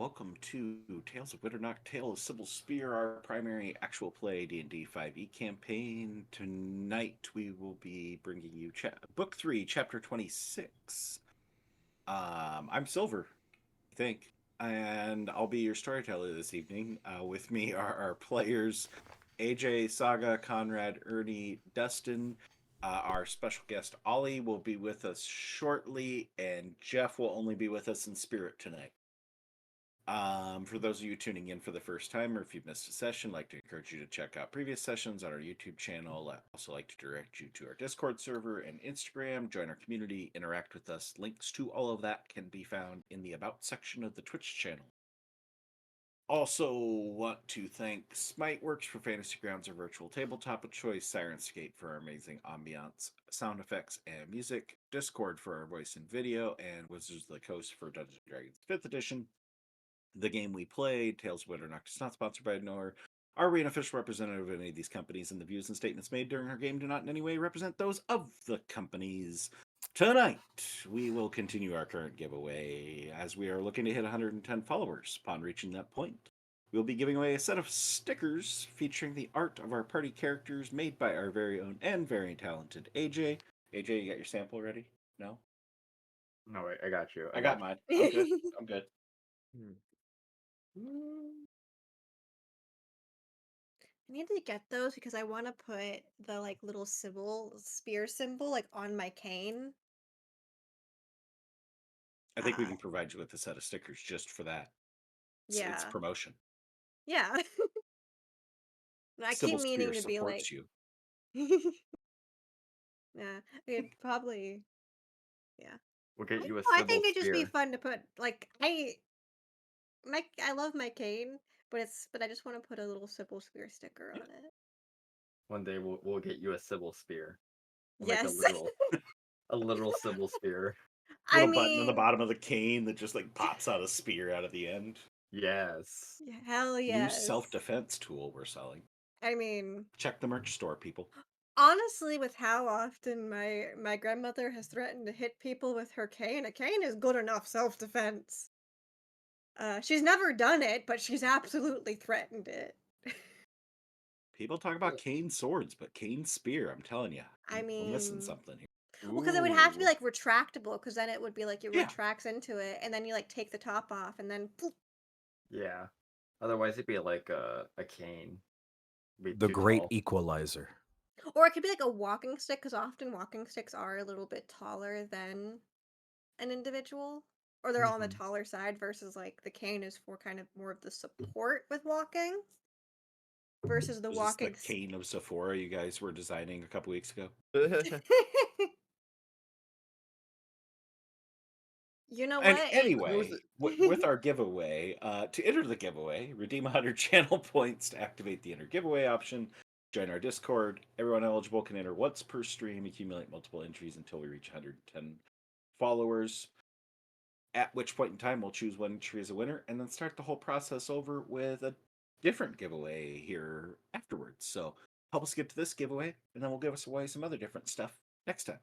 welcome to Tales of Winternock, Tale of Cybil Spear, our primary actual play D&D 5e campaign. Tonight we will be bringing you Book 3, Chapter 26. I'm Silver, I think, and I'll be your storyteller this evening. With me are our players, AJ, Saga, Conrad, Ernie, Dustin. Our special guest, Ollie, will be with us shortly, and Jeff will only be with us in spirit tonight. For those of you tuning in for the first time, or if you've missed a session, I'd like to encourage you to check out previous sessions on our YouTube channel. I'd also like to direct you to our Discord server and Instagram, join our community, interact with us. Links to all of that can be found in the About section of the Twitch channel. Also want to thank Smiteworks for Fantasy Grounds, our virtual tabletop of choice, Sirenscape for our amazing ambiance, sound effects, and music, Discord for our voice and video, and Wizards of the Coast for Dungeons & Dragons 5th edition. The game we play, Tales of Winternock, is not sponsored by nor are we an official representative of any of these companies, and the views and statements made during our game do not in any way represent those of the companies. Tonight, we will continue our current giveaway as we are looking to hit 110 followers. Upon reaching that point, we'll be giving away a set of stickers featuring the art of our party characters made by our very own and very talented AJ. AJ, you got your sample ready? No? No, wait, I got you. I got mine. I'm good. I'm good. I need to get those because I want to put the little Cybil spear symbol on my cane. I think we can provide you with a set of stickers just for that. It's promotion. Yeah. I keep meaning to be like. You. Yeah, it probably. Yeah. We'll get you a I Cybil think it'd just be spear. fun to put I love my cane, but I just want to put a little Cybil spear sticker on it. One day we'll get you a Cybil spear. We'll Yes. make a literal Cybil spear. Little button on the bottom of the cane that just pops out a spear out of the end. Yes. Hell yes. New self-defense tool we're selling. I mean, check the merch store, people. Honestly, with how often my grandmother has threatened to hit people with her cane, a cane is good enough self-defense. She's never done it, but she's absolutely threatened it. People talk about cane swords, but cane spear, I'm telling you. I mean, we're missing something here. Well, because it would have to be retractable, because then it would be it retracts into it, and then you take the top off, and then. Poof. Yeah. Otherwise, it'd be like a cane. The great equalizer. Or it could be a walking stick, because often walking sticks are a little bit taller than an individual, or they're on the taller side, versus the cane is for kind of more of the support with walking. Versus the walking. This the cane of Sephora you guys were designing a couple weeks ago. You know what? And anyway, with our giveaway, to enter the giveaway, redeem 100 channel points to activate the enter giveaway option. Join our Discord. Everyone eligible can enter once per stream, accumulate multiple entries until we reach 110 followers. At which point in time, we'll choose one entry as a winner, and then start the whole process over with a different giveaway here afterwards. So help us get to this giveaway, and then we'll give us away some other different stuff next time.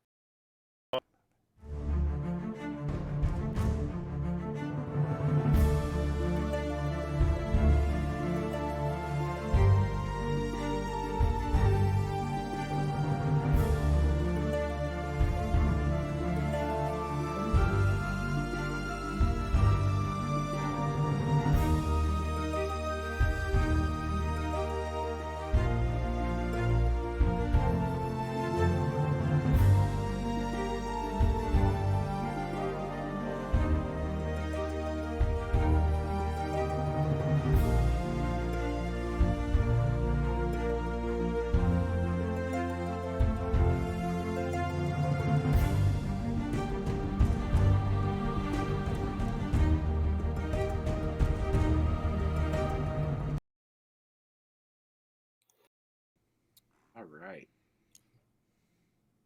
All right.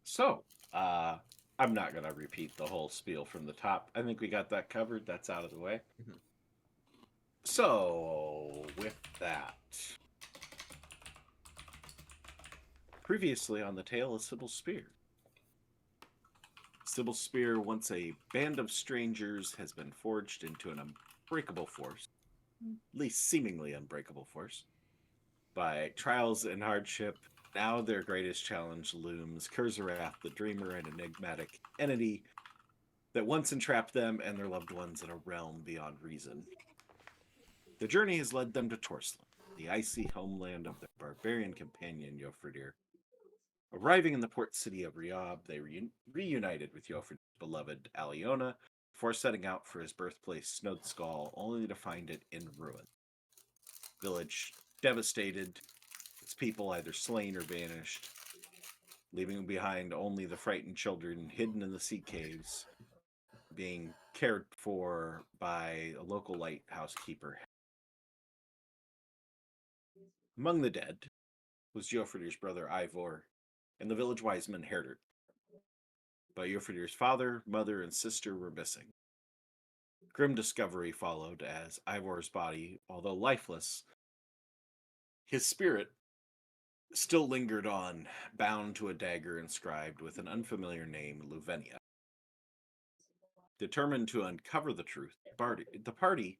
So, I'm not going to repeat the whole spiel from the top. I think we got that covered. That's out of the way. So, with that, previously on the tale of Cybil Spear. Cybil Spear, once a band of strangers, has been forged into an unbreakable force, at least seemingly unbreakable force. By trials and hardship, now their greatest challenge looms Kurzarath, the dreamer, an enigmatic entity that once entrapped them and their loved ones in a realm beyond reason. The journey has led them to Torsland, the icy homeland of their barbarian companion Jofridir. Arriving in the port city of Riob, they reunited with Jofridir's beloved Aliona before setting out for his birthplace, Snodskal, only to find it in ruin. Village devastated, its people either slain or vanished, leaving behind only the frightened children hidden in the sea caves, being cared for by a local lighthouse keeper. Among the dead was Jofridir's brother Ivor and the village wiseman Herdert. But Jofridir's father, mother, and sister were missing. Grim discovery followed as Ivor's body, although lifeless, his spirit still lingered on, bound to a dagger inscribed with an unfamiliar name, Luvenia. Determined to uncover the truth, the party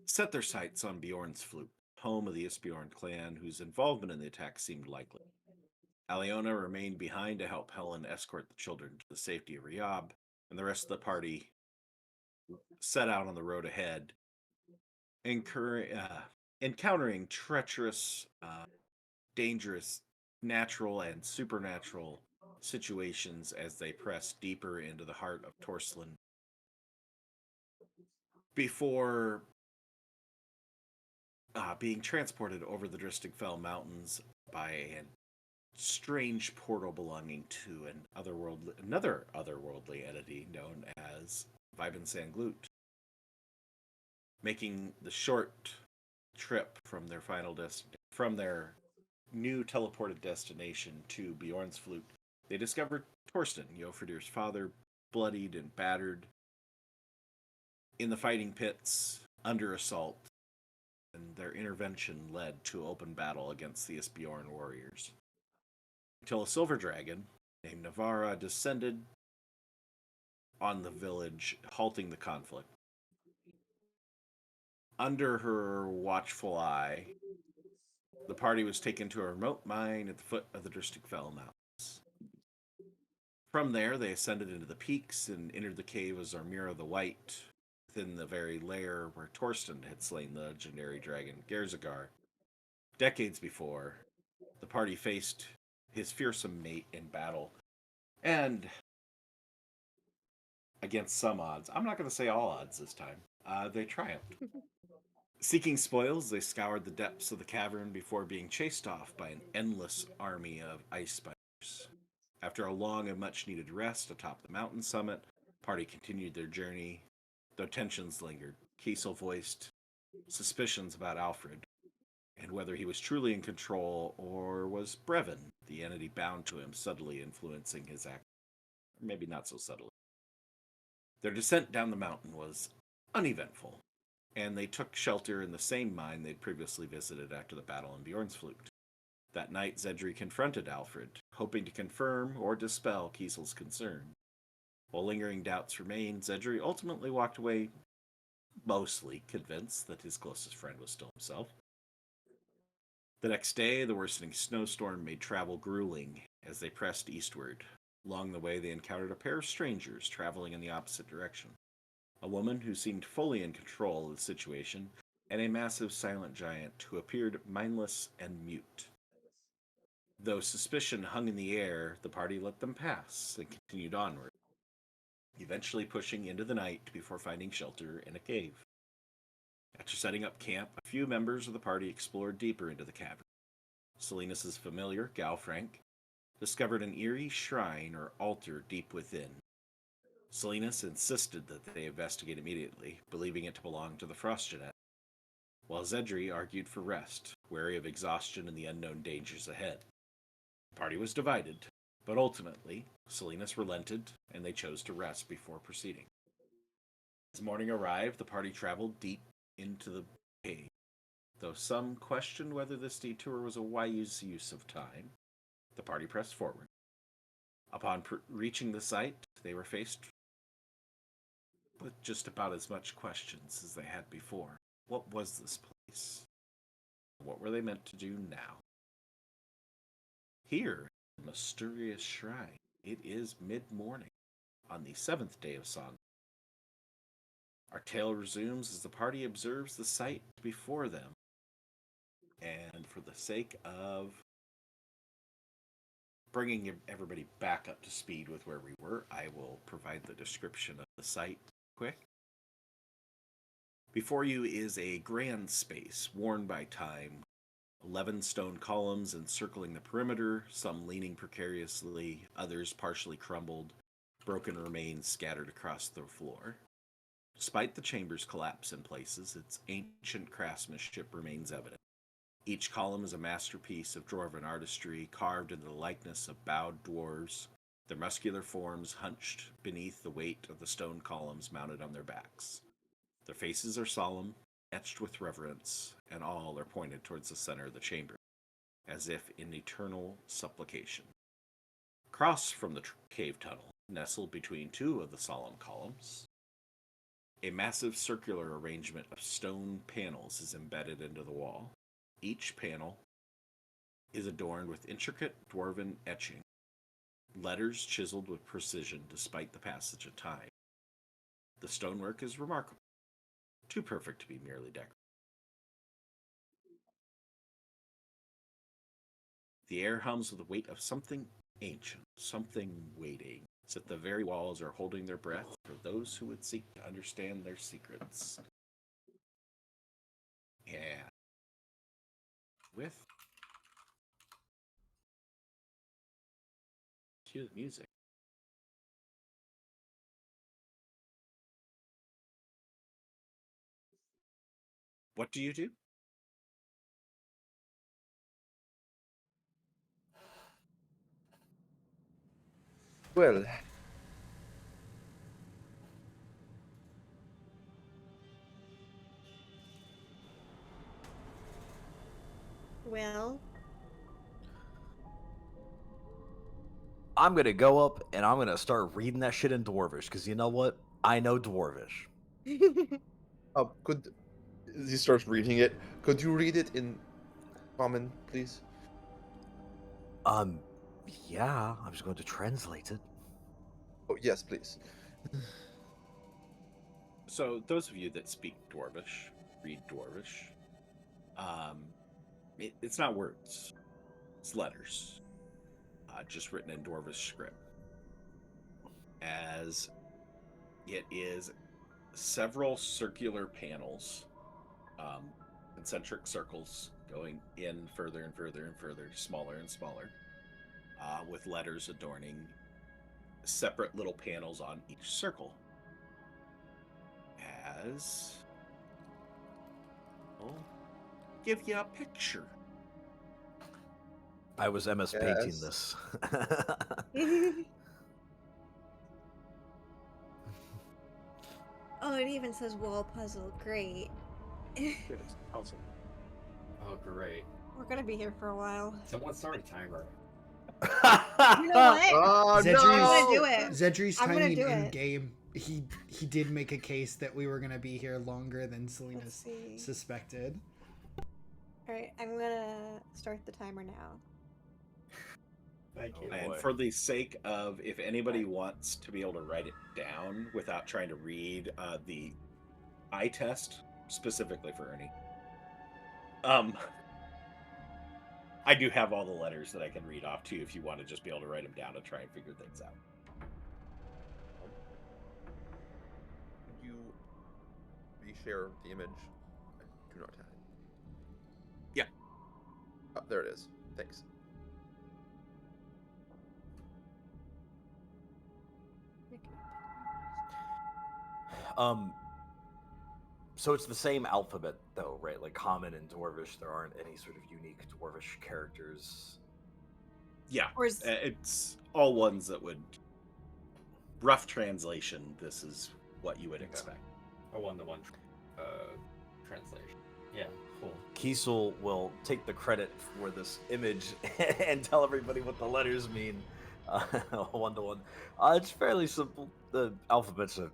set their sights on Bjorn's flute, home of the Isbjorn clan, whose involvement in the attack seemed likely. Aliona remained behind to help Helen escort the children to the safety of Riob, and the rest of the party set out on the road ahead, encountering treacherous, dangerous, natural and supernatural situations as they pressed deeper into the heart of Torsland before being transported over the Dristigfell Mountains by a strange portal belonging to another otherworldly entity known as Viben Sanglut. Making the short trip from their new teleported destination to Bjorn's flute, they discovered Torsten, Jofridir's father, bloodied and battered in the fighting pits under assault, and their intervention led to open battle against the Isbjorn warriors. Until a silver dragon named Navara descended on the village, halting the conflict. Under her watchful eye, the party was taken to a remote mine at the foot of the Dristigfell Mountains. From there, they ascended into the peaks and entered the cave of Zormira the White, within the very lair where Torsten had slain the legendary dragon Gerzagar. Decades before, the party faced his fearsome mate in battle, and against some odds, I'm not going to say all odds this time, they triumphed. Seeking spoils, they scoured the depths of the cavern before being chased off by an endless army of ice spiders. After a long and much-needed rest atop the mountain summit, the party continued their journey, though tensions lingered. Kiesel voiced suspicions about Alfred, and whether he was truly in control, or was Brevin, the entity bound to him, subtly influencing his act. Maybe not so subtly. Their descent down the mountain was uneventful, and they took shelter in the same mine they'd previously visited after the battle in Bjorn's flute. That night, Zedri confronted Alfred, hoping to confirm or dispel Kiesel's concern. While lingering doubts remained, Zedri ultimately walked away mostly convinced that his closest friend was still himself. The next day, the worsening snowstorm made travel grueling as they pressed eastward. Along the way, they encountered a pair of strangers traveling in the opposite direction. A woman who seemed fully in control of the situation, and a massive silent giant who appeared mindless and mute. Though suspicion hung in the air, the party let them pass and continued onward, eventually pushing into the night before finding shelter in a cave. After setting up camp, a few members of the party explored deeper into the cavern. Salinas' familiar, Galfrank, discovered an eerie shrine or altar deep within. Salinas insisted that they investigate immediately, believing it to belong to the Frosjonett, while Zedri argued for rest, wary of exhaustion and the unknown dangers ahead. The party was divided, but ultimately, Salinas relented, and they chose to rest before proceeding. As morning arrived, the party traveled deep into the cave, though some questioned whether this detour was a wise use of time. The party pressed forward. Upon reaching the site, they were faced with just about as much questions as they had before. What was this place? What were they meant to do now? Here, in the mysterious shrine, it is mid-morning on the 7th day of San. Our tale resumes as the party observes the sight before them. And for the sake of bringing everybody back up to speed with where we were, I will provide the description of the site quick. Before you is a grand space worn by time, 11 stone columns encircling the perimeter, some leaning precariously, others partially crumbled, broken remains scattered across the floor. Despite the chamber's collapse in places, its ancient craftsmanship remains evident. Each column is a masterpiece of dwarven artistry, carved into the likeness of bowed dwarves, their muscular forms hunched beneath the weight of the stone columns mounted on their backs. Their faces are solemn, etched with reverence, and all are pointed towards the center of the chamber, as if in eternal supplication. Across from the cave tunnel, nestled between two of the solemn columns, a massive circular arrangement of stone panels is embedded into the wall. Each panel is adorned with intricate dwarven etching, letters chiseled with precision despite the passage of time. The stonework is remarkable, too perfect to be merely decorative. The air hums with the weight of something ancient, something waiting, as if the very walls are holding their breath for those who would seek to understand their secrets. Yeah. With cue the music. What do you do? Well, Well, I'm gonna go up and I'm gonna start reading that shit in Dwarvish, because you know what? I know Dwarvish. could he starts reading it? Could you read it in common, please? Yeah, I'm just going to translate it. Oh, yes, please. So, those of you that speak Dwarvish, read Dwarvish, it's not words, it's letters, just written in Dwarvish script. As it is several circular panels, concentric circles going in further and further and further, smaller and smaller, with letters adorning separate little panels on each circle. As I'll give you a picture. I was MS painting Yes. this. oh, it even says wall puzzle. Great. Also, Oh, great. We're gonna be here for a while. Someone start a timer. You know what? Oh, I'm gonna do it. Zedri's I'm gonna timing do in it. game. He did make a case that we were gonna be here longer than Let's Selena's see. suspected. All right, I'm gonna start the timer now. Thank you. Oh, and boy. for the sake of, if anybody wants to be able to write it down without trying to read the eye test specifically for Ernie, I do have all the letters that I can read off to you if you want to just be able to write them down and try and figure things out. Could you reshare the image? I do not have it. Yeah. Oh, there it is. Thanks. So it's the same alphabet, though, right? Like common in Dwarvish, there aren't any sort of unique Dwarvish characters. Yeah, Or is- it's all ones that would, rough translation, this is what you would expect. A one-to-one translation. Yeah, cool. Kiesel will take the credit for this image and tell everybody what the letters mean. One-to-one. It's fairly simple. The alphabet's a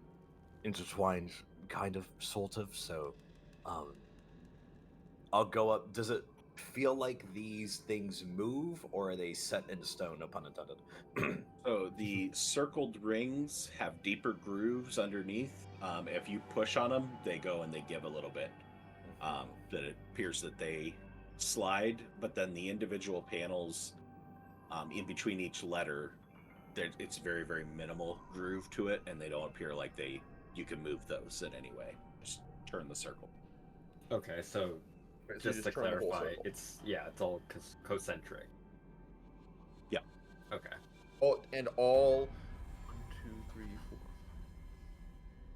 intertwined, kind of, sort of. So, I'll go up. Does it feel like these things move, or are they set in stone? No pun intended. So the circled rings have deeper grooves underneath. If you push on them, they go and they give a little bit. That it appears that they slide, but then the individual panels in between each letter, it's very, very minimal groove to it, and they don't appear like you can move those in any way. Just turn the circle. Okay, so Right, so you just to turn the whole clarify, circle. it's all concentric. Yeah. Okay. All 1, 2, 3, 4.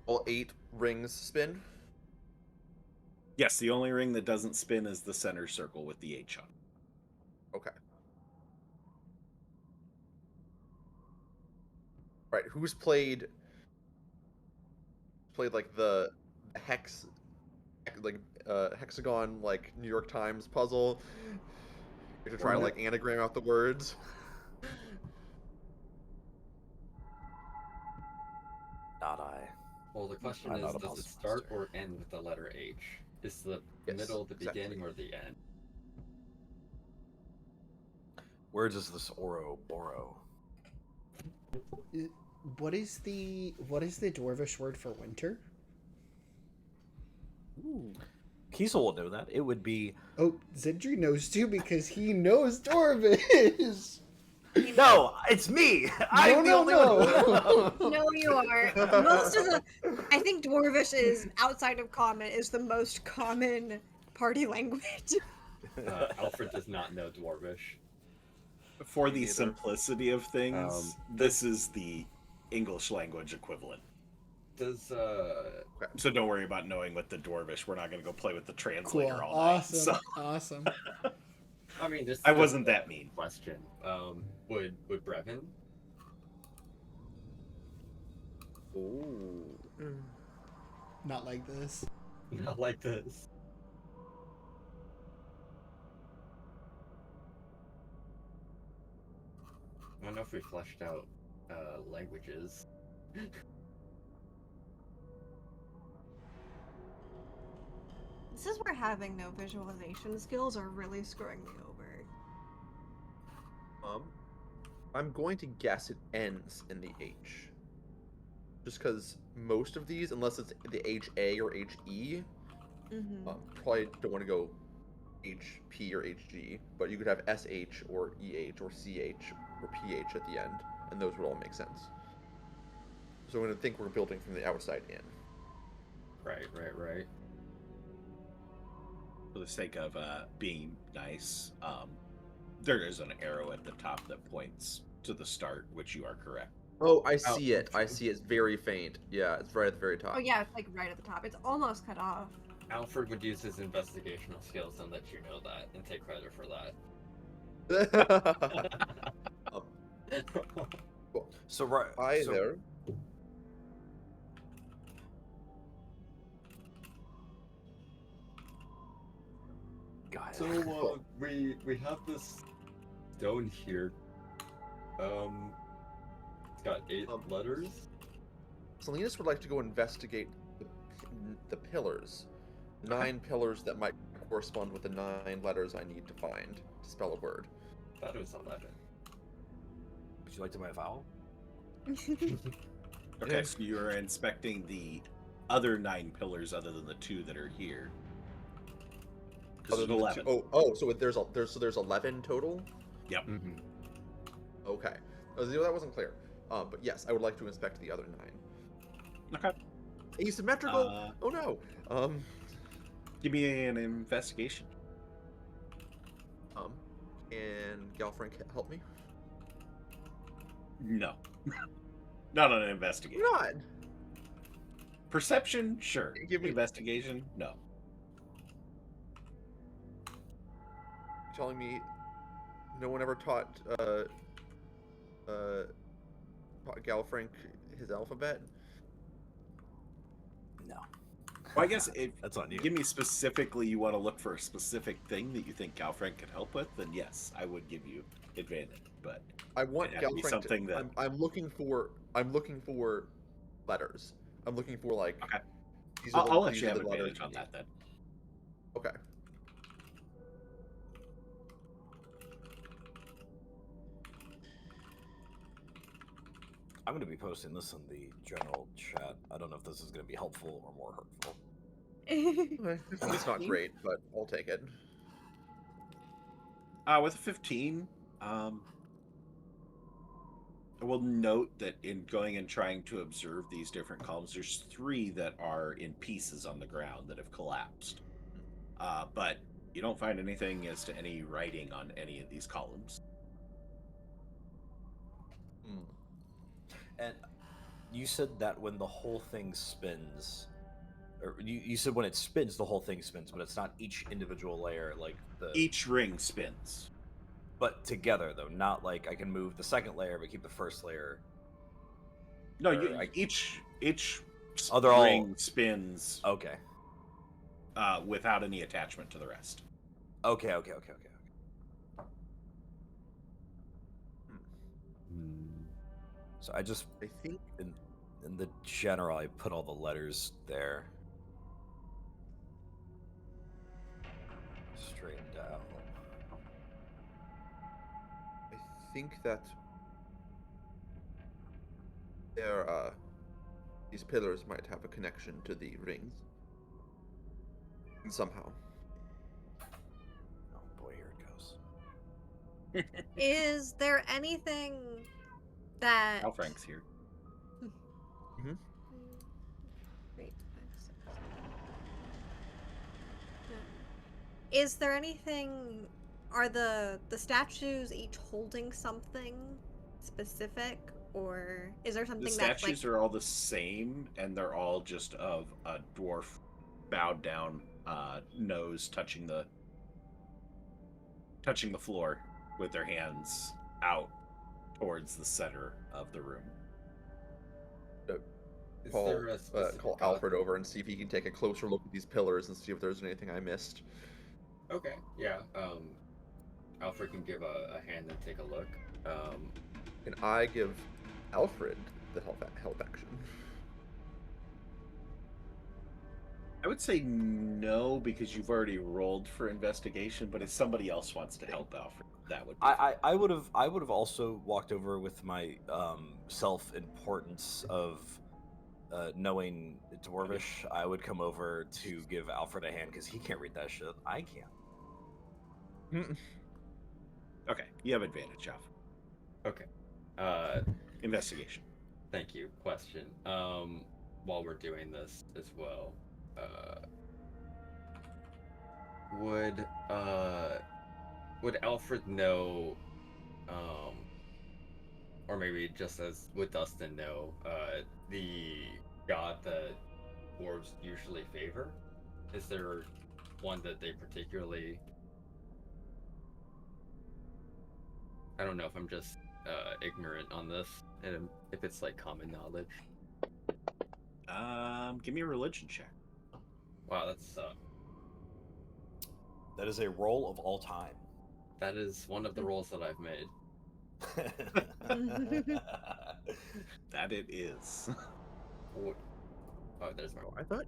All 8 rings spin. Yes, the only ring that doesn't spin is the center circle with the H on it. Okay. Right. Who's played like the hex, like hexagon, like New York Times puzzle? You have to try to like anagram out the words. Not I. Well, the question I'm is, not a does it puzzle start master. or end with the letter H? Is the Yes, middle the exactly. beginning or the end? Where does this Ouroboros? What is the dwarvish word for winter? Ooh. Kiesel will know that. It would be. Oh, Zindri knows too because he knows dwarvish. No, it's me. I'm the only one. No, you are. Most of the, I think Dwarvish is outside of Common is the most common party language. Alfred does not know Dwarvish. For Me the neither. simplicity of things, this is the English language equivalent. Does So don't worry about knowing what the Dwarvish. We're not going to go play with the Cool. translator all Awesome. night. So Awesome. I mean, this I is wasn't just a that mean. question. Would Brevin? Ooh. Not like this. Not like this. I don't know if we fleshed out languages. This is where having no visualization skills are really screwing me over. I'm going to guess it ends in the H. Just because most of these, unless it's the HA or HE, probably don't want to go HP or HG, but you could have SH or EH or CH or PH at the end, and those would all make sense. So I'm going to think we're building from the outside in. Right. For the sake of being nice, there is an arrow at the top that points to the start, which you are correct. Oh, I see it. I see it. It's very faint. Yeah, it's right at the very top. Oh yeah, it's like right at the top. It's almost cut off. Alfred would use his investigational skills and let you know that and take credit for that. So right. Hi so, there. God. So we have this stone here. It's got 8 letters. Salinas would like to go investigate the pillars. 9 pillars that might correspond with the 9 letters I need to find to spell a word. That was 11. Would you like to buy a vowel? Okay, so you are inspecting the other 9 pillars other than the 2 that are here. Because Other there's than the 11. two- so there's 11 total. Yep. Mm-hmm. Okay, that wasn't clear. But yes, I would like to inspect the other 9. Okay. Asymmetrical. Oh no. Give me an investigation. Can Galfrank help me? No. Not on an investigation. Not. Perception, sure. Give me- Investigation, no. You're telling me no one ever taught Galfrank his alphabet? No. Well, I guess if That's on you. give me specifically, you want to look for a specific thing that you think Galfrank could help with, then yes, I would give you advantage. But I want it'd have to be Galfrank something that I'm looking for letters. I'm looking for like. Okay. These are I'll let these you are have the letters advantage on we that then. need. Okay. I'm going to be posting this in the general chat. I don't know if this is going to be helpful or more hurtful. Okay. It's not great, but I'll take it. With a 15, I will note that in going and trying to observe these different columns, there's 3 that are in pieces on the ground that have collapsed. But you don't find anything as to any writing on any of these columns. Hmm. And you said that when the whole thing spins, or you said when it spins, the whole thing spins, but it's not each individual layer, like the... Each ring spins. But together, though, not like I can move the second layer, but keep the first layer. No, Or each Oh, they're all- ring spins Okay. without any attachment to the rest. Okay. So I just, I think in the general, I put all the letters there. Straightened out. that there these pillars might have a connection to the rings somehow. Oh boy, here it goes. Is there anything that Al Frank's here. Mhm. 3, 5, 6. Yeah. Is there anything? Are the statues each holding something specific, or is there The something that's like? statues are all the same, and they're all just of a dwarf bowed down nose touching the floor with their hands out towards the center of the room. Is Call there a specific call god? Alfred over and see if he can take a closer look at these pillars and see if there's anything I missed. Okay, yeah. Alfred can give a hand and take a look. And I give Alfred the help action. I would say no, because you've already rolled for investigation, but if somebody else wants to help Alfred, that would be I would have also walked over with my self-importance of knowing Dwarvish. I would come over to give Alfred a hand because he can't read that shit. I can. Okay, you have advantage, Alfred. Okay. Investigation. Thank you. Question. While we're doing this as well, would Alfred know, or maybe just as would Dustin know, the god that dwarves usually favor? Is there one that they particularly? I don't know if I'm just ignorant on this, and if it's like common knowledge. Give me a religion check. Wow, that's That is a roll of all time. that is one of the rolls that I've made. That it is. Oh, there's my. Oh, I thought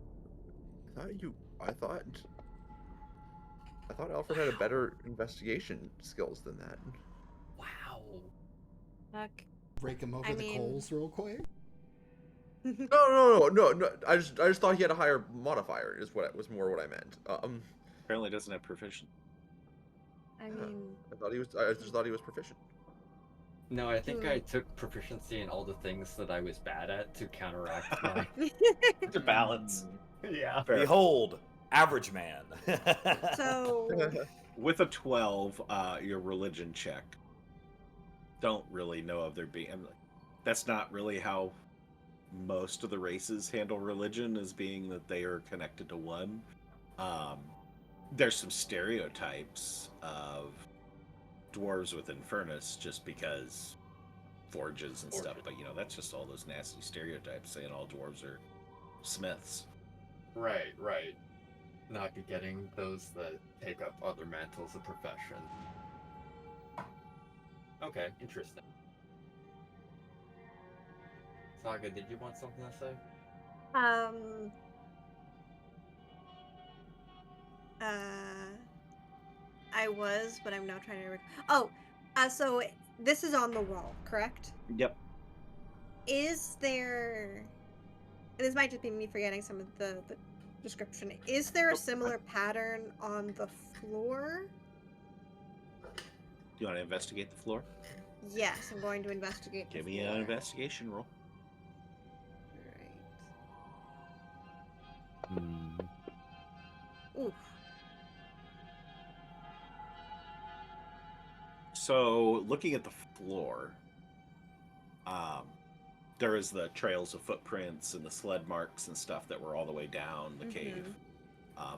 Alfred had a better investigation skills than that. Wow. Fuck. Break him over I the mean- coals real quick. No. I just thought he had a higher modifier. Is what was more what I meant. Apparently doesn't have proficient. I mean, I just thought he was proficient. No, I think I took proficiency in all the things that I was bad at to counteract my. To balance. Yeah. Fair. Behold, average man. so With a 12, your religion check. Don't really know of there being. That's not really how most of the races handle religion, as being that they are connected to one. There's some stereotypes of dwarves with Infernus just because forges and stuff, but that's just all those nasty stereotypes saying all dwarves are smiths. Right. Not be getting those that take up other mantles of profession. Okay, interesting. Saga, did you want something to say? Um. I was, but I'm now trying to. So this is on the wall, correct? Yep. Is there? This might just be me forgetting some of the description. Is there a Nope. similar pattern on the floor? Do you want to investigate the floor? Yes, I'm going to investigate. Give the me floor. an investigation roll. Right. Oof. So, looking at the floor, there is the trails of footprints and the sled marks and stuff that were all the way down the cave,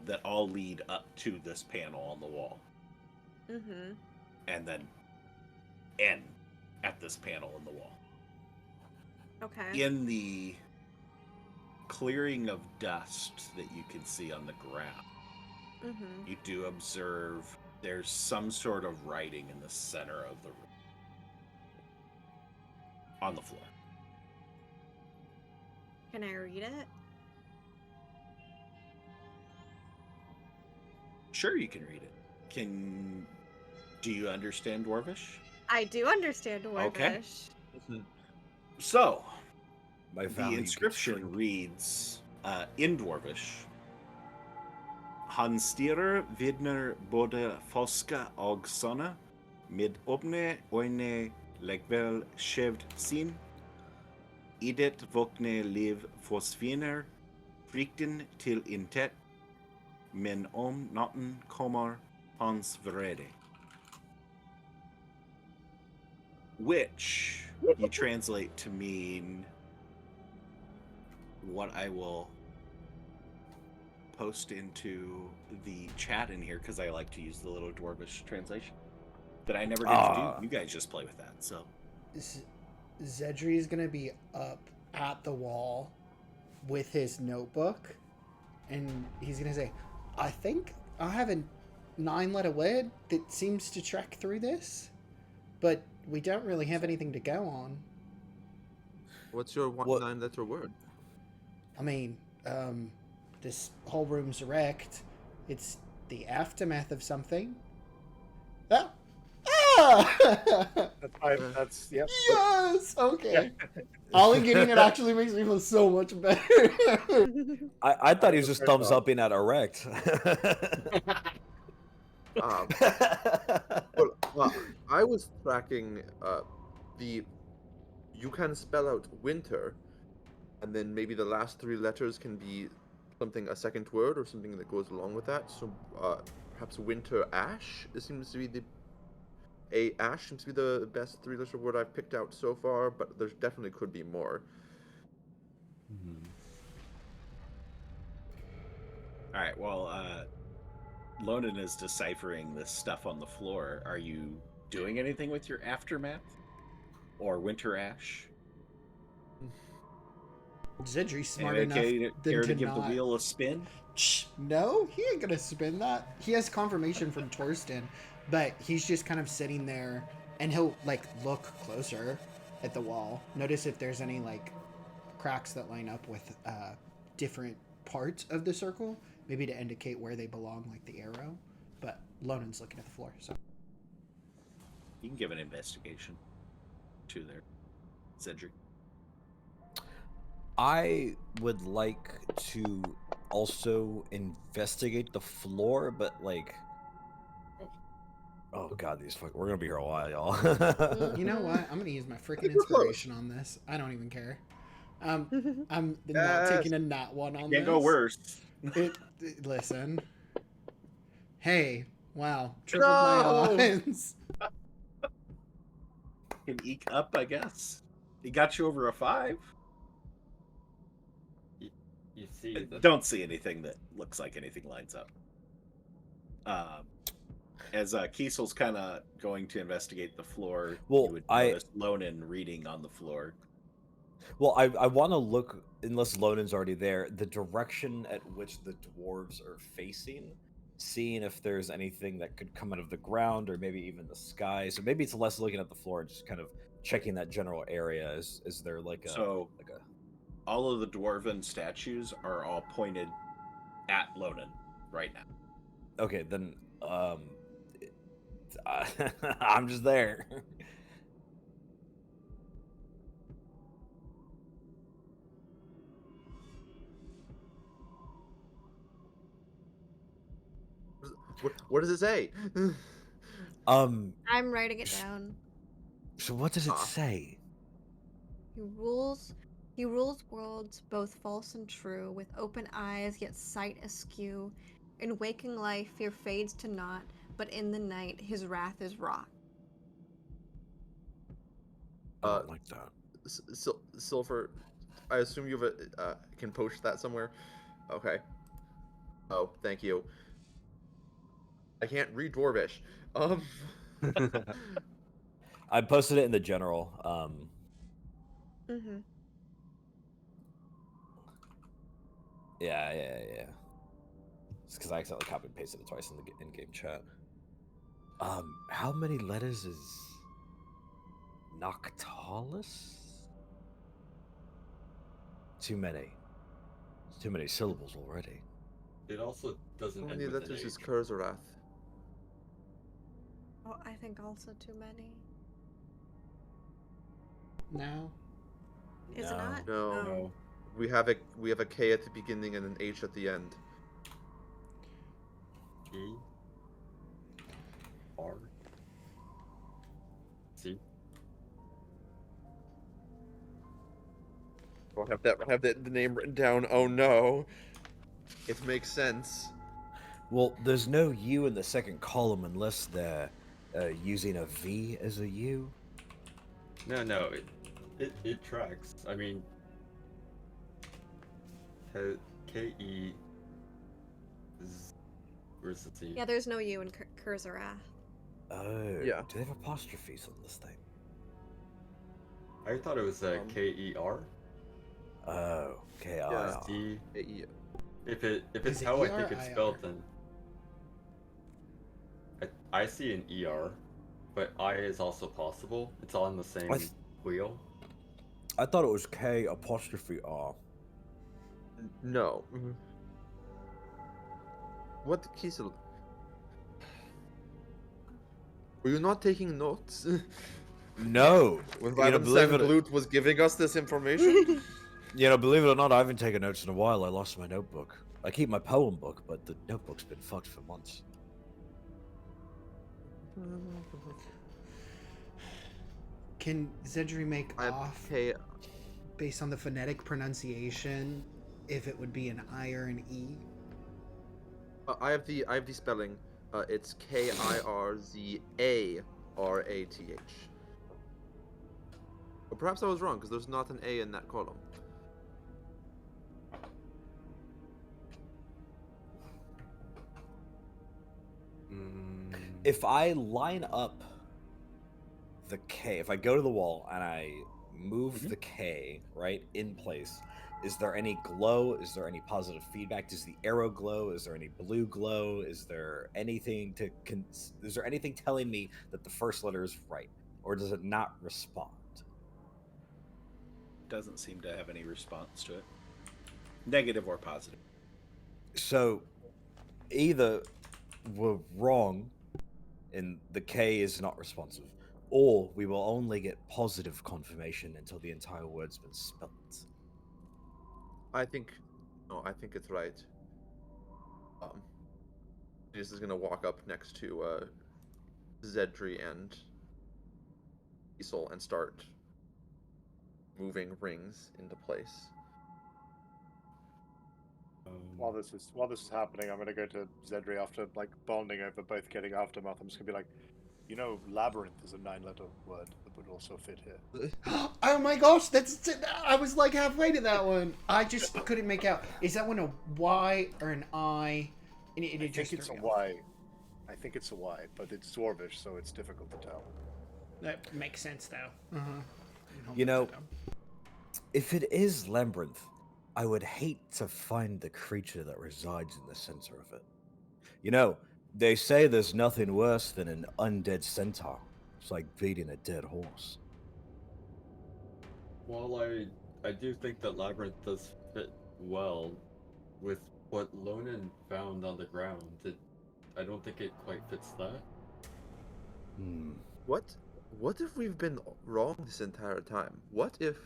that all lead up to this panel on the wall. Mm-hmm. And then end at this panel in the wall. Okay. In the clearing of dust that you can see on the ground, you do observe there's some sort of writing in the center of the room. On the floor. Can I read it? Sure, you can read it. Do you understand Dwarvish? I do understand Dwarvish. Okay. So, My the value gets inscription shrinked. reads, in Dwarvish, Han styrer vidner både foska og sånne, med åpne øyne likevel skjevt syn. I det våkne liv forsvinner frykten til intet, men om natten kommer hans vrede. Which you translate to mean what I will post into the chat in here, because I like to use the little Dwarvish translation that I never get to do. You guys just play with that. So Zedri is gonna be up at the wall with his notebook, and he's gonna say, "I think I have a 9-letter word that seems to track through this, but we don't really have anything to go on. What's your What- 9-letter word? I mean, this whole room's wrecked. It's the aftermath of something." Ah! Ah! That's fine. That's yep. Yes. Okay. Ollie getting it actually makes me feel so much better. I thought he was just Fair thumbs enough. upping at erect. Well, I was tracking you can spell out winter, and then maybe the last 3 letters can be something, a second word or something that goes along with that. So perhaps winter ash seems to be ash seems to be the best 3-letter word I've picked out so far, but there definitely could be more. all right, well, Lonan is deciphering this stuff on the floor. Are you doing anything with your aftermath or winter ash? Zedri's smart Anybody enough care than to to give not. the wheel a spin? No, he ain't gonna spin that. He has confirmation from Torsten, but he's just kind of sitting there, and he'll like look closer at the wall. Notice if there's any like cracks that line up with different parts of the circle, maybe to indicate where they belong, like the arrow. But Lonan's looking at the floor, so You can give an investigation to there, Cedric. I would like to also investigate the floor, but like, oh god, we're gonna be here a while, y'all. you know what? I'm gonna use my freaking inspiration on this. I don't even care. I'm not Yes. taking a nat one on Can't this. go worse. Listen. Hey, wow, tripled my No! odds. Can eke up, I guess. He got you over a 5. You see the Don't see anything that looks like anything lines up. As Kiesel's kind of going to investigate the floor, Well, you would I- notice Lonan reading on the floor. Well, I want to look, unless Lonan's already there, the direction at which the dwarves are facing, seeing if there's anything that could come out of the ground or maybe even the sky. So maybe it's less looking at the floor, just kind of checking that general area. Is there like a So- like a all of the dwarven statues are all pointed at Lonan right now. Okay, then I'm just there. What does it say? Um, I'm writing it down. so what does it Ah. say? He rules worlds both false and true, with open eyes yet sight askew. In waking life fear fades to naught, but in the night his wrath is wrought. I don't like that. Silver, I assume you have a can post that somewhere. Okay. Oh, thank you. I can't read Dwarvish. I posted it in the general. Mm-hmm. Yeah. It's because I accidentally copied and pasted it twice in the in-game chat. How many letters is Noctalis? Too many. Too many syllables already. It also doesn't How end many with an letters is H. Kurzerath? Oh, I think also too many. No. Is it not? No. Oh. No. We have a K at the beginning and an H at the end. E. R. C. I have the name written down. Oh no. It makes sense. Well, there's no U in the second column unless they're using a V as a U. No, it tracks. I mean, K-E. Where's the C? Yeah, there's no U in Kurzerath. Oh, Yeah. do they have apostrophes on this thing? I thought it was K-E-R. Oh, K-I-R. C. A-E. If Is it's it how I ER, think it's IR? spelled, then I see an ER, but I is also possible. It's on the same wheel. I thought it was K apostrophe R. No. What Kiesel? Were you not taking notes? No. When You know, Valentin believe it, Glut was giving us this information? believe it or not, I haven't taken notes in a while. I lost my notebook. I keep my poem book, but the notebook's been fucked for months. Can Zedri make I'm off K. based on the phonetic pronunciation if it would be an I or an E? I have the spelling. It's Kirzarath. Or perhaps I was wrong because there's not an A in that column. If I line up the K, if I go to the wall and I move the K right in place, is there any glow? Is there any positive feedback? Does the arrow glow? Is there any blue glow? Is there anything is there anything telling me that the first letter is right, or does it not respond? Doesn't seem to have any response to it, negative or positive. So either we're wrong and the K is not responsive, or we will only get positive confirmation until the entire word's been spelt. I think it's right. This is gonna walk up next to Zedri and Isol and start moving rings into place. While this is happening, I'm gonna go to Zedri after like bonding over both getting Aftermath. I'm just gonna be like, labyrinth is a 9-letter word that would also fit here. Oh my gosh, I was like halfway to that one. I just couldn't make out. Is that one a Y or an I? And I think it's a Y. I think it's a Y, but it's Dwarvish, so it's difficult to tell. That makes sense though. You know, if it is labyrinth, I would hate to find the creature that resides in the center of it. You know, they say there's nothing worse than an undead centaur. It's like beating a dead horse. Well, I do think that Labyrinth does fit well with what Lonan found on the ground. I don't think it quite fits that. What if we've been wrong this entire time? What if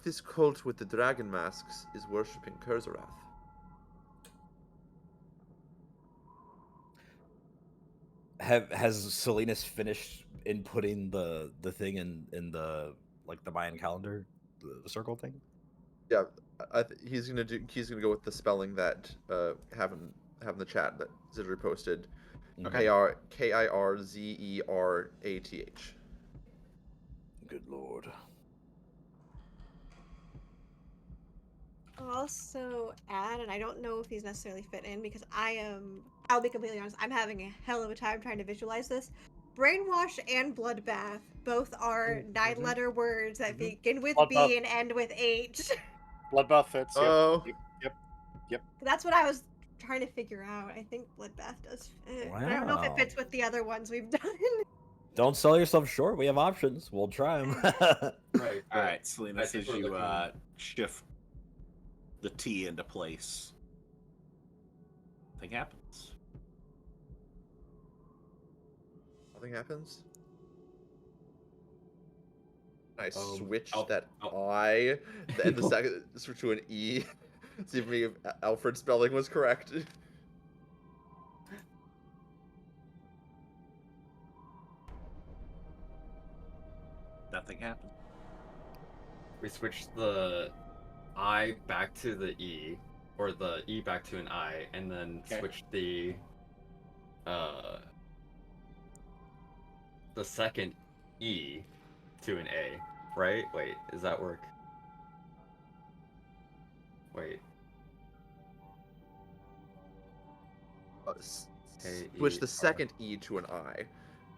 this cult with the dragon masks is worshipping Kurzarath? Has Salinas finished inputting the thing in the like the Mayan calendar, the circle thing? Yeah, he's gonna go with the spelling that have in the chat that Zidri posted. Okay. Kirzerath. Good lord. I'll also add, and I don't know if these necessarily fit in because I'll be completely honest, I'm having a hell of a time trying to visualize this. Brainwash and bloodbath both are 9-letter words that begin with Bloodbath. B and end with H. Bloodbath fits. Yep. Oh. Yep. That's what I was trying to figure out. I think bloodbath does fit. But I don't know if it fits with the other ones we've done. Don't sell yourself short. We have options. We'll try them. Right. All right, Selena, I as think we're you looking- shift the T into place, nothing happens. Nothing happens. I Um, switch I'll- that I'll- I, and the second switch to an E. See if Alfred's spelling was correct. Nothing happens. We switched the I back to the E, or the E back to an I, and then Okay. switched the second E to an A, right? Wait, does that work? Wait. Switch the A-E-R. second E to an I.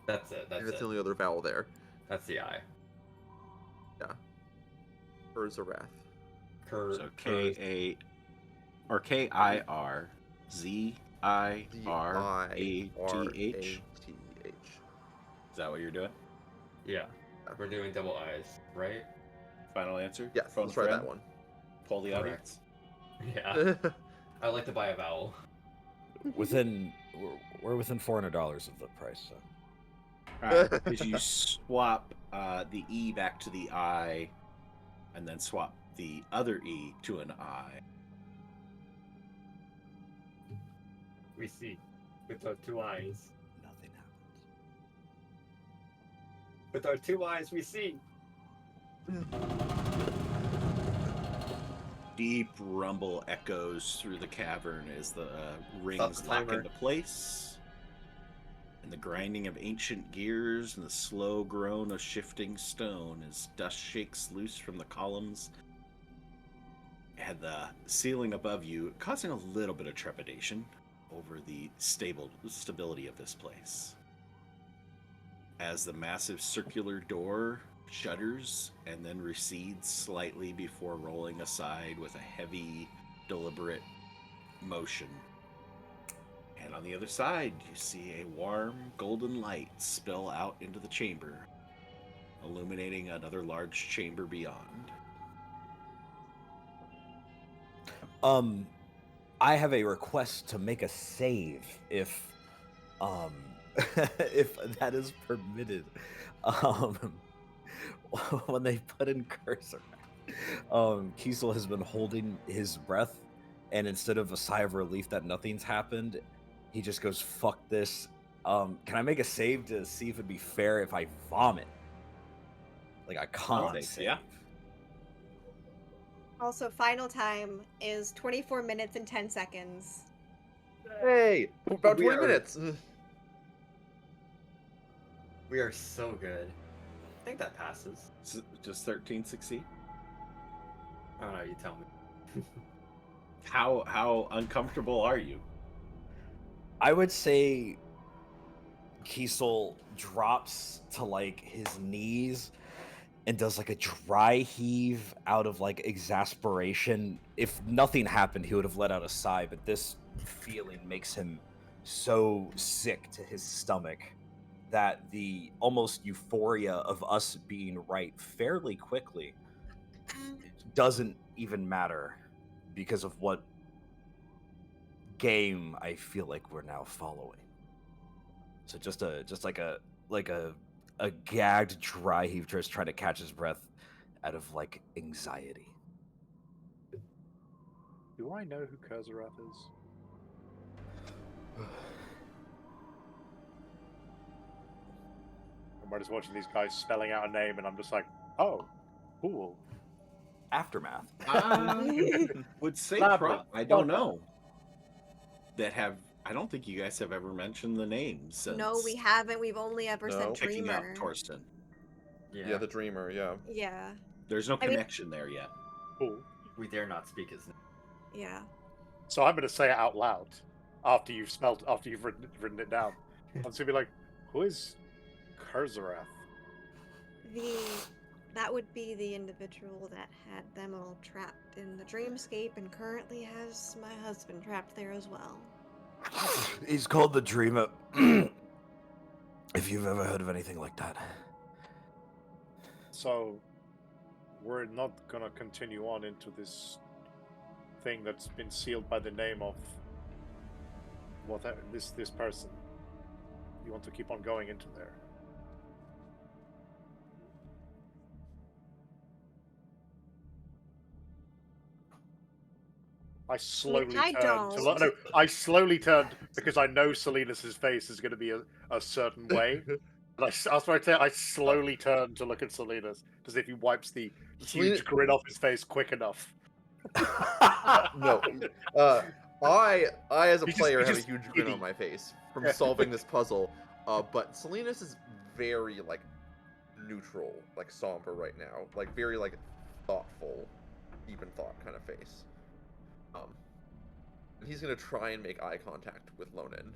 That's it. That's That's it. the only other vowel there. That's the I. Kurzarath. So K-A or K-I-R-Z-I-R-A-T-H. Is that what you're doing? Yeah. We're doing double I's, right? Final answer? Yes, Phone let's try friend? that one. Poll the Correct. audience. Yeah. I like to buy a vowel. We're within $400 of the price. So. All right. Did you swap the E back to the I, and then swap the other E to an I? We see. With our two eyes. Nothing happens. With our two eyes, we see. Deep rumble echoes through the cavern as the rings Stop the lock timer. into place. And the grinding of ancient gears and the slow groan of shifting stone as dust shakes loose from the columns and the ceiling above you, causing a little bit of trepidation over the stability of this place. As the massive circular door shudders and then recedes slightly before rolling aside with a heavy, deliberate motion. And on the other side, you see a warm golden light spill out into the chamber, illuminating another large chamber beyond. I have a request to make a save if if that is permitted. When they put in cursor, Kiesel has been holding his breath, and instead of a sigh of relief that nothing's happened, he just goes, "Fuck this." Can I make a save to see if it'd be fair if I vomit? Like a con Save, save. yeah. Also, final time is 24 minutes and 10 seconds. Hey, about We 20 are- minutes. We are so good. I think that passes. Does 13 succeed? I don't know, you tell me. How uncomfortable are you? I would say Kiesel drops to like his knees and does like a dry heave out of like exasperation. If nothing happened, he would have let out a sigh, but this feeling makes him so sick to his stomach that the almost euphoria of us being right fairly quickly doesn't even matter because of what game I feel like we're now following. So just a gagged dry heave, just trying to catch his breath out of like anxiety. Do I know who Kurzarath is? I'm just watching these guys spelling out a name, and I'm just like, oh, cool. Aftermath. Would say Labyrinth. I don't know. I don't think you guys have ever mentioned the names since No, we haven't. We've only ever said No. picking up Dreamer. Torsten. Yeah, the dreamer. Yeah. Yeah. There's no I mean- connection there yet. Cool. We dare not speak his name. Yeah. So I'm going to say it out loud after you've written it down. I'm just going to be like, who is Kurzarath? That would be the individual that had them all trapped in the dreamscape and currently has my husband trapped there as well. He's called the Dreamer. If you've ever heard of anything like that. So we're not going to continue on into this thing that's been sealed by the name of this person. You want to keep on going into there. I slowly I turned to don't. no. I slowly turned because I know Salinas' face is going to be a certain way. And I slowly turned to look at Salinas as if he wipes the huge grin off his face quick enough. No. I as a He just- player he have a just huge grin giddy. on my face from solving this puzzle. But Salinas is very like neutral, like somber right now, like very like thoughtful, deep in thought kind of face. And he's gonna try and make eye contact with Lonin.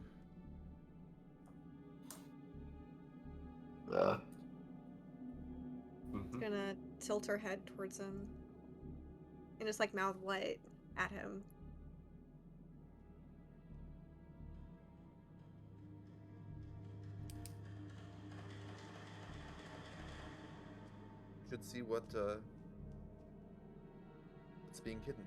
She's gonna tilt her head towards him and just like mouth what at him. Should see what's being hidden.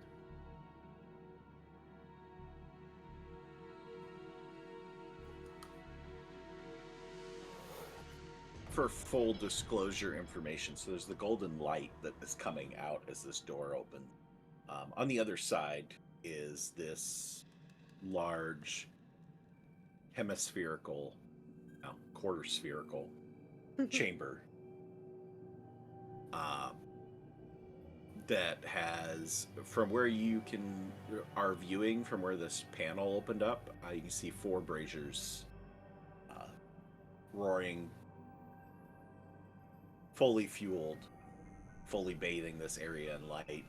For full disclosure information, so there's the golden light that is coming out as this door opens. On the other side is this large hemispherical, quarter spherical chamber that has, from where you are viewing from where this panel opened up, you can see 4 braziers roaring, fully fueled, fully bathing this area in light,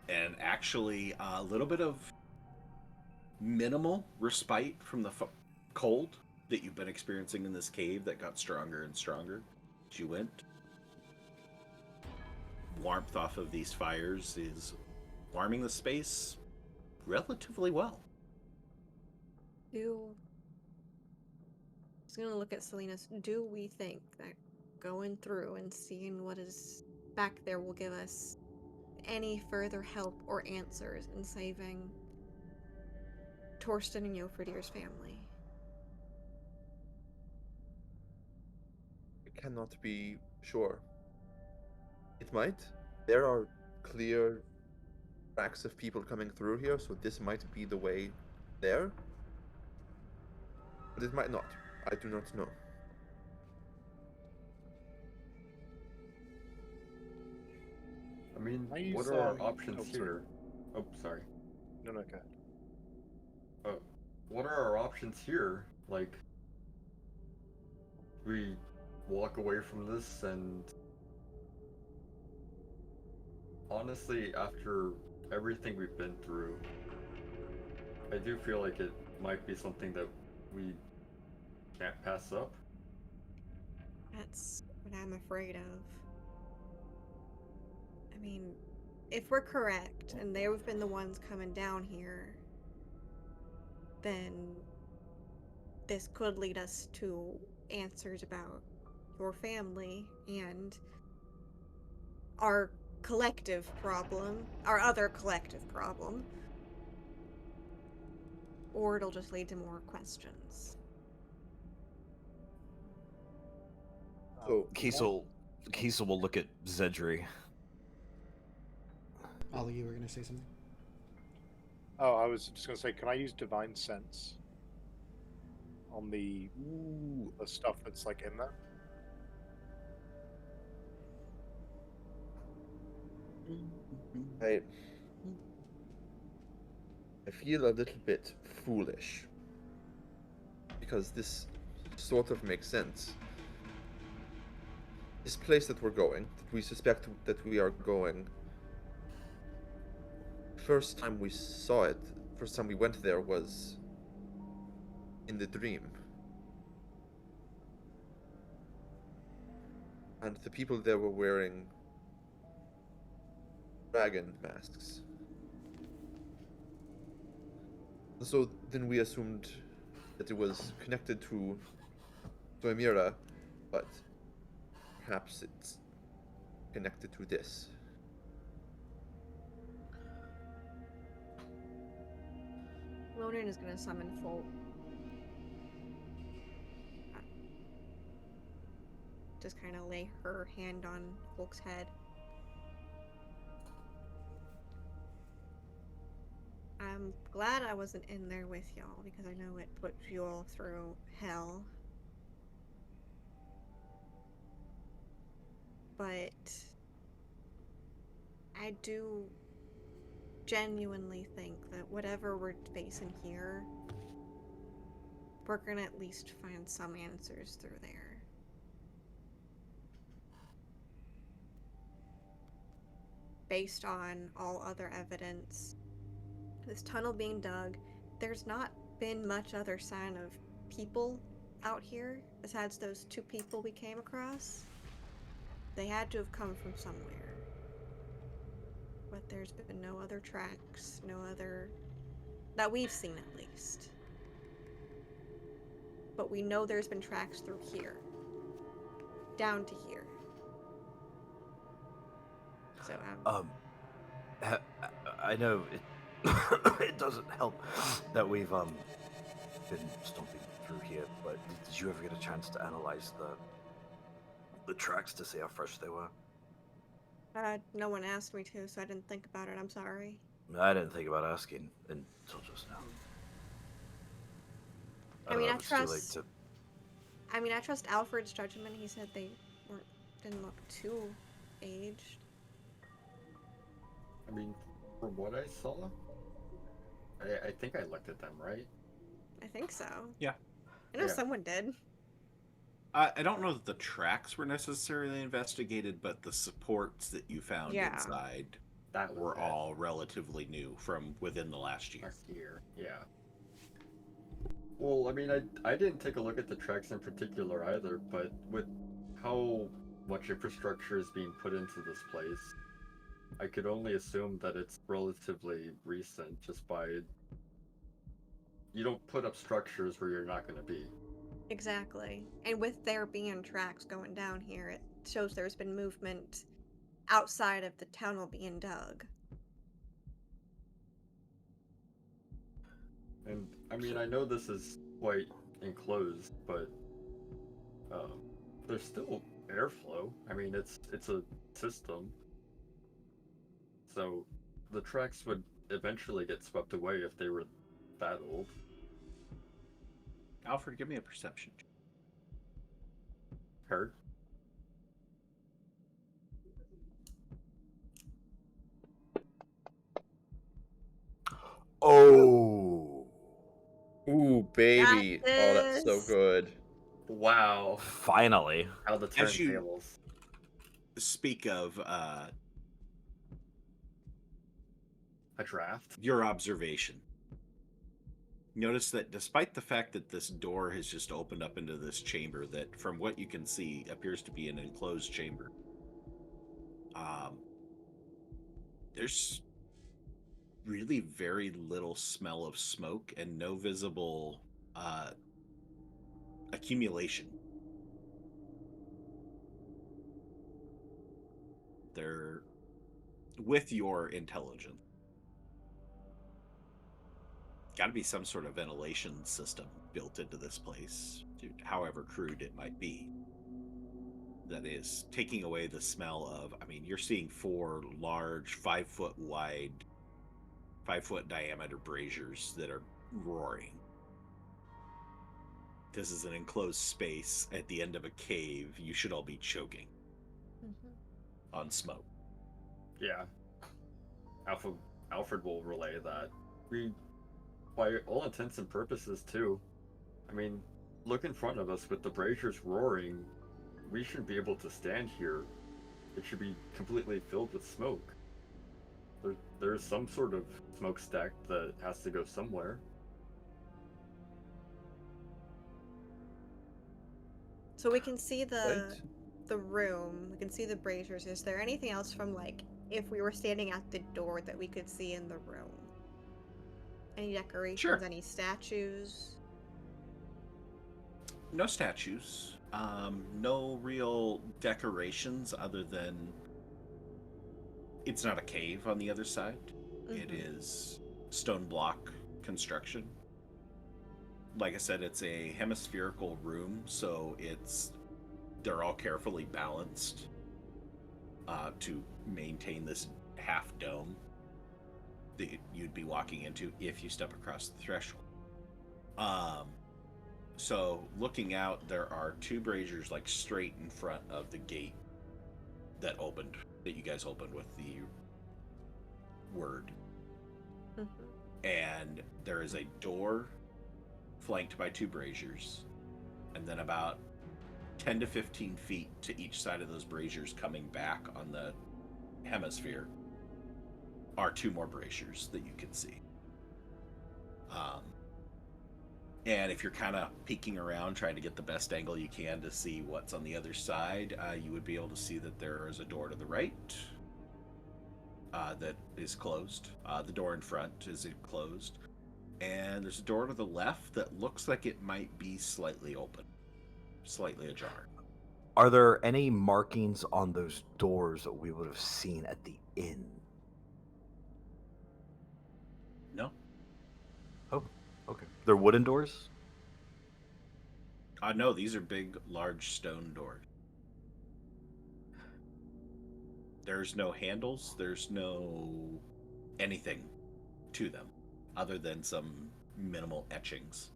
and actually a little bit of minimal respite from the cold that you've been experiencing in this cave that got stronger and stronger as you went. Warmth off of these fires is warming the space relatively well. I was gonna look at Salinas. Do we think that going through and seeing what is back there will give us any further help or answers in saving Torsten and Jofridir's family? I cannot be sure. It might. There are clear tracks of people coming through here, so this might be the way there. But it might not. I do not know. I mean, I use, what are our oh, options sorry. here? Oh, sorry. No, go ahead. What are our options here? Like, we walk away from this, and honestly, after everything we've been through, I do feel like it might be something that we can't pass up. That's what I'm afraid of. I mean, if we're correct and they've been the ones coming down here, then this could lead us to answers about your family and our collective problem, our other collective problem, or it'll just lead to more questions. So Kiesel will look at Zedri. Ollie, you were gonna say something? Oh, I was just going to say, can I use Divine Sense on the stuff that's like in there? I feel a little bit foolish because this sort of makes sense. This place that we're going, that we suspect that we are going, first time we saw it, first time we went there was in the dream. And the people there were wearing dragon masks. So then we assumed that it was connected to Amira, but perhaps it's connected to this. Lonan is going to summon Folk. Just kind of lay her hand on Folk's head. I'm glad I wasn't in there with y'all because I know it put you all through hell. But I do genuinely think that whatever we're facing here, we're gonna at least find some answers through there. Based on all other evidence, this tunnel being dug, there's not been much other sign of people out here besides those two people we came across. They had to have come from somewhere. But there's been no other tracks, no other... that we've seen at least. But we know there's been tracks through here. Down to here. So, I know it it doesn't help that we've been stomping through here, but did you ever get a chance to analyze the tracks to see how fresh they were? no one asked me to, so I didn't think about it. I'm sorry. I didn't think about asking until just now. I mean, know, I it's too late trust. to- I mean, I trust Alfred's judgment. He said they didn't look too aged. I mean, from what I saw, I think I looked at them, right? I think so. Yeah. I know Yeah. someone did. I don't know that the tracks were necessarily investigated, but the supports that you found Yeah. inside That was were it. all relatively new from within the last year. Last year, yeah. Well, I mean, I didn't take a look at the tracks in particular either, but with how much infrastructure is being put into this place, I could only assume that it's relatively recent just by... You don't put up structures where you're not going to be. Exactly. And with there being tracks going down here, it shows there's been movement outside of the tunnel being dug. And, I mean, I know this is quite enclosed, but there's still airflow. I mean, it's a system. So the tracks would eventually get swept away if they were that old. Alfred, give me a perception. Heard? Oh, Ooh, baby. Got Oh, that's so this. good. Wow. finally! How the As you- turntables. Speak of A draft? your observation. Notice that despite the fact that this door has just opened up into this chamber that, from what you can see, appears to be an enclosed chamber, there's really very little smell of smoke and no visible accumulation They're with your intelligence. Got to be some sort of ventilation system built into this place, however crude it might be. That is taking away the smell of, I mean, you're seeing 4 large 5-foot wide, 5-foot diameter braziers that are roaring. This is an enclosed space at the end of a cave. You should all be choking on smoke. Yeah. Alfred will relay that. We, by all intents and purposes, too. I mean, look in front of us with the braziers roaring. We shouldn't be able to stand here. It should be completely filled with smoke. There's some sort of smokestack that has to go somewhere. So we can see Right? the room. We can see the braziers. Is there anything else from, like, if we were standing at the door that we could see in the room? Any decorations? Sure. Any statues? No statues. No real decorations other than it's not a cave on the other side. It is stone block construction. Like I said, it's a hemispherical room, so they're all carefully balanced to maintain this half dome that you'd be walking into if you step across the threshold. So looking out, there are 2 braziers like straight in front of the gate that you guys opened with the word. And there is a door flanked by 2 braziers, and then about 10 to 15 feet to each side of those braziers coming back on the hemisphere are 2 more braziers that you can see. And if you're kind of peeking around trying to get the best angle you can to see what's on the other side, you would be able to see that there is a door to the right that is closed. The door in front is closed. And there's a door to the left that looks like it might be slightly open, slightly ajar. Are there any markings on those doors that we would have seen at the inn? No? Oh, okay. They're wooden doors? No, these are big, large stone doors. There's no handles, there's no anything to them other than some minimal etchings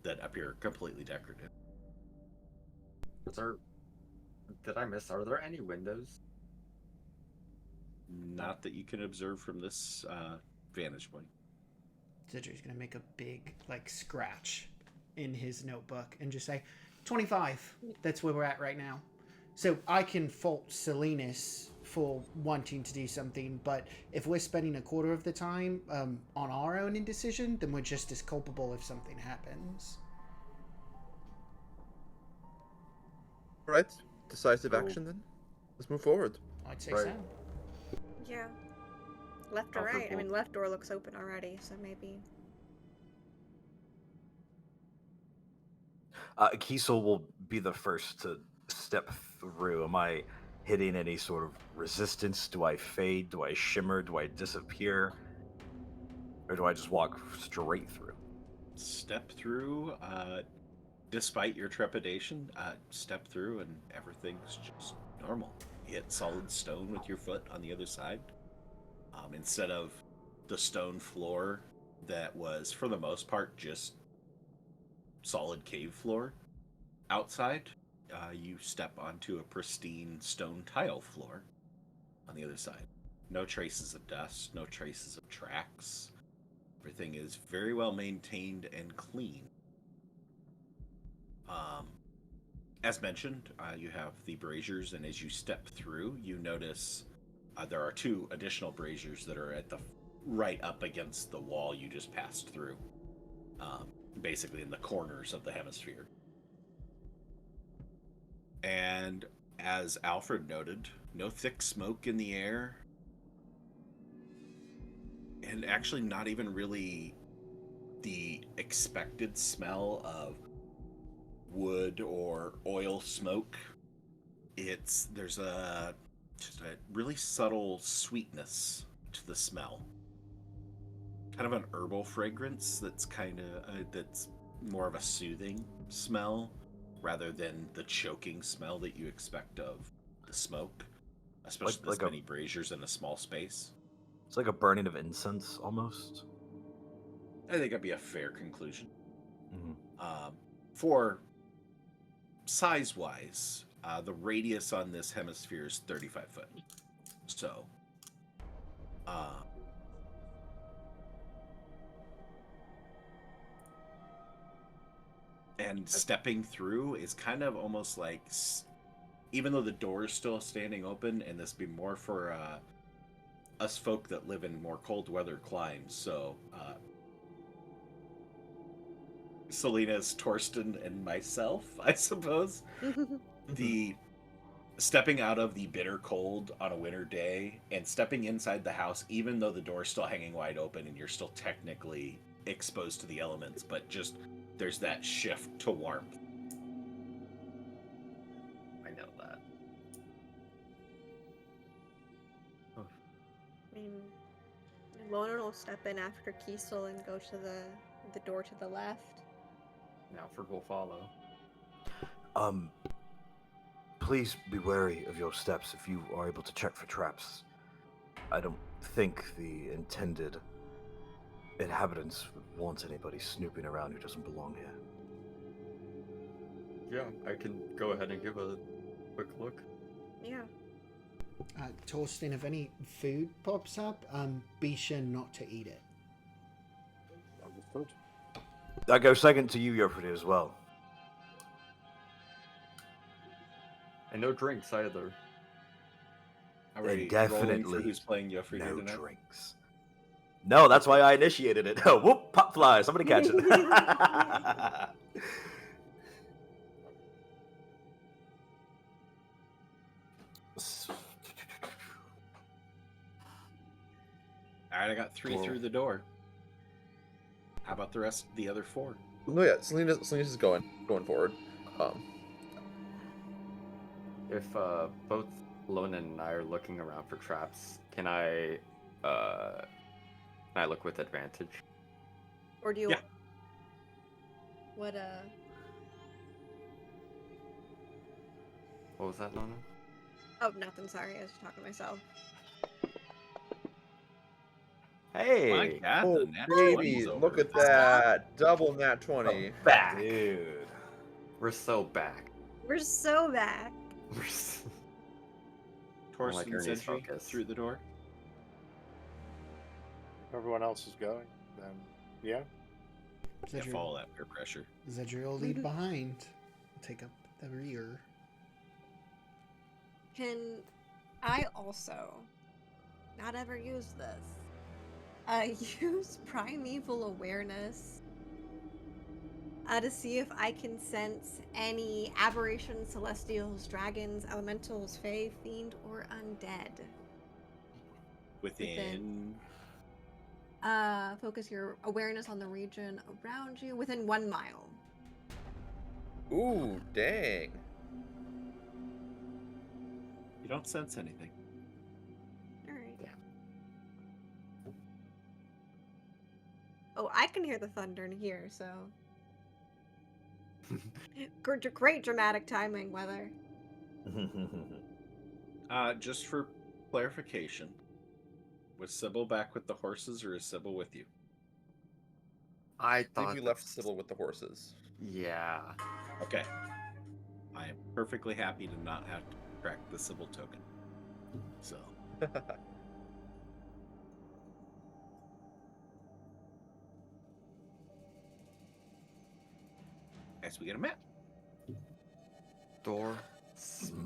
that appear completely decorative. Did I miss? Are there any windows? Not that you can observe from this vantage point. Zidger's gonna make a big like scratch in his notebook and just say 25. That's where we're at right now. So I can fault Salinas for wanting to do something, but if we're spending a quarter of the time on our own indecision, then we're just as culpable if something happens. All right. Decisive action then. Let's move forward. I'd say Right. so. Yeah. Left or Alfred right? I will- mean, left door looks open already, so maybe. Kiesel will be the first to step through. Am I hitting any sort of resistance? Do I fade? Do I shimmer? Do I disappear? Or do I just walk straight through? Step through, despite your trepidation, step through and everything's just normal. You hit solid stone with your foot on the other side. Instead of the stone floor that was, for the most part, just solid cave floor outside, you step onto a pristine stone tile floor on the other side. No traces of dust, no traces of tracks. Everything is very well maintained and clean. As mentioned, you have the braziers, and as you step through, you notice there are 2 additional braziers that are at the right up against the wall you just passed through, basically in the corners of the hemisphere. And as Alfred noted, no thick smoke in the air, and actually not even really the expected smell of wood or oil smoke. There's a just a really subtle sweetness to the smell. Kind of an herbal fragrance that's that's more of a soothing smell rather than the choking smell that you expect of the smoke, especially Like this many braziers in a small space. It's like a burning of incense, almost. I think that'd be a fair conclusion. Mm-hmm. For size-wise, the radius on this hemisphere is 35 foot. So, and stepping through is kind of almost like, even though the door is still standing open, and this be more for us folk that live in more cold weather climes. So, Selena's, Torsten, and myself, I suppose. The stepping out of the bitter cold on a winter day and stepping inside the house, even though the door's still hanging wide open and you're still technically exposed to the elements, but just there's that shift to warmth. I know that. I mean, Lona will step in after Kiesel and go to the door to the left. Now Alfred will follow. Please be wary of your steps if you are able to check for traps. I don't think the intended inhabitants would want anybody snooping around who doesn't belong here. Yeah, I can go ahead and give a quick look. Yeah. Torsten, if any food pops up, be sure not to eat it. Understood. I go second to you, Yofridi, as well. And no drinks either. Already Definitely who's playing Yofridi no tonight? drinks. No, that's why I initiated it. Oh, whoop, pop fly. Somebody catch it. Alright, I got 3 through the door. How about the rest, the other 4? No, yeah, Selena's is going forward. If both Lona and I are looking around for traps, can I look with advantage? Or do you? Yeah. What What was that, Lona? Oh, nothing. Sorry, I was talking to myself. Hey! My God, Oh, the nat baby, 20's over. look at that. Double nat 20. Back! Dude. We're so back. We're so back. We're so... Torsten's Ernie's entry focus. through the door. Everyone else is going. Then, yeah. Yeah, follow that peer pressure. Zedriel will lead behind. Take up the rear. Can I also not ever use this? Use primeval awareness to see if I can sense any aberrations, celestials, dragons, elementals, fae, fiend, or undead. Within. Focus your awareness on the region around you within 1 mile. Ooh, dang. You don't sense anything. Alright. Yeah. Oh, I can hear the thunder in here, so. Great dramatic timing, weather. Just for clarification, was Cybil back with the horses, or is Cybil with you? I I thought think we left that's- Cybil with the horses. Yeah. Okay. I am perfectly happy to not have to track the Cybil token. So. As we get a map. Door.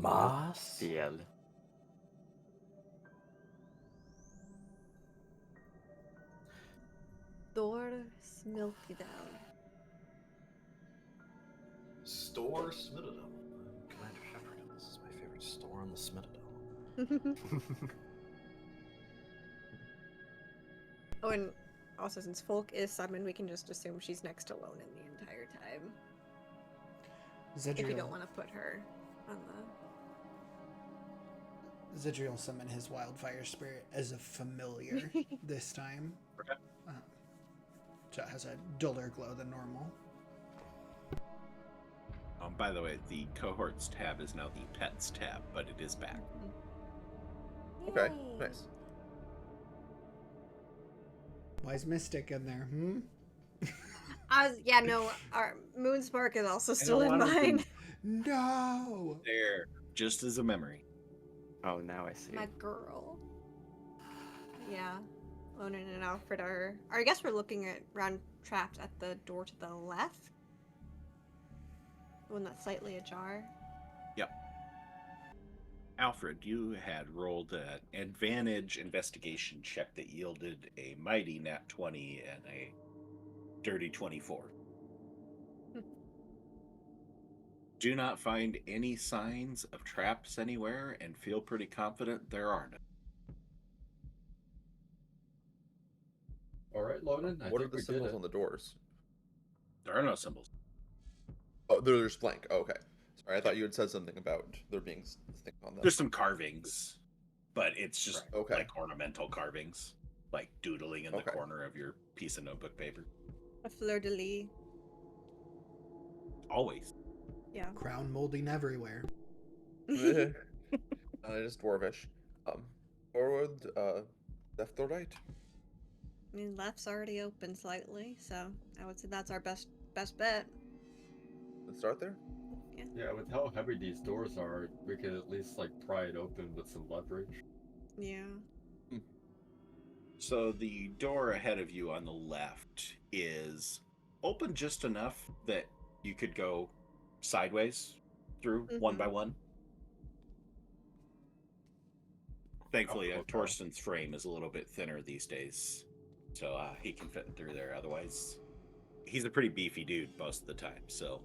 Mas? Ciel. Door Smilkydell. Store Smithadel. Commander Shepard, this is my favorite store on the Smithadel. Oh, and also since Folk is summoned, we can just assume she's next to Lonan the entire time. If you Zedriel, don't want to put her on Zidri will summon his wildfire spirit as a familiar this time. Okay. So it has a duller glow than normal. By the way, the cohorts tab is now the pets tab, but it is back. Okay, Yay. nice. Wise Mystic in there, Our Moonspark is also And still a in lot of mine. them No! there, just as a memory. Oh, now I see. My girl. Yeah. Lonan and Alfred are I guess we're looking at round trapped at the door to the left. The one that's slightly ajar. Yep. Alfred, you had rolled an advantage investigation check that yielded a mighty nat 20 and a dirty 24. Do not find any signs of traps anywhere and feel pretty confident there are none. All right, Lonan. I What are think the we did symbols it. on the doors? There are no symbols. Oh, they're just blank. Oh, okay. Sorry, I thought you had said something about there being things on them. There's some carvings, but it's just Okay. like ornamental carvings, like doodling in the Okay. corner of your piece of notebook paper. A fleur-de-lis. Always. Yeah. Crown molding everywhere. Just dwarvish. Forward, left or right? I mean, left's already open slightly, so I would say that's our best bet. Let's start there. Yeah, with how heavy these doors are, we could at least like pry it open with some leverage. Yeah. So the door ahead of you on the left is open just enough that you could go sideways through one by one. Thankfully, okay. Torsten's frame is a little bit thinner these days, so he can fit through there. Otherwise, he's a pretty beefy dude most of the time, so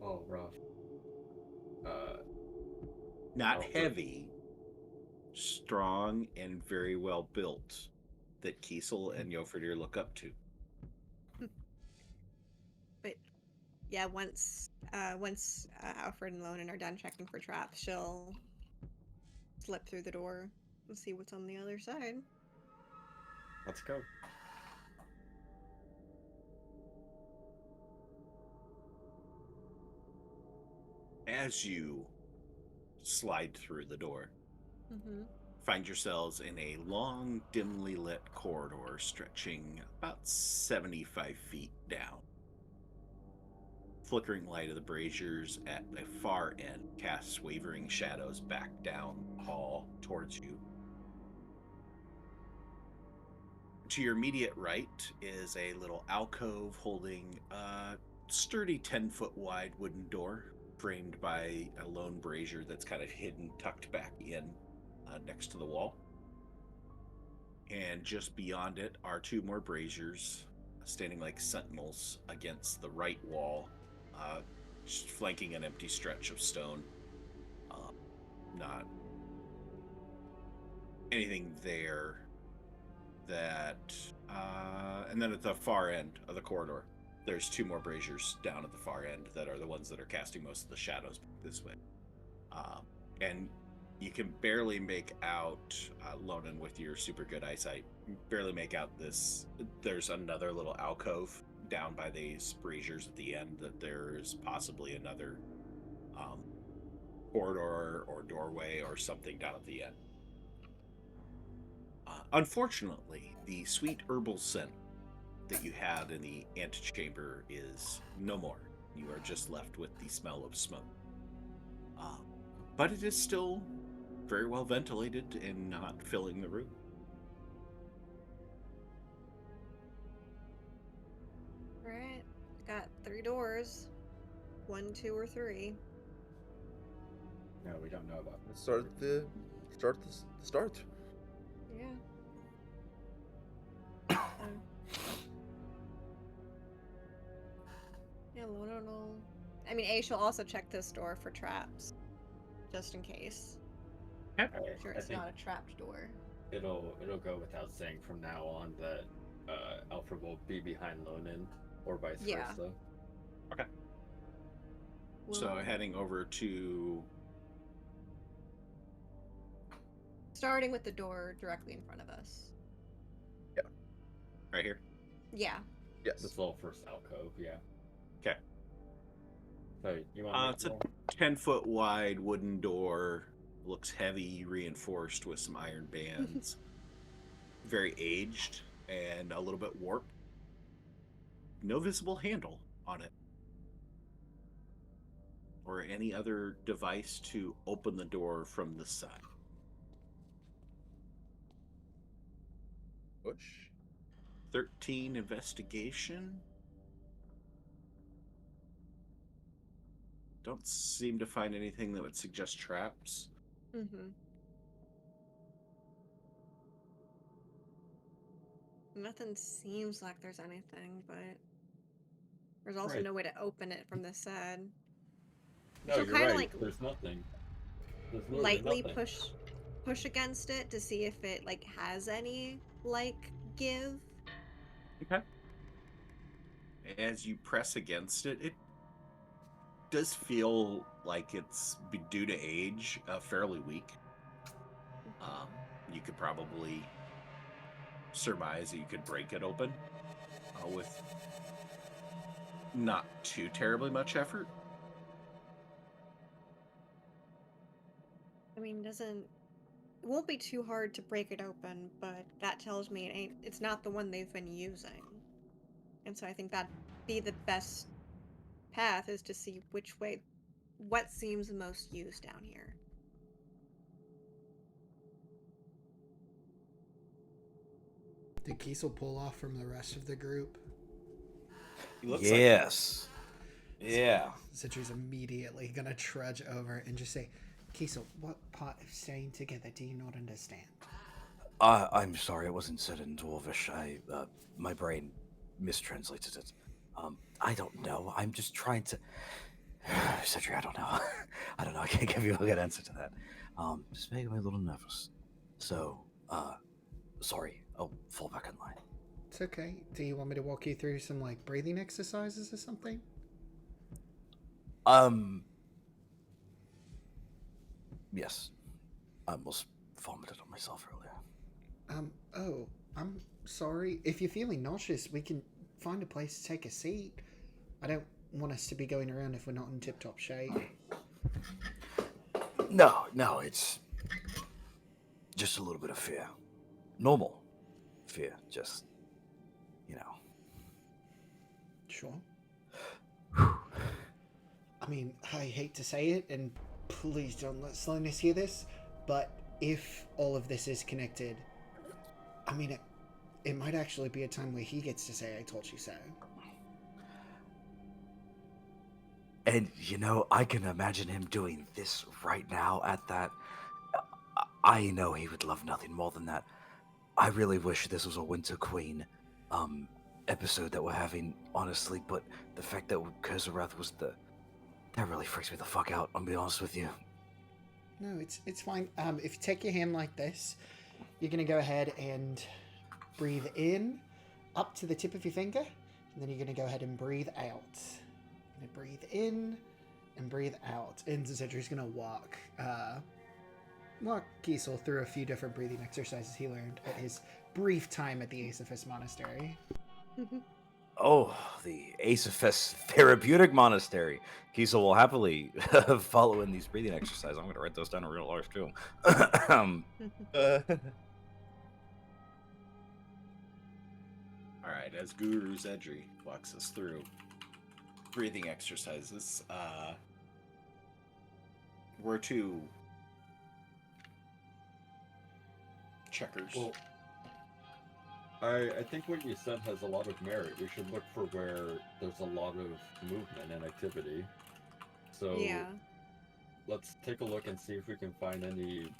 Oh, rough. not Oh, heavy, strong, and very well built that Kiesel and Jofridir look up to. But yeah, once Alfred and Lonan are done checking for traps, she'll slip through the door and see what's on the other side. Let's go. As you slide through the door, Mm-hmm. find yourselves in a long, dimly lit corridor stretching about 75 feet down. Flickering light of the braziers at the far end casts wavering shadows back down the hall towards you. To your immediate right is a little alcove holding a sturdy 10-foot wide wooden door framed by a lone brazier that's kind of hidden, tucked back in next to the wall. And just beyond it are two more braziers standing like sentinels against the right wall, just flanking an empty stretch of stone. Not anything there that... and then at the far end of the corridor, there's two more braziers down at the far end that are the ones that are casting most of the shadows this way. And you can barely make out, Lonan, with your super good eyesight, barely make out this. There's another little alcove down by these braziers at the end that there's possibly another corridor or doorway or something down at the end. Unfortunately, the sweet herbal scent that you had in the antechamber is no more. You are just left with the smell of smoke. But it is still very well ventilated and not filling the room. Alright. Got 3 doors. 1, 2, or 3. No, we don't know about this. Let's start. Yeah. Yeah, Lona will... I mean, she'll also check this door for traps. Just in case. Yep. I'm sure I it's think not a trapped door. it'll go without saying from now on that Alfred will be behind Lonan, or vice Yeah. versa. So heading over to starting with the door directly in front of us. Right here. Yeah. Yes. This little first alcove, yeah. Okay. So you want It's a 10-foot wide wooden door. Looks heavy, reinforced with some iron bands. Very aged and a little bit warped. No visible handle on it. Or any other device to open the door from the side. Push. 13 investigation. Don't seem to find anything that would suggest traps. Mm-hmm. Nothing seems like there's anything, but there's also Right. no way to open it from this side. No, So you're kinda right. like There's nothing. There's literally lightly nothing. push against it to see if it like has any like give. Okay. As you press against it, it does feel like it's due to age, fairly weak. You could probably surmise that you could break it open with not too terribly much effort. I mean, it won't be too hard to break it open, but that tells me it's not the one they've been using. And so I think that'd be the best path, is to see what seems the most used down here. Did Kiesel pull off from the rest of the group? He looks Yes. Yeah. Citri's immediately gonna trudge over and just say, Kiesel, what part of staying together do you not understand? I'm sorry, it wasn't said in Dwarvish. My brain mistranslated it. I don't know. I'm just trying to. Citri, I don't know. I don't know. I can't give you a good answer to that. Just making me a little nervous. So, sorry. I'll fall back in line. It's okay. Do you want me to walk you through some like breathing exercises or something? Yes. I almost vomited on myself earlier. Oh, I'm sorry. If you're feeling nauseous, we can find a place to take a seat. I don't want us to be going around if we're not in tip-top shape. No, it's just a little bit of fear. Normal fear, just, Sure. I mean, I hate to say it, and please don't let Slowness hear this, but if all of this is connected, I mean, it might actually be a time where he gets to say, I told you so. And, I can imagine him doing this right now at that. I know he would love nothing more than that. I really wish this was a Winter Queen episode that we're having, honestly, but the fact that Kurzarath was that really freaks me the fuck out, I'll be honest with you. No, it's fine. If you take your hand like this, you're going to go ahead and breathe in up to the tip of your finger, and then you're going to go ahead and breathe out. You're going to breathe in and breathe out. And Citri's going to walk Kiesel through a few different breathing exercises he learned at his brief time at the Aesopus Monastery. Oh, the Aesopus Therapeutic Monastery. Kiesel will happily follow in these breathing exercises. I'm going to write those down in real life, too. All right, as Guru Zedri walks us through breathing exercises, we're two checkers. Well, I think what you said has a lot of merit. We should look for where there's a lot of movement and activity. So Yeah. let's take a look and see if we can find any.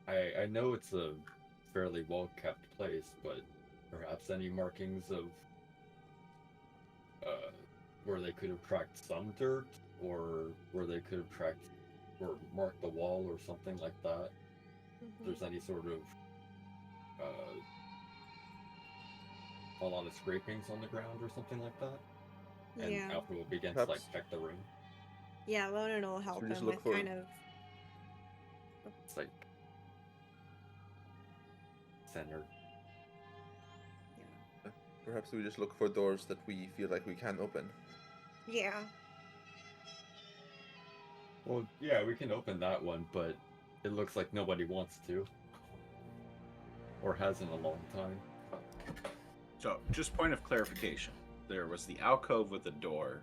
I know it's a fairly well kept place, but perhaps any markings of where they could have tracked some dirt, or where they could have tracked or marked the wall or something like that. If there's any sort of a lot of scrapings on the ground or something like that. And Yeah. Alpha will begin to Perhaps- like check the room. Yeah, Lonan will help we just him look with for- kind of. It's like center. Perhaps we just look for doors that we feel like we can open. Yeah. Well, yeah, we can open that one, but it looks like nobody wants to. Or has in a long time. So, just point of clarification. There was the alcove with the door,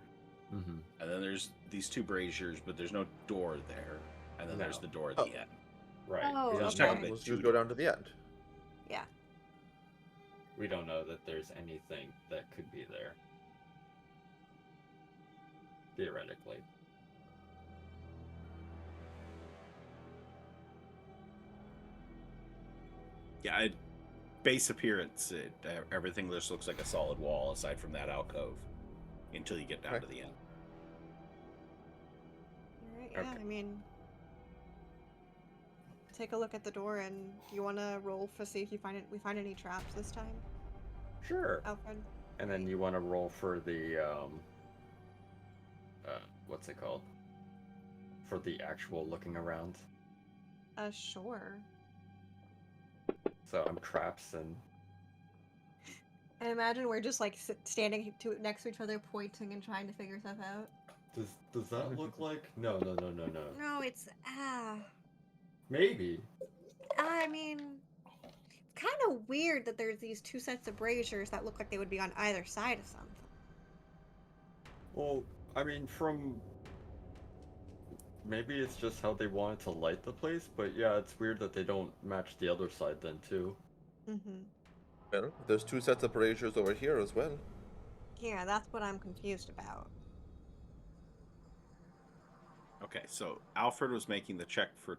Mm-hmm. and then there's these two braziers, but there's no door there. And then there's No. the door at Oh. the end. Right. Oh, we, don't Just know, talking about Let's two just go down to the end. Yeah. we don't know that there's anything that could be there. Theoretically. Yeah, base appearance, everything just looks like a solid wall aside from that alcove until you get down to the end. Alright, yeah, Okay. I mean, take a look at the door, and do you want to roll for see if we find any traps this time, Sure. Alfred? And then you want to roll for the what's it called? For the actual looking around. Sure. So I'm traps and I imagine we're just like standing next to each other, pointing and trying to figure stuff out. does that look like no. No, it's Maybe. I mean, it's kind of weird that there's these two sets of braziers that look like they would be on either side of something. Well, I mean maybe it's just how they wanted to light the place, but yeah, it's weird that they don't match the other side then too. Mm-hmm. Well, there's two sets of braziers over here as well. Yeah, that's what I'm confused about. Okay, so Alfred was making the check for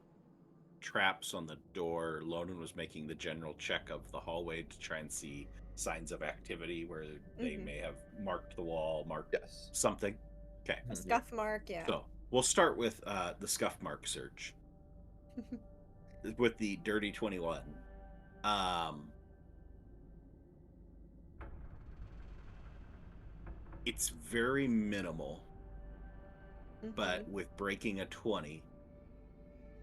traps on the door. Lonan was making the general check of the hallway to try and see signs of activity where they may have marked the wall, marked Yes. something. Okay. A scuff mark, yeah. So we'll start with the scuff mark search with the dirty 21. It's very minimal, but with breaking a 20,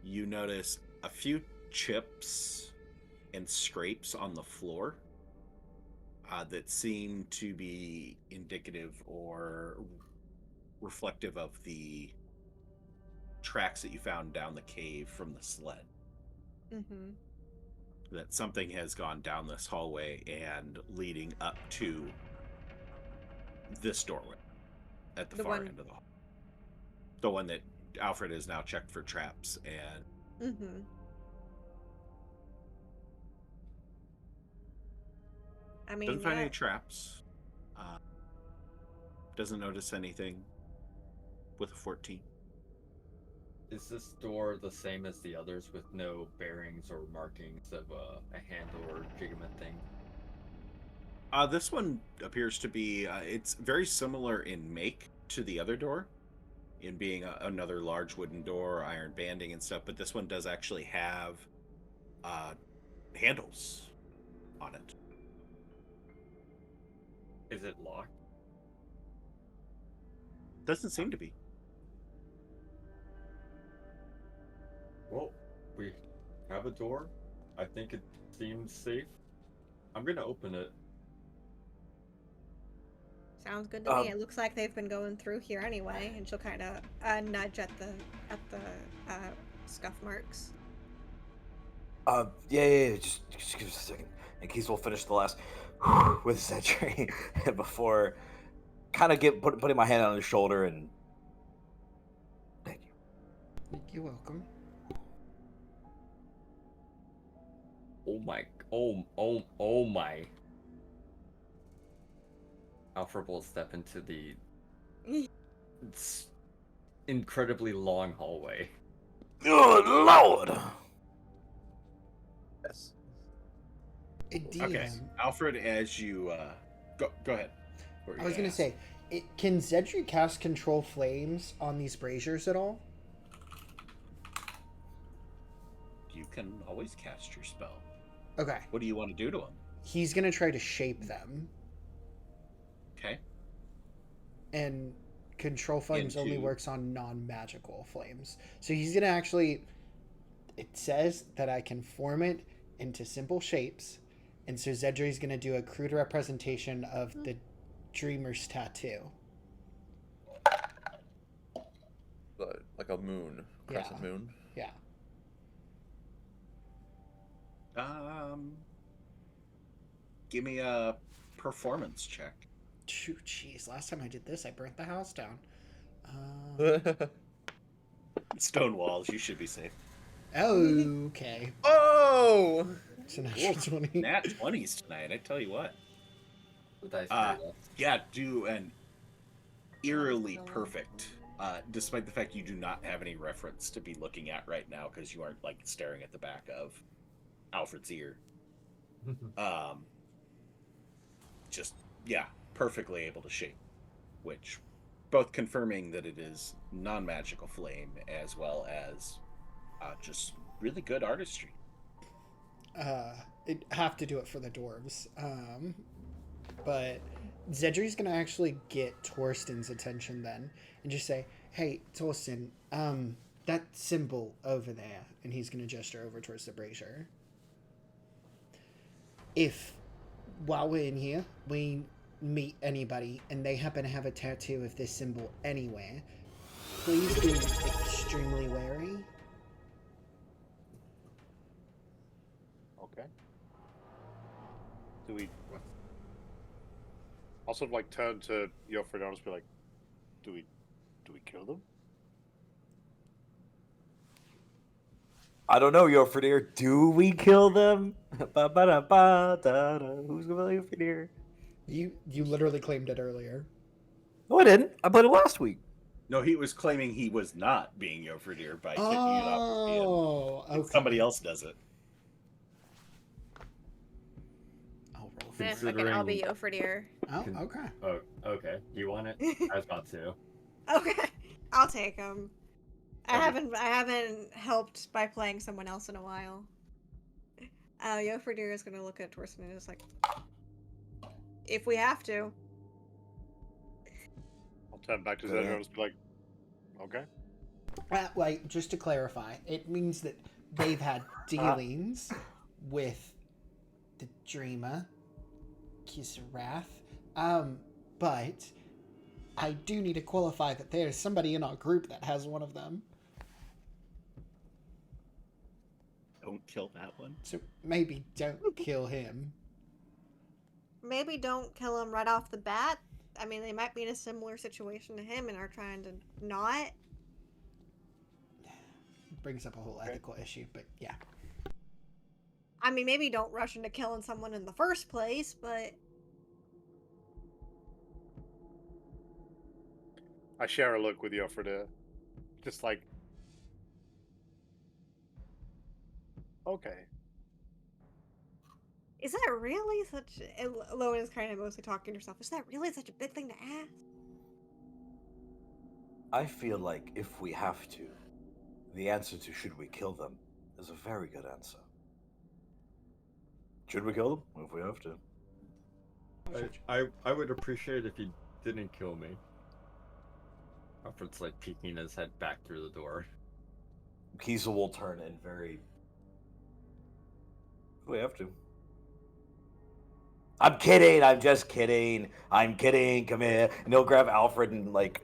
you notice a few chips and scrapes on the floor that seem to be indicative or reflective of the tracks that you found down the cave from the sled. Mm-hmm. That something has gone down this hallway and leading up to this doorway at the far end of the hall. The one that Alfred has now checked for traps and Mm-hmm. I mean, doesn't find any traps. Doesn't notice anything with a 14. Is this door the same as the others with no bearings or markings of a handle or jigment thing? This one appears to be, it's very similar in make to the other door, in being another large wooden door, iron banding and stuff, but this one does actually have handles on it. Is it locked? Doesn't seem to be. Well, we have a door. I think it seems safe. I'm gonna open it. sounds good to me. It looks like they've been going through here anyway, and she'll kind of nudge at the scuff marks. Yeah. Just give us a second. And Keys will finish the last with his entry before kind of putting my hand on his shoulder and thank you. You're welcome. Oh my. Alfred will step into the incredibly long hallway. Good Lord! Yes. Okay, Alfred, as you go ahead. I was gonna say, can Zedri cast control flames on these braziers at all? You can always cast your spell. Okay. What do you want to do to him? He's gonna try to shape them. Okay. And control flames only Into- works on non-magical flames. So he's gonna actually. It says that I can form it into simple shapes. And so Zedri's going to do a crude representation of the Dreamer's tattoo. Like a moon, crescent moon. Yeah. Give me a performance check. Jeez, last time I did this, I burnt the house down. Stone walls, you should be safe. Okay. Oh! It's an extra 20. Nat 20s tonight, I tell you what. The dice are rough. Yeah, do an eerily perfect, despite the fact you do not have any reference to be looking at right now because you aren't like staring at the back of Alfred's ear. Just, yeah, perfectly able to shape, which both confirming that it is non-magical flame as well as just really good artistry. It'd have to do it for the dwarves. But Zedri's gonna actually get Torsten's attention then and just say, "Hey, Torsten, that symbol over there," and he's gonna gesture over towards the brazier. If, while we're in here, we meet anybody and they happen to have a tattoo of this symbol anywhere, please be extremely wary. Okay. Do we? I'll sort of like turn to Yofrid and just be like, do we kill them? I don't know, Yofridir. Do we kill them? Ba-ba-da-ba-da-da. Who's gonna be Yofridir? You literally claimed it earlier. No, I didn't. I played it last week. No, he was claiming he was not being Yofridir by kicking it off. Oh, okay. Somebody else does it. I'll roll for Then it. fucking I'll be Yofridir. Oh, okay. Oh, okay. You want it? I've got to. Okay, I'll take him. I Okay. haven't helped by playing someone else in a while. Yofridir is gonna look at Torsten and is like, if we have to. I'll turn back to Zedra and just be like, okay. Like, just to clarify, it means that they've had dealings with the Dreamer, Kisarath, but I do need to qualify that there's somebody in our group that has one of them. Don't kill that one. So maybe don't kill him. Maybe don't kill him right off the bat. I mean, they might be in a similar situation to him and are trying to not. Brings up a whole ethical issue, but yeah. I mean, maybe don't rush into killing someone in the first place, but I share a look with Yofridir. Just like, okay. is that really such? Lowen is kind of mostly talking to herself. Is that really such a big thing to ask? I feel like if we have to, the answer to should we kill them is a very good answer. Should we kill them if we have to? I would appreciate if you didn't kill me. Alfred's like peeking his head back through the door. Kiesel will turn in very. If we have to. I'm kidding. I'm just kidding. I'm kidding. Come here. And he'll grab Alfred and like.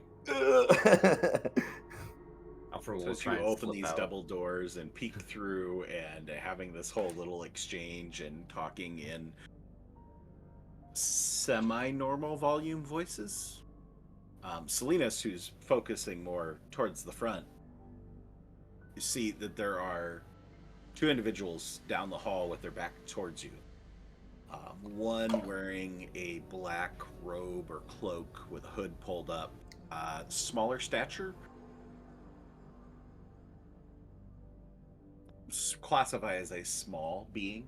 Alfred So will as you try and open slip these out. double doors and peek through and having this whole little exchange and talking in semi-normal volume voices. Salinas, who's focusing more towards the front, you see that there are two individuals down the hall with their back towards you. One wearing a black robe or cloak with a hood pulled up, smaller stature, classify as a small being,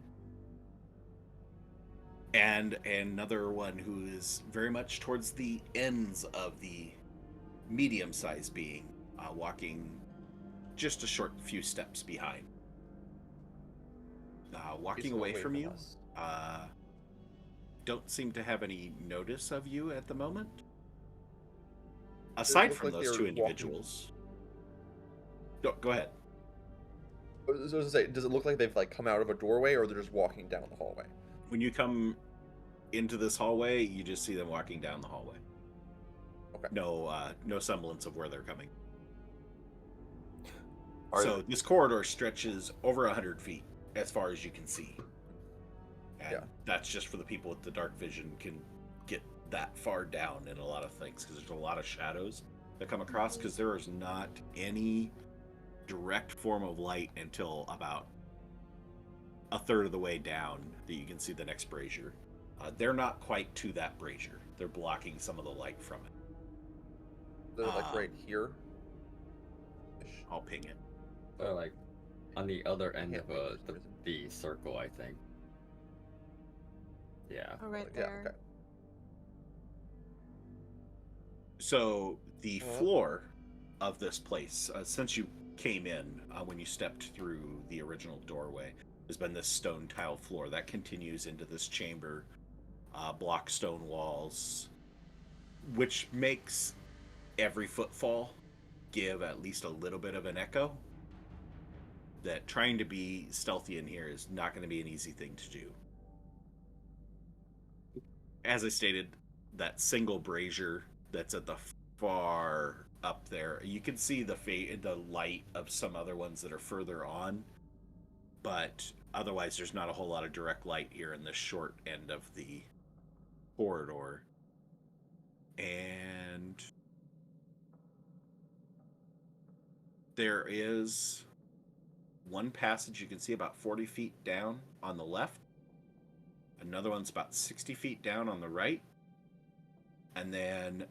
and another one who is very much towards the ends of the medium-sized being, walking just a short few steps behind. Walking away from you, don't seem to have any notice of you at the moment. Aside look from like those they're two walking- individuals. Go ahead. I was gonna say, does it look like they've like come out of a doorway, or they're just walking down the hallway? When you come into this hallway, you just see them walking down the hallway. Okay. No semblance of where they're coming. Are So this corridor stretches over 100 feet as far as you can see. And Yeah. that's just for the people with the dark vision can get that far down in a lot of things, because there's a lot of shadows that come across, because there is not any direct form of light until about a third of the way down that you can see the next brazier. They're not quite to that brazier. They're blocking some of the light from it. They're like right here. I'll ping it. They're like on the other end Can't of wait for some reason. the circle, I think. Yeah. Oh, right Yeah, there. okay. So the floor of this place, since you came in, when you stepped through the original doorway, has been this stone tile floor that continues into this chamber, block stone walls, which makes every footfall give at least a little bit of an echo. That trying to be stealthy in here is not going to be an easy thing to do. As I stated, that single brazier that's at the far up there, you can see the light of some other ones that are further on, but otherwise there's not a whole lot of direct light here in the short end of the corridor. And there is one passage you can see about 40 feet down on the left. Another one's about 60 feet down on the right. And then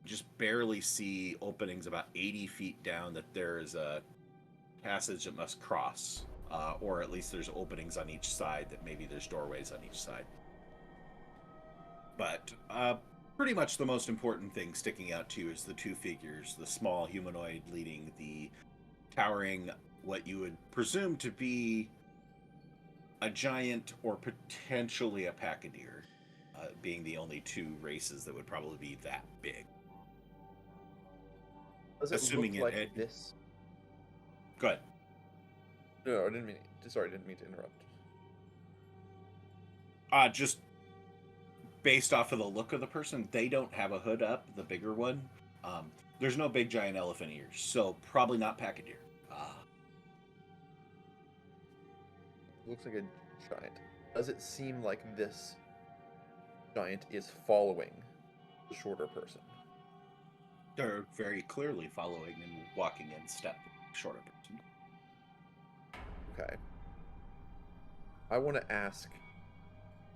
just barely see openings about 80 feet down that there is a passage that must cross. Or at least there's openings on each side that maybe there's doorways on each side. But pretty much the most important thing sticking out to you is the two figures, the small humanoid leading the towering, what you would presume to be a giant or potentially a pachydeer, being the only two races that would probably be that big. Does it Assuming look it- like this? Go ahead. No, I didn't mean. Sorry, I didn't mean to interrupt. Just based off of the look of the person, they don't have a hood up, the bigger one. There's no big giant elephant ears, so probably not pachydeer. Looks like a giant. Does it seem like this giant is following the shorter person? They're very clearly following and walking in step with the shorter person. Okay. I want to ask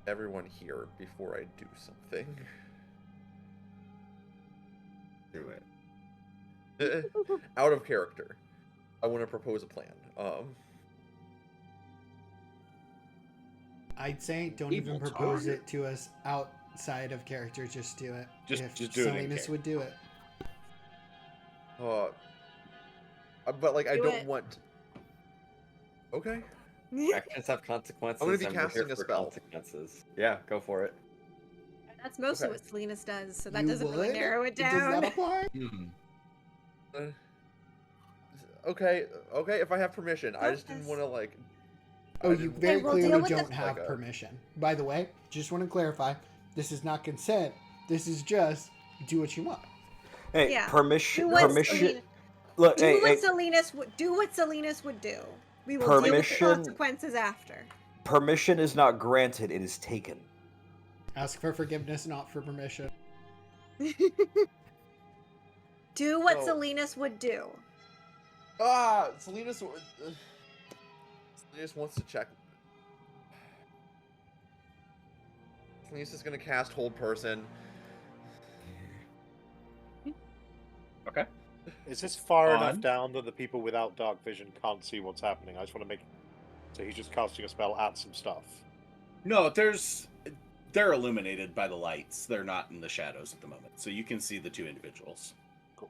everyone here before I do something. Do it. Out of character. I want to propose a plan. I'd say don't Evil even propose target. it to us outside of character. Just do it. Just if do it in Salinas character. would do it. But like I Do don't it. want. Okay. Actions have consequences. I'm gonna be and we're here casting a for spell. Consequences. Yeah, go for it. That's mostly Okay. what Salinas does, so that You doesn't really would? narrow it Does down. that apply? Okay. If I have permission, I just didn't Yes. want to like. Oh, I you didn't very we'll clearly deal with don't the- have Like a- permission. By the way, just want to clarify, this is not consent. This is just do what you want. Hey, Yeah. permission. Do what Permission. Salinas- Look, Do hey, what hey, Salinas would do. What Salinas would do. We will deal with the Permission- consequences after. permission is not granted; it is taken. Ask for forgiveness, not for permission. Do what No. Salinas would do. Salinas wants to check. Salinas is gonna cast Hold Person. Okay. Is this far enough On. down that the people without dark vision can't see what's happening? I just want to make. So he's just casting a spell at some stuff. No, they're illuminated by the lights. They're not in the shadows at the moment, so you can see the two individuals. Cool.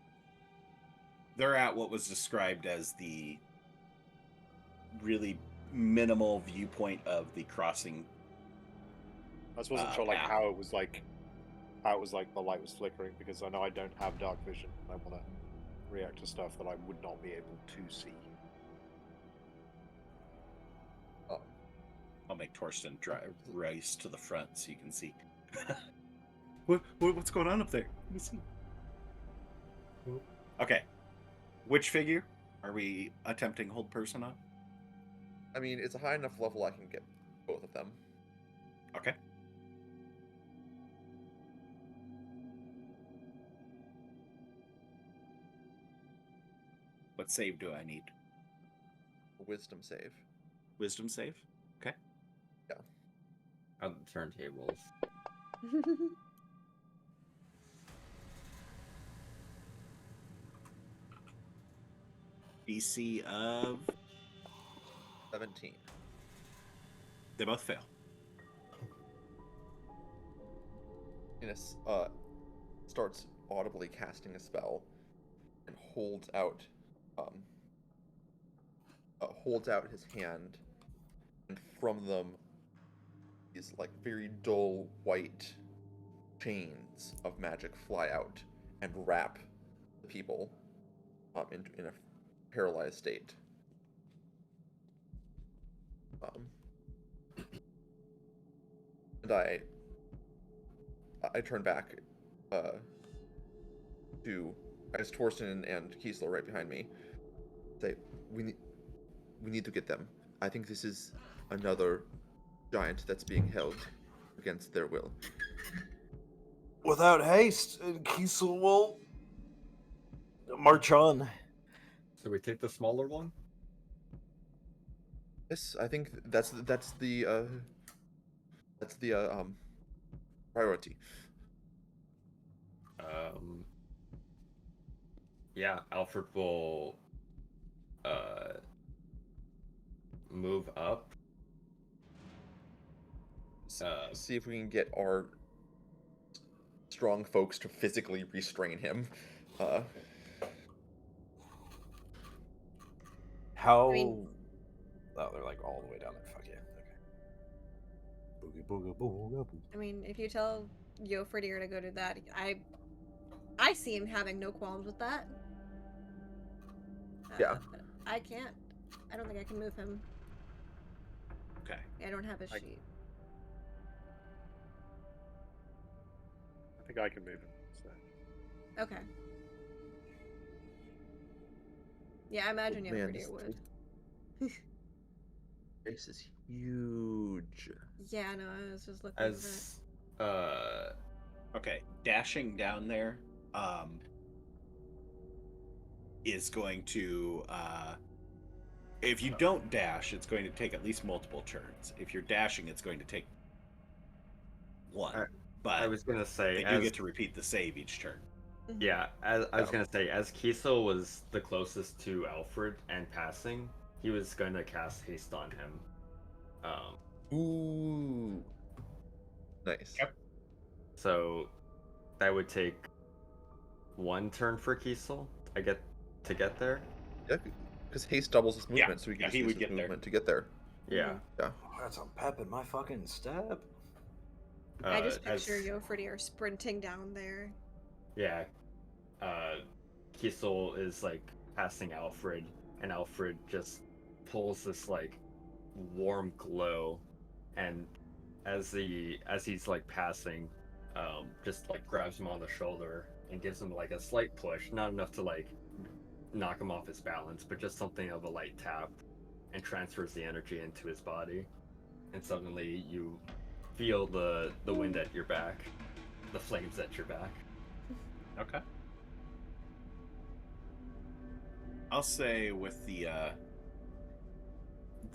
They're at what was described as the really minimal viewpoint of the crossing. I just wasn't sure like yeah. how it was like the light was flickering, because I know I don't have dark vision. I want to react to stuff that I would not be able to see. I'll make Torsten drive race to the front so you can see. What's going on up there? Let me see. Okay. Which figure are we attempting hold person on? I mean, it's a high enough level I can get both of them. Okay. What save do I need? Wisdom save. Wisdom save? Okay. On the turntables. DC of... 17. They both fail. Innes starts audibly casting a spell and holds out his hand, and from them these like very dull white chains of magic fly out and wrap the people in a paralyzed state. And I turn back to as Torsten and Kiesel right behind me. Say, we need to get them. I think this is another giant that's being held against their will. Without haste, Kiesel will march on. So we take the smaller one? Yes, I think that's the priority. Yeah, Alfred will move up. See if we can get our strong folks to physically restrain him. How? I mean- Oh, they're like all the way down there. Fuck yeah. Okay. Boogie booga booga boo. I mean, if you tell Yofridir to go do that, I see him having no qualms with that. Yeah. But I can't. I don't think I can move him. Okay. I don't have his sheet. I think I can move him. So. Okay. Yeah, I imagine Man, Yofridir this would. This is huge. Yeah, no, I was just looking at that. Okay. Dashing down there is going to... if you don't dash, it's going to take at least multiple turns. If you're dashing, it's going to take one. But I was gonna say, they do get to repeat the save each turn. yeah, I was gonna say, as Kiesel was the closest to Alfred and passing, he was going to cast haste on him. Ooh. Nice. Yep. So that would take one turn for Kiesel. To get there. Yeah, because haste doubles his movement, Yeah, so we can yeah, just he use would his get there. movement to get there. Yeah. Yeah. Oh, that's a pep in my fucking step. I just as- picture Yofridir sprinting down there. Yeah. Kiesel is like passing Alfred, and Alfred just pulls this like warm glow, and as he's like passing, just like grabs him on the shoulder and gives him like a slight push, not enough to like knock him off his balance, but just something of a light tap, and transfers the energy into his body, and suddenly you feel the wind at your back, the flames at your back. Okay. I'll say with the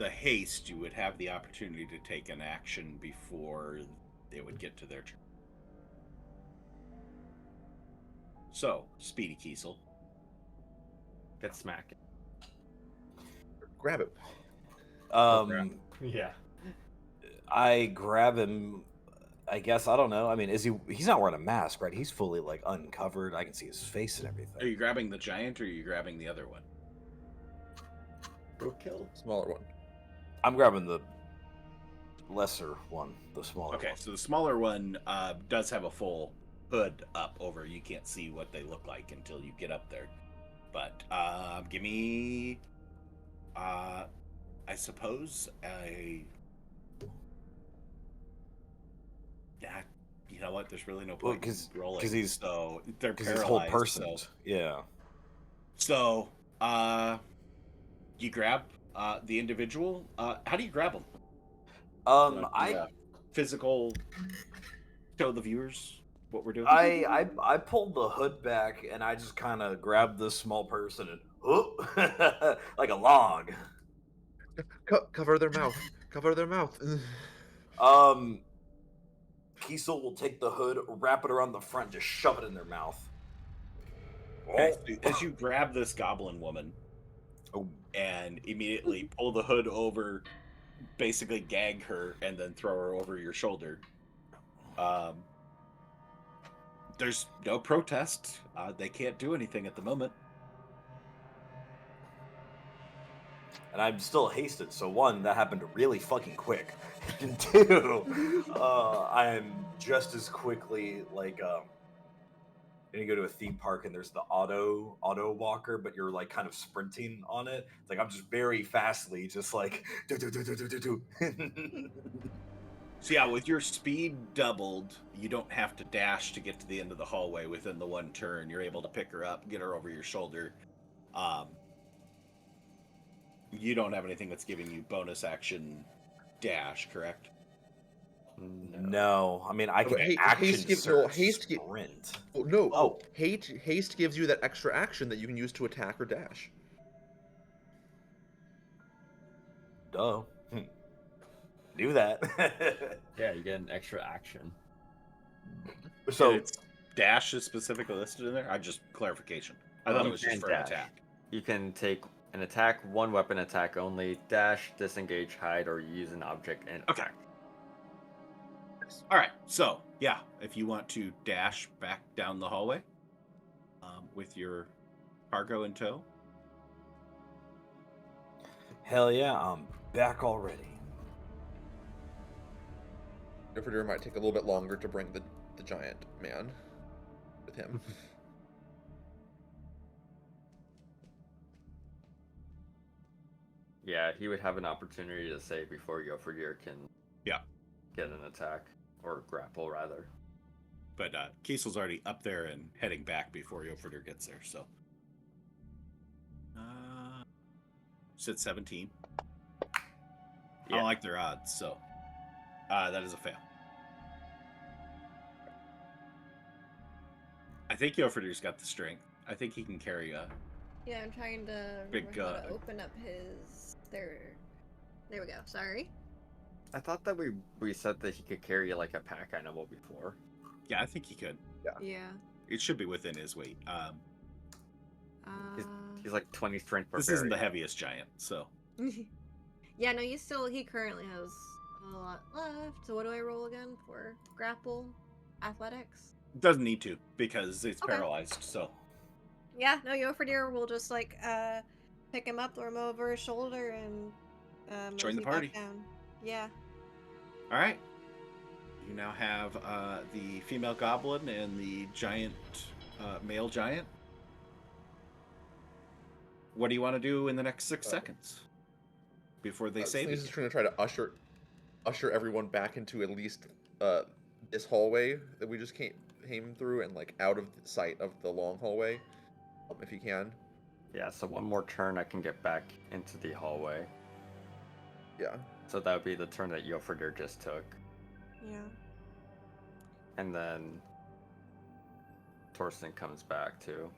haste, you would have the opportunity to take an action before they would get to their turn. So, Speedy Kiesel. Get smacked. Grab it. Yeah. I grab him. I guess I don't know. I mean, he's not wearing a mask, right? He's fully like uncovered. I can see his face and everything. Are you grabbing the giant or are you grabbing the other one? Go kill. Smaller one. I'm grabbing the lesser one, the smaller Okay, one. so the smaller one does have a full hood up over. You can't see what they look like until you get up there. But give me, I suppose, a you know what? There's really no Well, point in rolling. because he's so they're his paralyzed. whole person. So, Yeah. so you grab the individual. How do you grab them? Physical. Show the viewers what we're doing. I pulled the hood back and I just kind of grabbed this small person and like a log. Cover their mouth. Cover their mouth. Kiesel will take the hood, wrap it around the front, just shove it in their mouth. Okay, so as you grab this goblin woman, and immediately pull the hood over, basically gag her, and then throw her over your shoulder. There's no protest. They can't do anything at the moment. And I'm still hasted, so one, that happened really fucking quick. And two, I'm just as quickly like and you go to a theme park and there's the auto walker, but you're like kind of sprinting on it. It's like I'm just very fastly just like do. So yeah, with your speed doubled, you don't have to dash to get to the end of the hallway within the one turn. You're able to pick her up, get her over your shoulder. You don't have anything that's giving you bonus action dash, correct? No, I mean I can action sprint. Haste gives you that extra action that you can use to attack or dash. Duh. Do that. Yeah, you get an extra action. So it's dash is specifically listed in there. I just clarification. I thought it was just for an attack. You can take an attack, one weapon attack only, dash, disengage, hide, or use an object and attack. All right, so yeah, if you want to dash back down the hallway with your cargo in tow. Hell yeah, I'm back already. It might take a little bit longer to bring the giant man with him. Yeah, he would have an opportunity to save before Yofridir can get an attack, or grapple rather. But Kiesel's already up there and heading back before Yofridir gets there, so. Said 17. Yeah. I don't like their odds, so that is a fail. I think Yofridir's got the strength. I think he can carry a... Yeah, I'm trying to remember how to open up his... There we go, sorry. I thought that we said that he could carry like a pack animal before. Yeah, I think he could. Yeah. It should be within his weight. He's like 20 strength. This isn't the heaviest giant, so. Yeah, no, he currently has a lot left. So what do I roll again for grapple, athletics? Doesn't need to because it's paralyzed. So. Yeah, no, Yofridir will just like pick him up, throw him over his shoulder, and join the party. Down. Yeah. All right. You now have the female goblin and the giant male giant. What do you want to do in the next 6 seconds before they save you? He's just going to try to usher everyone back into at least this hallway that we just came through and like out of sight of the long hallway, if you can. Yeah, so one more turn I can get back into the hallway. Yeah. So that would be the turn that Yofridir just took. Yeah. And then Torsten comes back too.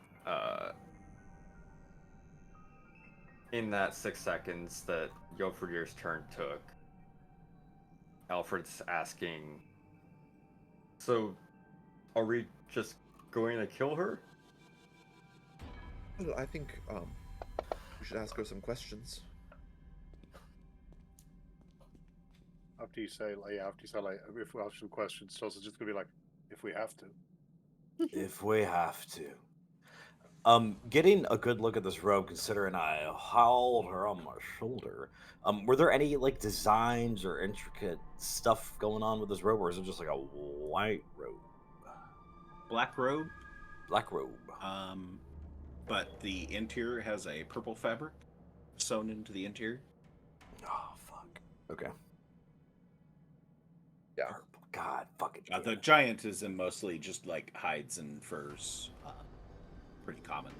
In that 6 seconds that Yofridir's turn took, Alfred's asking, so are we just going to kill her? I think we should ask her some questions. After you say, if we ask some questions, Torsten's just gonna be like, if we have to. If we have to. Getting a good look at this robe, considering I hauled her on my shoulder. Were there any like designs or intricate stuff going on with this robe, or is it just like a white robe? Black robe. Black robe. But the interior has a purple fabric sewn into the interior. Oh fuck. Okay. Yeah. God, fucking. The giant is in mostly just like hides and furs. Pretty common.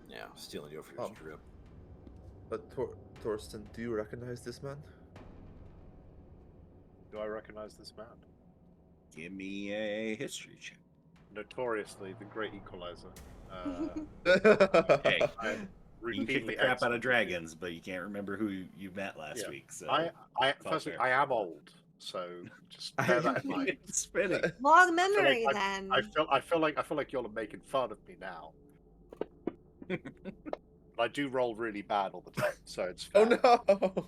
Yeah, stealing you for your drip. But Thorsten, do you recognize this man? Do I recognize this man? Give me a history check. Notoriously the great equalizer. Hey, I'm you can kick the routinely crap out excellent of at dragons, but you can't remember who you met last Yeah. week. So Firstly, fair. I am old, so just bear that in mind. It's fitting. Long I feel memory, like then. I feel like you're making fun of me now. I do roll really bad all the time, so it's fair. Oh no!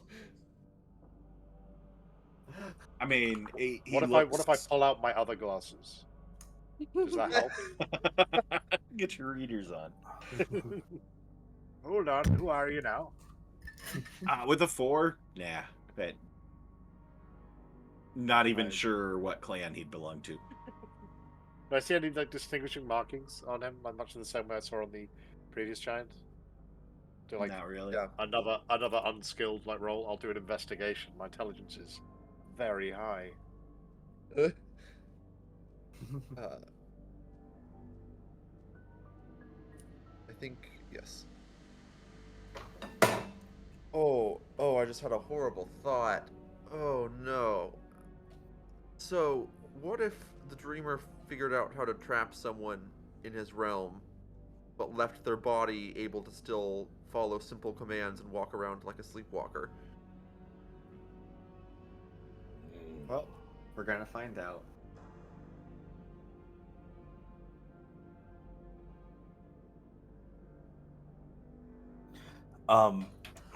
I mean, What if I pull out my other glasses? Does that help? Get your readers on. Hold on, who are you now? With a 4, nah, but not even Right. sure what clan he'd belong to. Do I see any like distinguishing markings on him? Like much in the same way I saw on the previous giant. Do like Not really. Yeah. another unskilled like roll? I'll do an investigation. My intelligence is very high. I think yes. Oh, I just had a horrible thought. Oh no. So, what if the dreamer figured out how to trap someone in his realm, but left their body able to still follow simple commands and walk around like a sleepwalker? Well, we're gonna find out.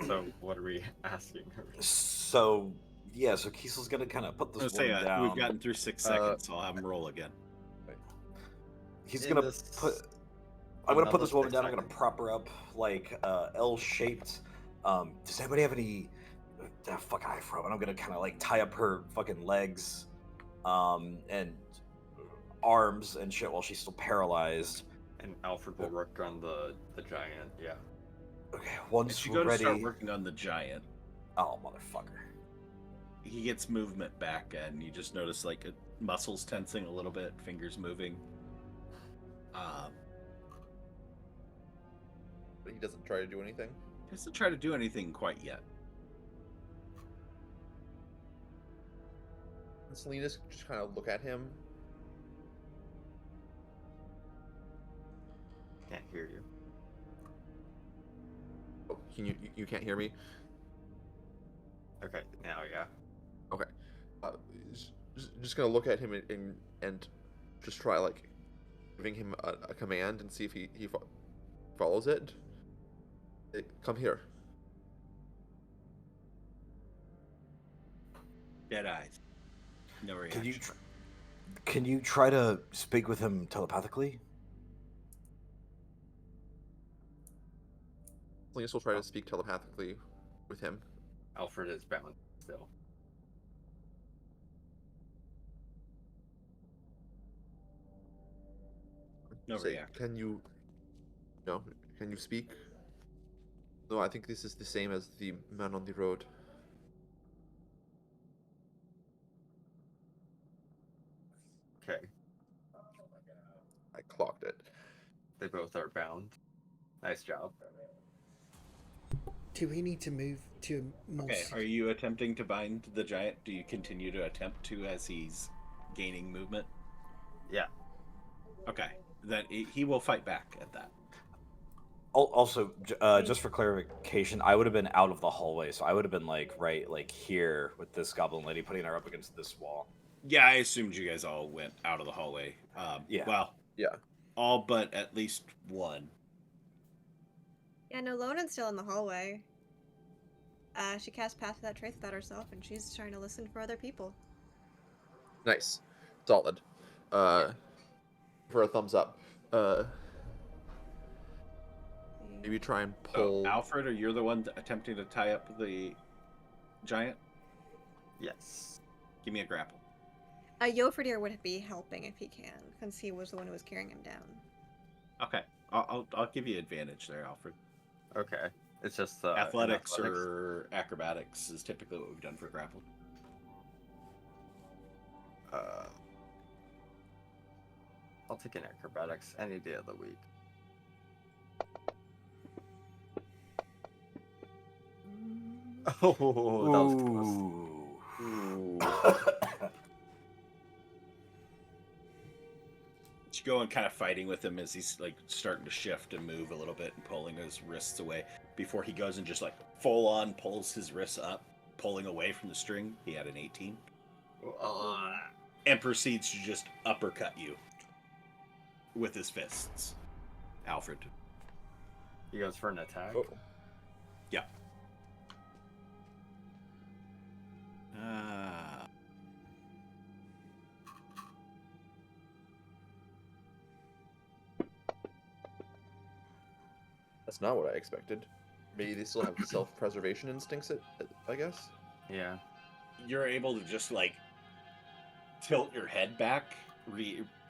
So what are we asking her? So yeah, so Kiesel's gonna kind of put this Let's say woman down. we've gotten through 6 seconds, so I'll have him roll again. He's In gonna this- put. I'm gonna put another this woman 6 down. I'm gonna seconds. prop her up like L-shaped. Does anybody have any? Fuck eye from? And I'm gonna kind of like tie up her fucking legs, and arms and shit while she's still paralyzed. And Alfred will work on the giant. Yeah. Okay, once If you we're go to ready. start working on the giant, Oh motherfucker! he gets movement back, and you just notice like muscles tensing a little bit, fingers moving. But he doesn't try to do anything. Doesn't try to do anything quite yet. And Salinas just kind of look at him. Can't hear you. Oh, you can't hear me? Okay, now yeah. Okay. Just gonna look at him and just try like giving him a command and see if he follows it. Come here. Dead eyes. No reaction. Can you try to speak with him telepathically? Salinas will try to speak telepathically with him. Alfred is bound still. No Say, reaction. Can you speak? No, I think this is the same as the man on the road. Okay, I clocked it. they both are bound. Nice job. Do we need to move to more? Okay, are you attempting to bind the giant? Do you continue to attempt to as he's gaining movement? Yeah. Okay, then he will fight back at that. Also, just for clarification, I would have been out of the hallway, so I would have been like right like here with this goblin lady, putting her up against this wall. Yeah, I assumed you guys all went out of the hallway. Yeah. Well, Yeah. all but at least one. Yeah, no, Lonan's still in the hallway. She cast Path Without Trace without herself, and she's trying to listen for other people. Nice. Solid. For a thumbs up. Maybe try and pull. So, Alfred, are you the one attempting to tie up the giant? Yes. Give me a grapple. Yoferdir would be helping if he can, since he was the one who was carrying him down. Okay, I'll give you advantage there, Alfred. Okay. It's just Athletics or acrobatics is typically what we've done for grapple. I'll take an acrobatics any day of the week. Oh, that was close. Ooh. You go and kind of fighting with him as he's like starting to shift and move a little bit and pulling his wrists away before he goes and just like full on pulls his wrists up, pulling away from the string. He had an 18. And proceeds to just uppercut you with his fists. Alfred. He goes for an attack. Oh. Yeah. That's not what I expected. Maybe they still have self-preservation instincts, I guess. Yeah. You're able to just like tilt your head back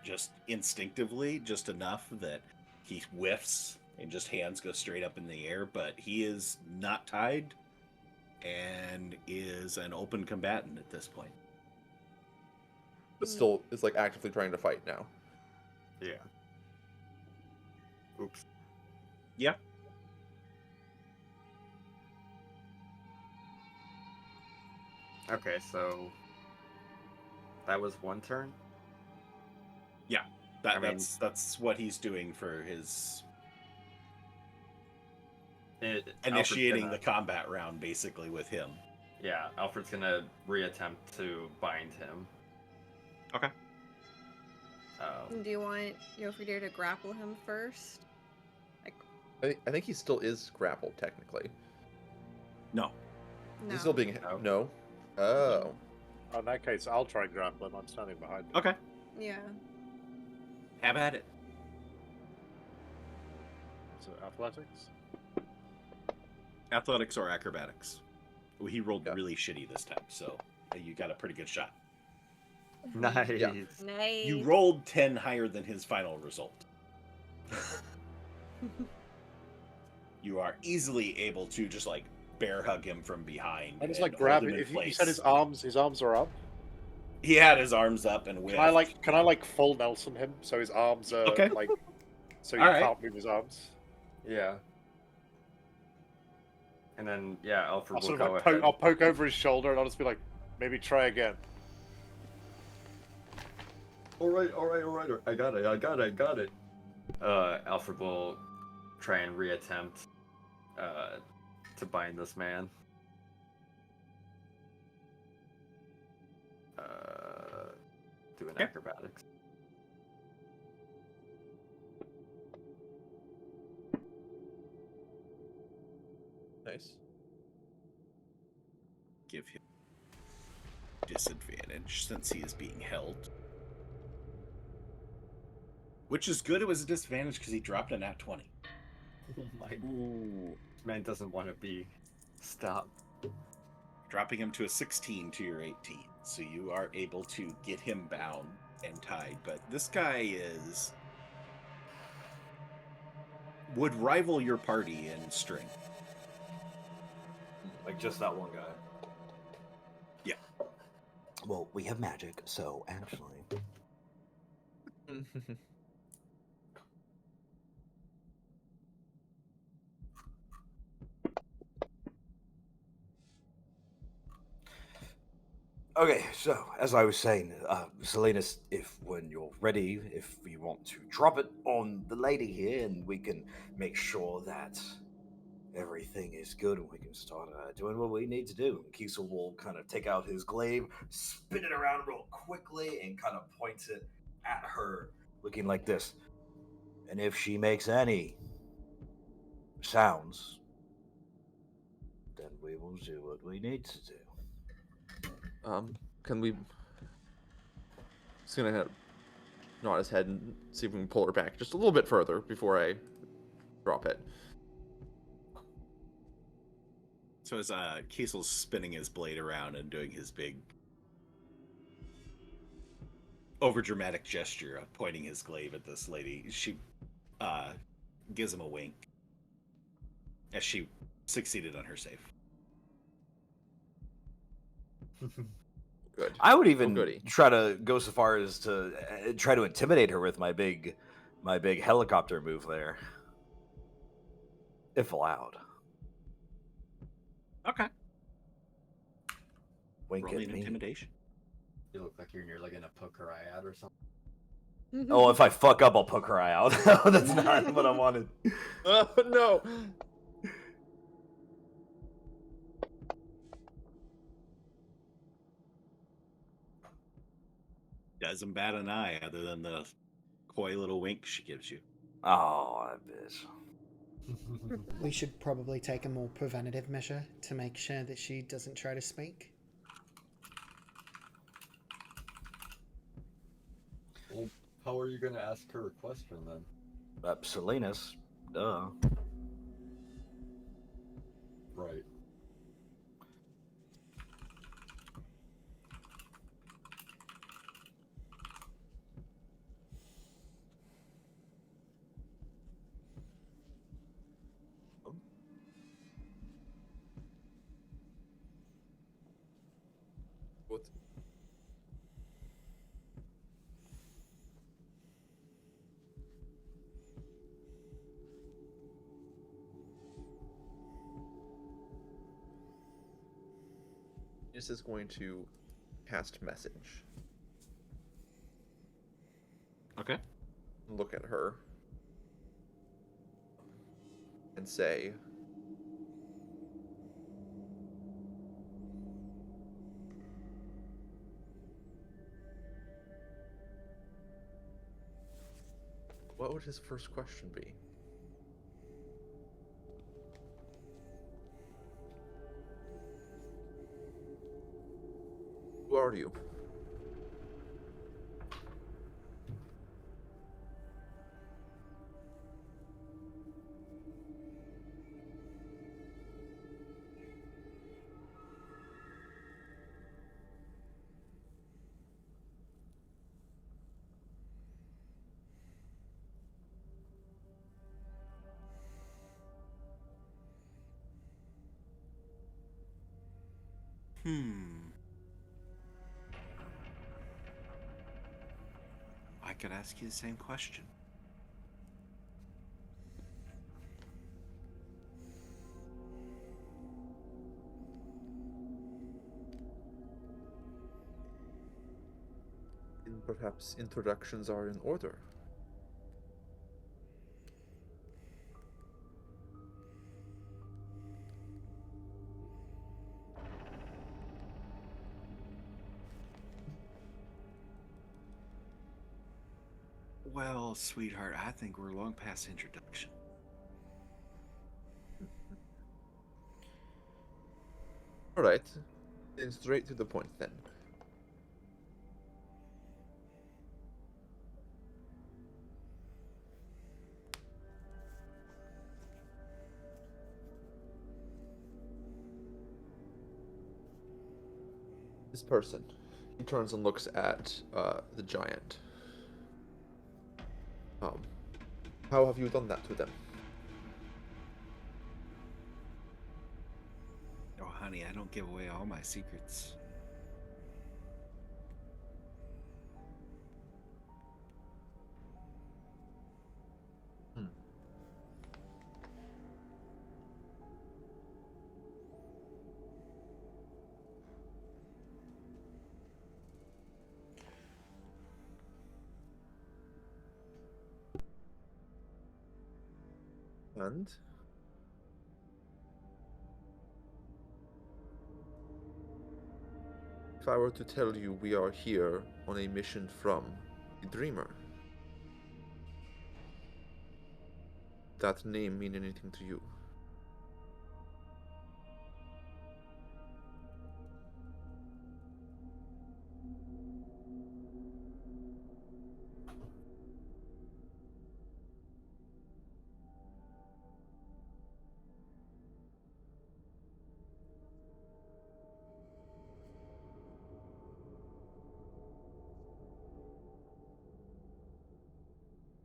just instinctively, just enough that he whiffs and just hands go straight up in the air, but he is not tied and is an open combatant at this point. But still is like actively trying to fight now. Yeah. Oops. Yeah. Okay, so that was one turn. Yeah. That's what he's doing for his initiating the combat round, basically, with him. Yeah, Alfred's gonna reattempt to bind him. Okay. Do you want Yofridir to grapple him first? I think he still is grappled technically. No. No. He's still being No. no. Oh. In that case, I'll try and grapple him. I'm standing behind him. Okay. Yeah. Have at it. So athletics? Athletics or acrobatics. Well, he rolled Yeah. really shitty this time, so you got a pretty good shot. Nice. Yeah. Nice. You rolled 10 higher than his final result. You are easily able to just like bear hug him from behind. I just and like hold grab him it. in If you place. said his arms are up. He had his arms up and Can I like full Nelson him so his arms are Okay. like so he All right. can't move his arms? Yeah. And then Alfred I'll will sort go of like ahead. I'll poke over his shoulder and I'll just be like, maybe try again. All right. I got it. Alfred will try and reattempt to bind this man. Do an Okay. acrobatics. Nice. give him disadvantage since he is being held. Which is good. It was a disadvantage because he dropped a nat 20. Oh my. Ooh. Man doesn't want to be stopped. Dropping him to a 16 to your 18. So you are able to get him bound and tied. But this guy would rival your party in strength. Like just that one guy. Yeah. Well, we have magic, so actually. Okay, so as I was saying, Salinas, when you're ready, if you want to drop it on the lady here, and we can make sure that everything is good, and we can start doing what we need to do. Kiesel will kind of take out his glaive, spin it around real quickly, and kind of points it at her, looking like this. And if she makes any sounds, then we will do what we need to do. Can we? Just gonna nod his head and see if we can pull her back just a little bit further before I drop it. So as Kiesel's spinning his blade around and doing his big overdramatic gesture of pointing his glaive at this lady, she gives him a wink as she succeeded on her save. Good. I would Oh, even goody. try to go so far as to try to intimidate her with my big helicopter move there, if allowed. Okay. Wink Roll me at an me. intimidation. You look like you're nearly gonna poke her eye out or something. Oh, if I fuck up, I'll poke her eye out. That's not what I wanted. Oh no! Doesn't bat an eye other than the coy little wink she gives you. Oh, that bitch. We should probably take a more preventative measure to make sure that she doesn't try to speak. Well, how are you gonna ask her a question then? Salinas, duh. Right. What? This is going to cast message. Okay. Look at her and say, what would his first question be? Who are you? I could ask you the same question. And perhaps introductions are in order. Well, sweetheart, I think we're long past introduction. Alright, then straight to the point then. This person, he turns and looks at the giant. How have you done that to them? Oh, honey, I don't give away all my secrets. And if I were to tell you we are here on a mission from the Dreamer, that name mean anything to you?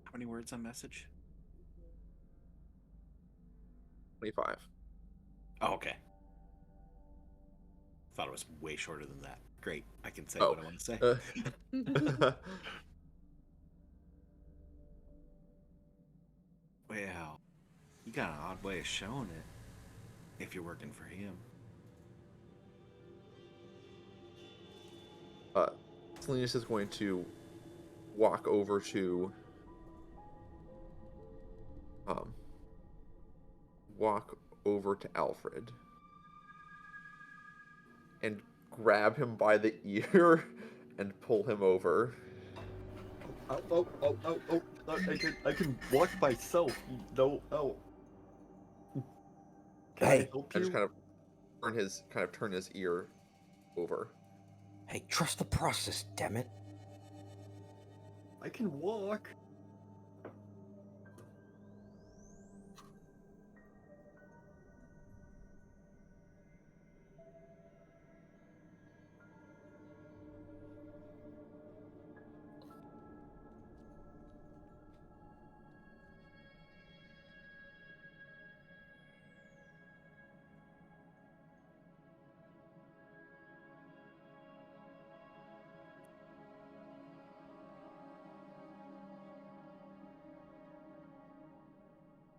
How many words on message? 25. Oh, okay. Thought it was way shorter than that. Great. I can say Oh, what I want to say. Well, you got an odd way of showing it if you're working for him. Salinas is going to walk over to Alfred and grab him by the ear and pull him over. Oh! I can walk myself. No, oh. Can Hey. I help I just you? kind of turn his ear over. Hey, trust the process, damn it. I can walk.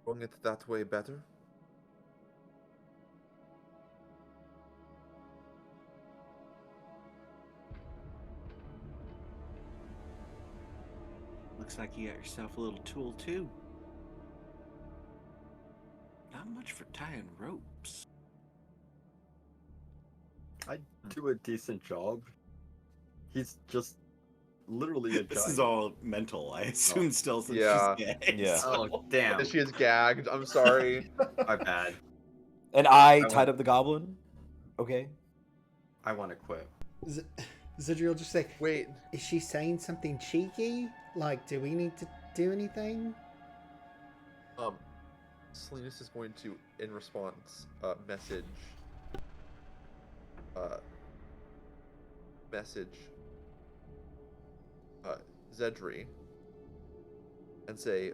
Going it that way better? Looks like you got yourself a little tool too. Not much for tying ropes. I do a decent job. He's just literally a This giant. is all mental, I assume, still since Yeah. she's gagged. Yeah. Oh, damn. She is gagged. I'm sorry. My bad. And I want- tied up the goblin. Okay. I want to quit. Zedriel will just say, Wait. is she saying something cheeky? Like, do we need to do anything? Salinas is going to, in response, message Zedri and say,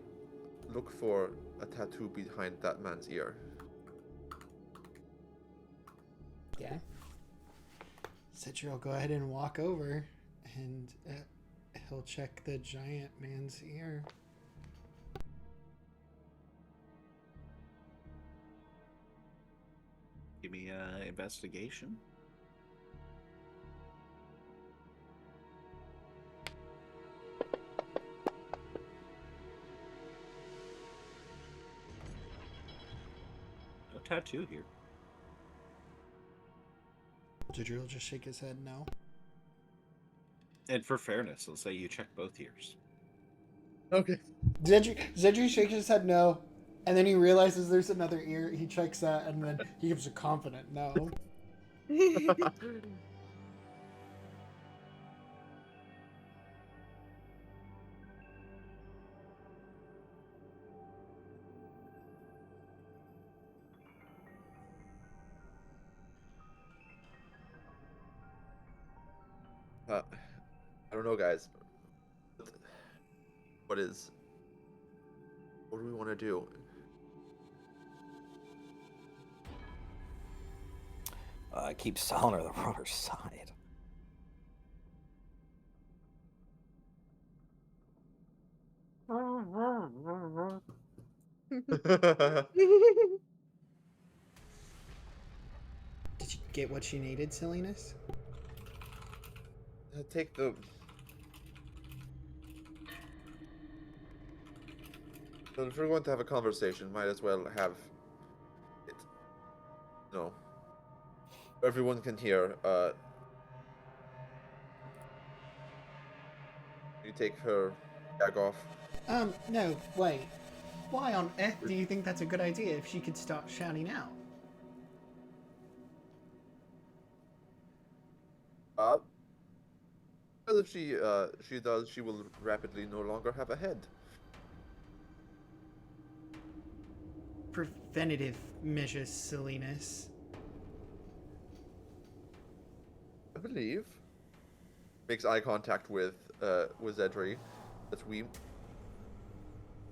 look for a tattoo behind that man's ear. Yeah. Zedriel will go ahead and walk over, and he'll check the giant man's ear. Give me investigation. No tattoo here. Zedriel will just shake his head no. And for fairness, let's say you check both ears. Okay. Zedri shakes his head no, and then he realizes there's another ear. He checks that, and then he gives a confident no. I don't know, guys. What do we want to do? Keep Sal on the runner's side. Did you get what you needed, silliness? Take the... So if we're going to have a conversation, might as well have it... No. Everyone can hear, you take her gag off. No, wait. Why on earth do you think that's a good idea if she could start shouting out? Because if she does, she will rapidly no longer have a head. Preventative measures, silliness. I believe. Makes eye contact with Zedri, that we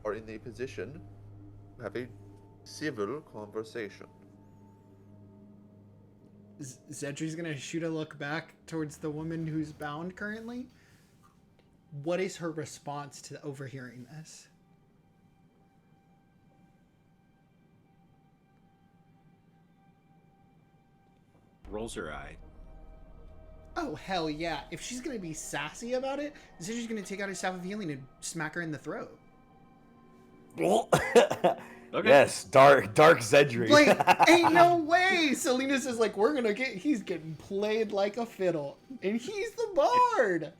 are in a position to have a civil conversation. Zedri's gonna shoot a look back towards the woman who's bound currently. What is her response to overhearing this? Rolls her eye. Oh, hell yeah. If she's gonna be sassy about it, Zedri's gonna take out his Staff of Healing and smack her in the throat. Okay. Yes, dark Zedri. Like, ain't no way! Salinas is like, he's getting played like a fiddle. And he's the bard!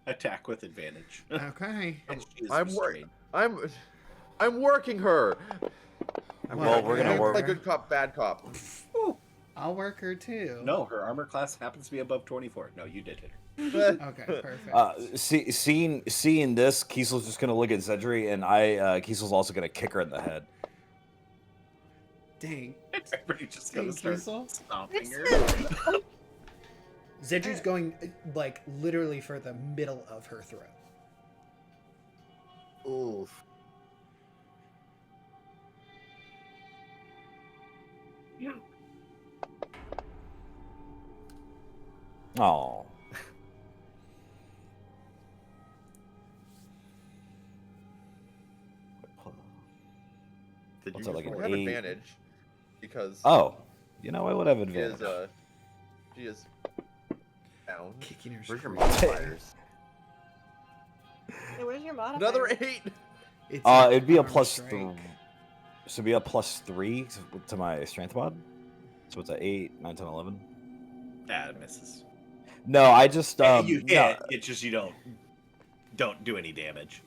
Attack with advantage. Okay. And she is I'm restrained. I'm working her. Well, we're gonna work. Like good cop, bad cop. I'll work her too. No, her armor class happens to be above 24. No, you did hit her. Okay, perfect. Seeing this, Kiesel's just gonna look at Zedri, and Kiesel's also gonna kick her in the head. Dang. Everybody's just gonna Dang, start Kiesel. stomping her. Zedri's going, like, literally for the middle of her throat. Oof. Oh. Did What's you that, like just an I have 8? advantage because Oh, you know I would have she advantage. is she is down. Kicking her Where's your straight. modifiers? Hey, where's your modifier? Another 8. It's It'd be a arm plus strike. 3. So it'd be a plus 3 to my strength mod. So it's a 8, 9, 10, 11. Ah, it misses. No, I just You no, hit. It's just you don't do any damage.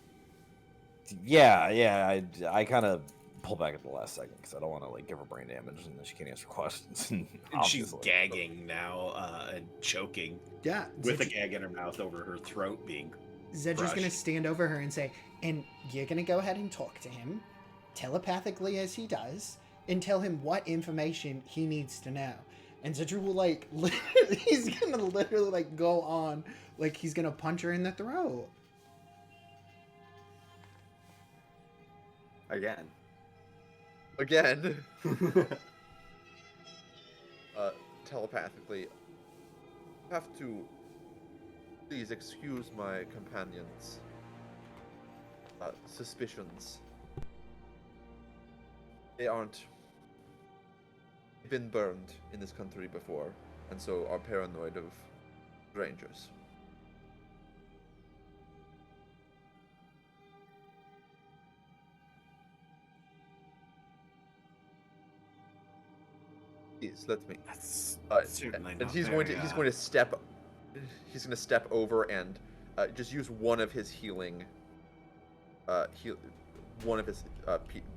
yeah. I kind of pull back at the last second because I don't want to like give her brain damage and then she can't answer questions. And she's Obviously. gagging now and choking Yeah. with a gag in her mouth over her throat being. Zedri's crushed. gonna stand over her and say, and you're gonna go ahead and talk to him, telepathically as he does, and tell him what information he needs to know. And Zedri will, like, he's gonna literally, like, go on, like, he's gonna punch her in the throat. Again. Telepathically, have to please excuse my companions' suspicions. They aren't been burned in this country before, and so are paranoid of strangers. Please let me. That's Uh, certainly and not he's very, going to step over and just use one of his healing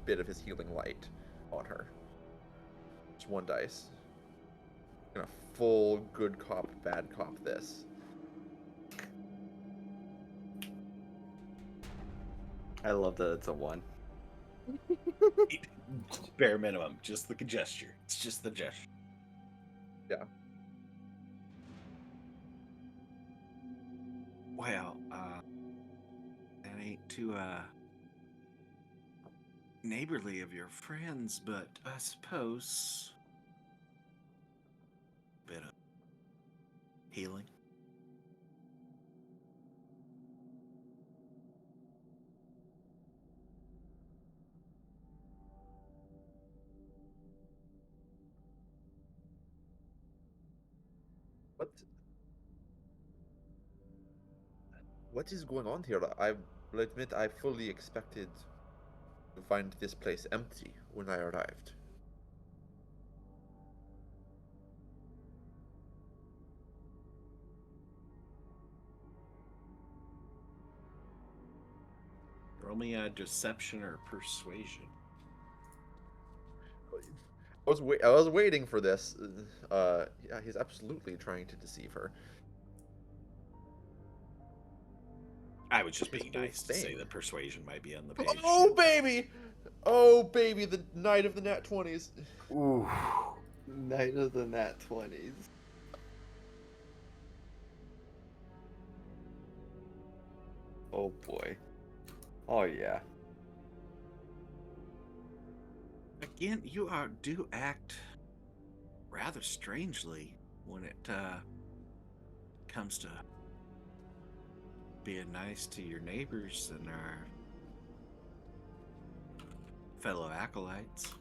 bit of his healing light on her. Just one dice. Gonna full good cop, bad cop this. I love that it's a 1. bare minimum. Just the gesture. It's just the gesture. Yeah. Well, that ain't too neighborly of your friends, but I suppose a bit of healing. What is going on here? I will admit I fully expected to find this place empty when I arrived. Roll me a deception or persuasion. I was waiting for this. Yeah, he's absolutely trying to deceive her. I was just being Whole nice to say thing. that persuasion might be on the page. Oh baby! Oh baby, the night of the nat 20s. Ooh. Night of the Nat 20s. Oh boy. Oh yeah. Again, you do act rather strangely when it comes to being nice to your neighbors and our fellow acolytes.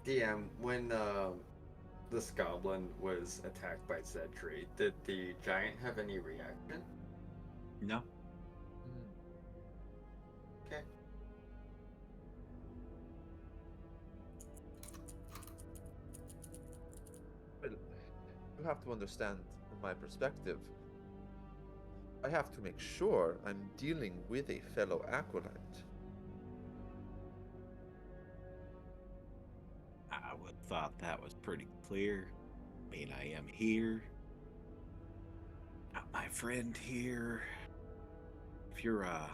DM, when this goblin was attacked by Zedri, did the giant have any reaction? No. Okay. Well, you have to understand from my perspective. I have to make sure I'm dealing with a fellow acolyte. I would have thought that was pretty clear. I mean, I am here. Got my friend here. If you're, I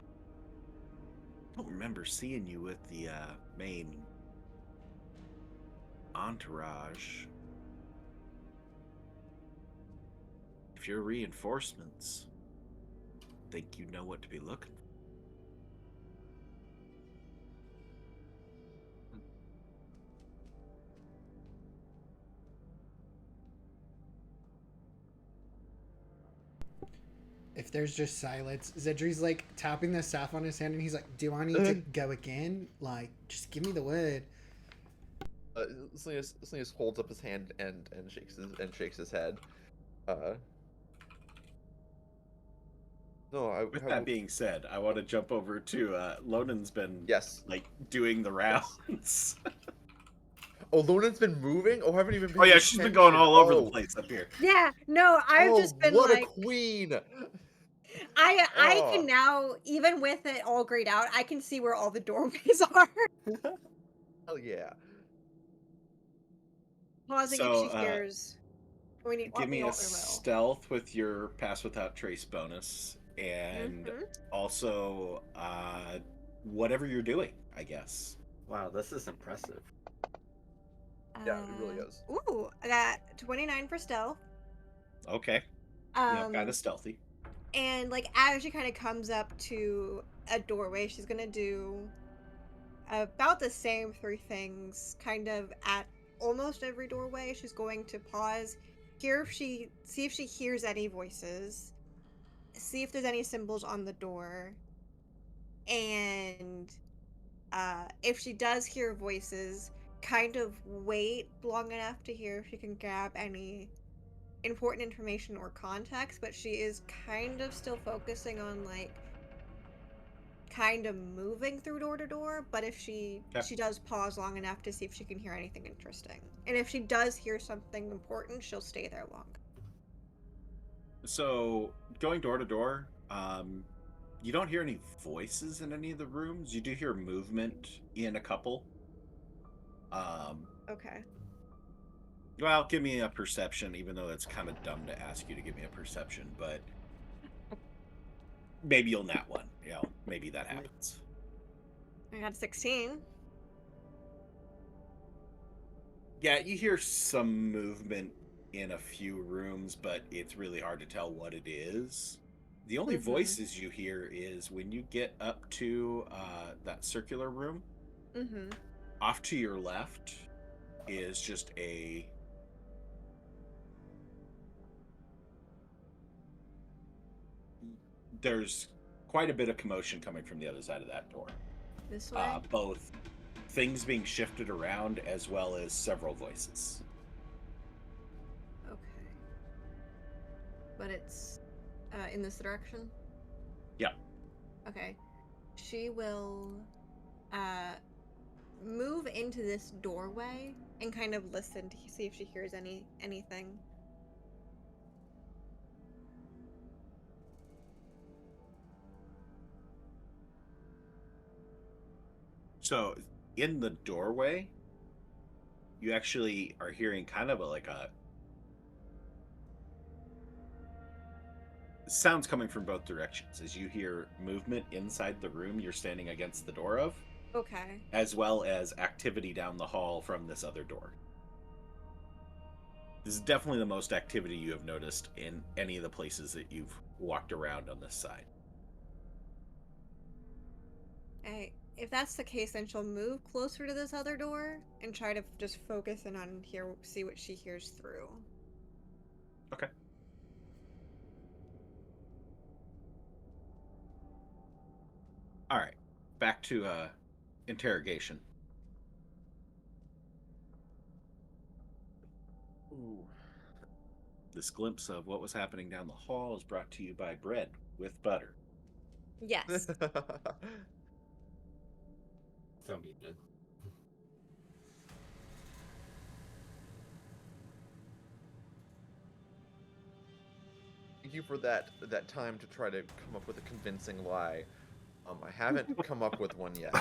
don't remember seeing you with the, main entourage. If you're reinforcements, think you know what to be looking for. If there's just silence, Zedri's like tapping the staff on his hand, and he's like, "Do I need to go again? Like, just give me the word." Salinas holds up his hand and shakes his head. No, With that being said, I want to jump over to Lonan's been yes, like doing the rounds. Oh, Lunan's been moving. Oh, I haven't even. Oh yeah, she's been going all over the place up here. Yeah, no, I've just been what like, a queen! I Oh. can now, even with it all grayed out, I can see where all the doorways are. Hell yeah! Pausing So, if she hears. We need. Give me a roll. stealth with your pass without trace bonus, and also whatever you're doing, I guess. Wow, this is impressive. Yeah, it really is. Ooh, I got 29 for stealth. Okay. Yeah, kind of stealthy. And like as she kind of comes up to a doorway, she's gonna do about the same three things, kind of at almost every doorway. She's going to pause, see if she hears any voices, see if there's any symbols on the door, and if she does hear voices, kind of wait long enough to hear if she can grab any important information or context, but she is kind of still focusing on like kind of moving through door to door, but if she does pause long enough to see if she can hear anything interesting. And if she does hear something important, she'll stay there long. So, going door to door, you don't hear any voices in any of the rooms. You do hear movement in a couple. Okay. Well, give me a perception, even though it's kind of dumb to ask you to give me a perception, but maybe you'll nat one. You know, maybe that happens. I got 16. Yeah, you hear some movement in a few rooms, but it's really hard to tell what it is. The only voices you hear is when you get up to that circular room. Off to your left is just there's quite a bit of commotion coming from the other side of that door. This way? Both things being shifted around as well as several voices. Okay. But it's in this direction? Yeah. Okay. She will move into this doorway and kind of listen to see if she hears anything. So in the doorway, you actually are hearing kind of like a sounds coming from both directions. As you hear movement inside the room you're standing against the door of, Okay. as well as activity down the hall from this other door. This is definitely the most activity you have noticed in any of the places that you've walked around on this side. If that's the case, then she'll move closer to this other door and try to just focus in on here, see what she hears through. Okay. All right. Back to interrogation. Ooh. This glimpse of what was happening down the hall is brought to you by bread with butter. Yes. So muted. Thank you for that time to try to come up with a convincing lie. I haven't come up with one yet.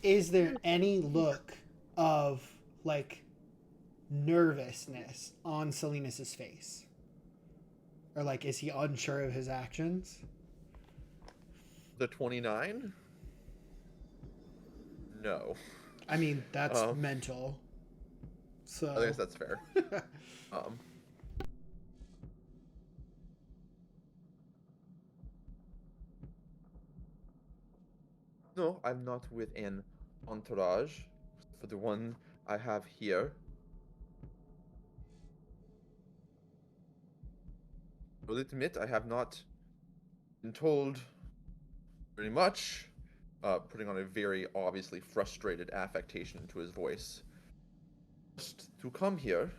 Is there any look of like nervousness on Salinas' face? Or like is he unsure of his actions? The 29? No. I mean, that's mental. So I guess that's fair. No, I'm not with an entourage. For the one I have here. I will admit I have not been told very much, putting on a very obviously frustrated affectation to his voice. Just to come here,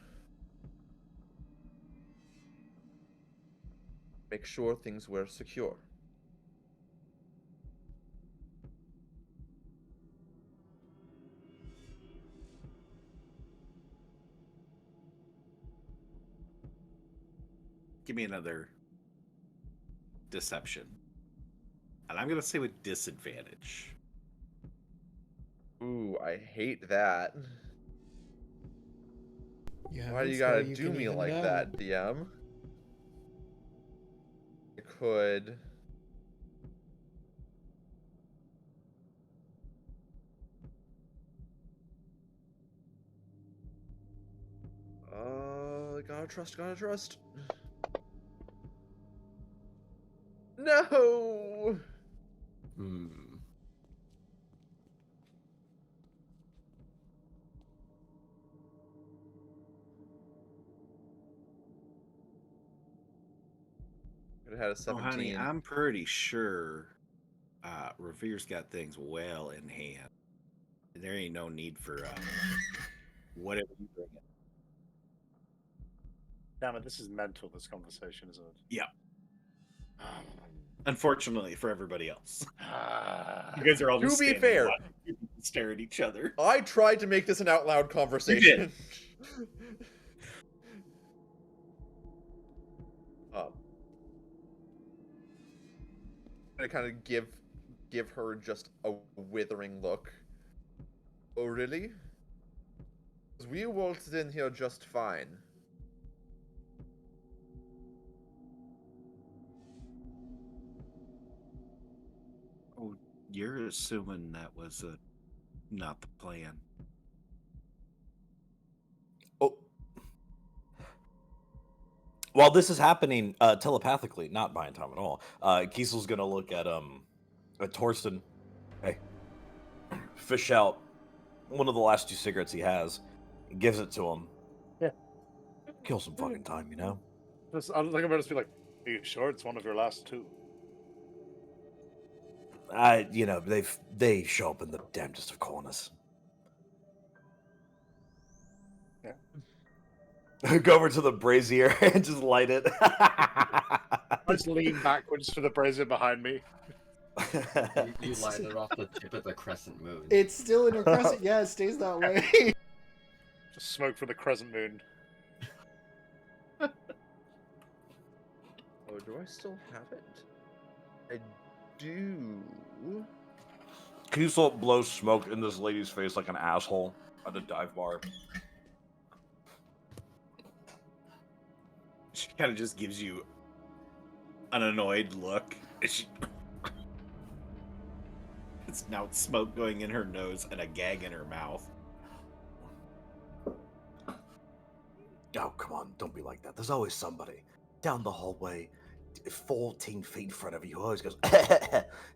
make sure things were secure. Give me another deception. And I'm going to say with disadvantage. Ooh, I hate that. Why do you swear gotta you do can me even like know. that, DM? I could... gotta trust. No! Could have had a 17. Oh, honey, I'm pretty sure Revere's got things well in hand. There ain't no need for whatever you bring in. Damn it, this is mental, this conversation, isn't it? Yeah. Unfortunately for everybody else. You guys are all To just be standing fair, watching people stare at each other. I tried to make this an out loud conversation. I kind of give her just a withering look. Oh, really? 'Cause we waltzed in here just fine. Oh, you're assuming that was not the plan. Oh. While this is happening telepathically, not buying time at all, Kiesel's gonna look at Torsten. Hey, fish out one of the last 2 cigarettes he has, and gives it to him. Yeah. Kill some fucking time, you know? I think I'm going to be like, are you sure it's one of your last 2? They show up in the damnedest of corners. Yeah. Go over to the brazier and just light it. I just lean backwards for the brazier behind me. You light it off the tip of the crescent moon. It's still in a crescent. Yeah, it stays that way. Just smoke for the crescent moon. Oh, do I still have it? I do. Kiesel blows smoke in this lady's face like an asshole at a dive bar. She kind of just gives you an annoyed look. It's now smoke going in her nose and a gag in her mouth. Oh, come on, don't be like that. There's always somebody down the hallway, 14 feet in front of you, who always goes,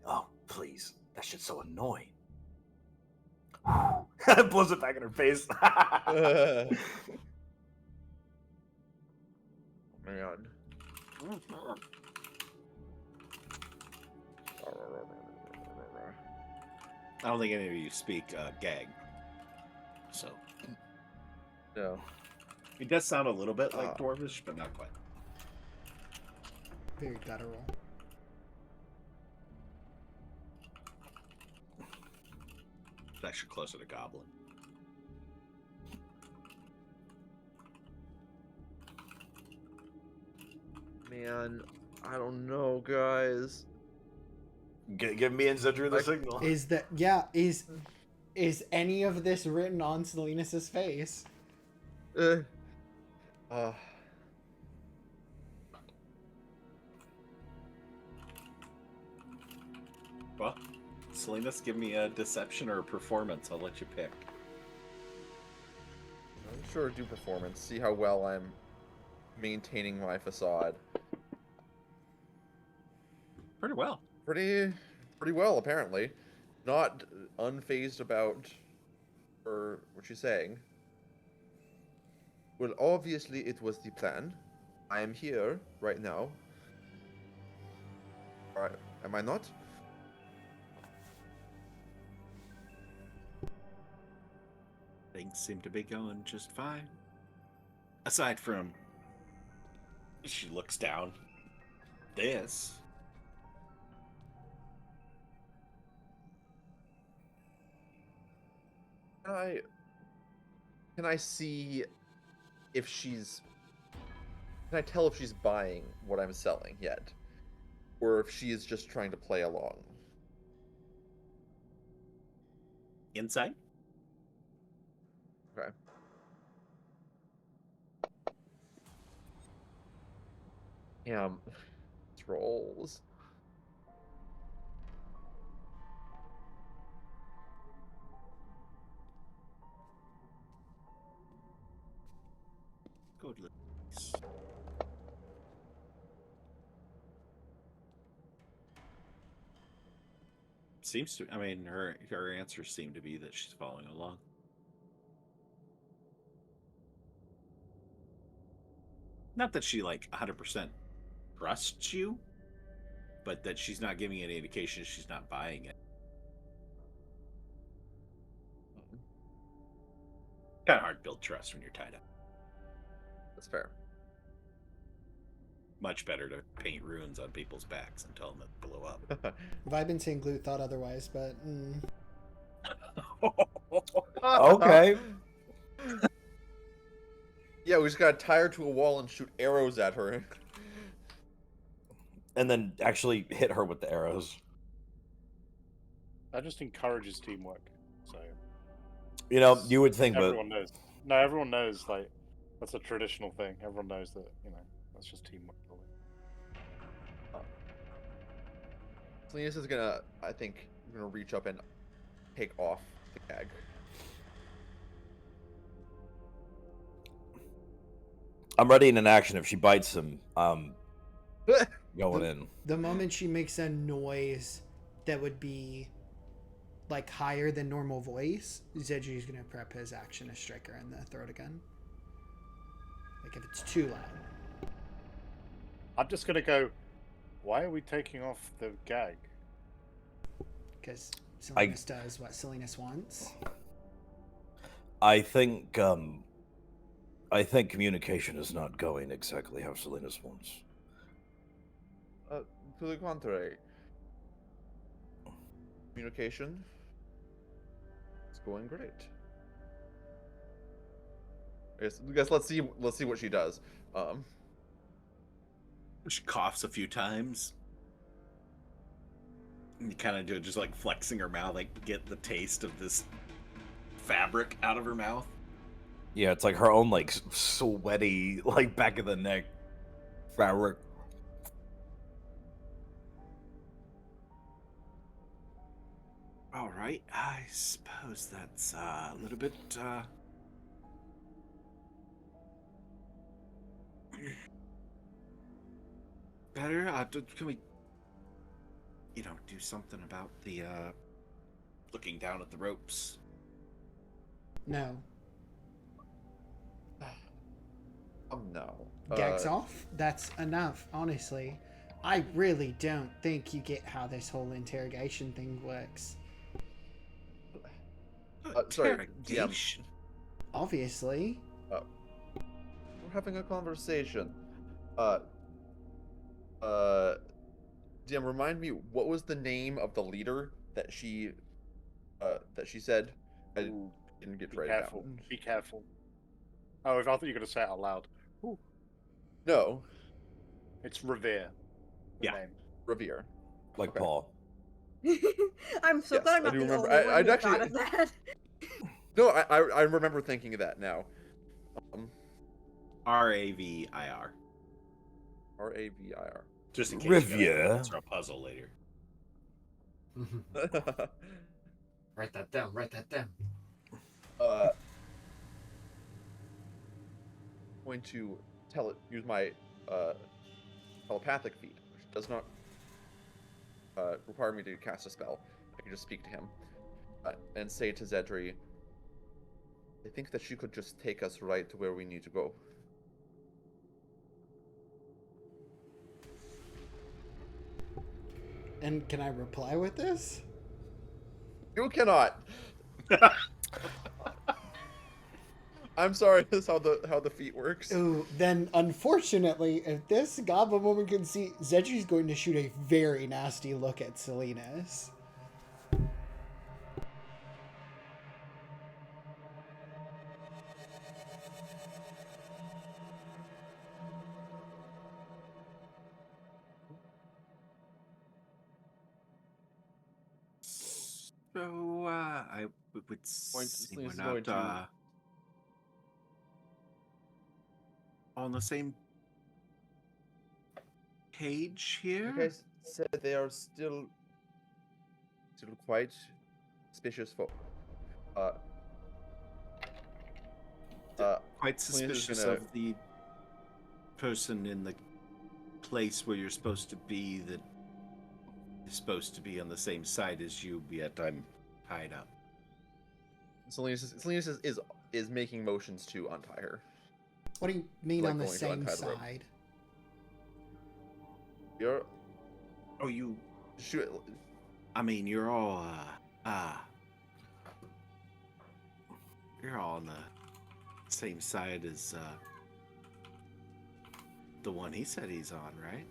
oh, please. That shit's so annoying. Blows it back in her face. Man. I don't think any of you speak gag. So. No. It does sound a little bit like Dwarvish, but not quite. Very guttural. It's actually closer to Goblin. Man, I don't know, guys. Give me and Zedru the signal. Is that is any of this written on Salinas' face? Well, Salinas, give me a deception or a performance. I'll let you pick. I'm sure do performance. See how well I'm maintaining my facade. Pretty well. Pretty well, apparently. Not unfazed about what she's saying. Well, obviously it was the plan. I am here right now. Alright, am I not? Things seem to be going just fine. Aside from, she looks down. This. Can I see if she's... Can I tell if she's buying what I'm selling yet? Or if she is just trying to play along? Inside? Okay. Damn. Trolls. Good looks. Seems to, I mean, her answers seem to be that she's following along. Not that she, like, 100% trusts you, but that she's not giving any indication she's not buying it. Kind of hard to build trust when you're tied up. That's fair. Much better to paint runes on people's backs and tell them that blow up. Vibin St. Glute thought otherwise, but Okay. Yeah, we just gotta tie her to a wall and shoot arrows at her. And then actually hit her with the arrows. That just encourages teamwork. So You know, you would think, everyone knows. No, everyone knows. Like that's a traditional thing. Everyone knows that. You know, that's just teamwork. Salinas is gonna, I think, reach up and take off the gag. I'm ready in an action if she bites him. Going in. the moment she makes a noise that would be like higher than normal voice, Zedru's gonna prep his action to strike her in the throat again. Like if it's too loud. I'm just gonna go. Why are we taking off the gag? Because Salinas does what Salinas wants. I think communication is not going exactly how Salinas wants. To the contrary. Communication is going great. I guess let's see what she does. She coughs a few times. And you kind of do it just like flexing her mouth, like get the taste of this fabric out of her mouth. Yeah, it's like her own like sweaty like back of the neck fabric. All right, I suppose that's a little bit better. Can we, do something about the looking down at the ropes? No. No. Gags off? That's enough, honestly. I really don't think you get how this whole interrogation thing works. Sorry, DM. Interrogation? Obviously. We're having a conversation. DM, remind me, what was the name of the leader that she said? I Ooh, didn't get be to write careful. it down. Be careful. Oh, I thought you were going to say it out loud. Ooh, No, it's Revere. The Yeah. name. Revere. Like Okay. Paul. I'm so Yes, glad I'm I not do the remember. only one I'd who actually- thought of that. No, I remember thinking of that now. Ravir. Ravir. Just in case you Revere. gotta answer a puzzle later. Write that down. Write that down. Going to use my telepathic feat, which does not require me to cast a spell. I can just speak to him and say to Zedri, I think that she could just take us right to where we need to go. And can I reply with this? You cannot. I'm sorry. This is how the feat works. Ooh, then unfortunately, if this goblin woman can see, Zedri's going to shoot a very nasty look at Salinas. So, I would say we're This is going not to- on the same page here. You guys said they are still quite suspicious folk. Quite Selena's suspicious gonna- of the person in the place where you're supposed to be that is supposed to be on the same side as you, yet I'm tied up. Salinas is making motions to untie her. What do you mean Like on the going to same untie the rope. side? You're Oh, you. shoot. I mean, you're all you're all on the same side as the one he said he's on, right?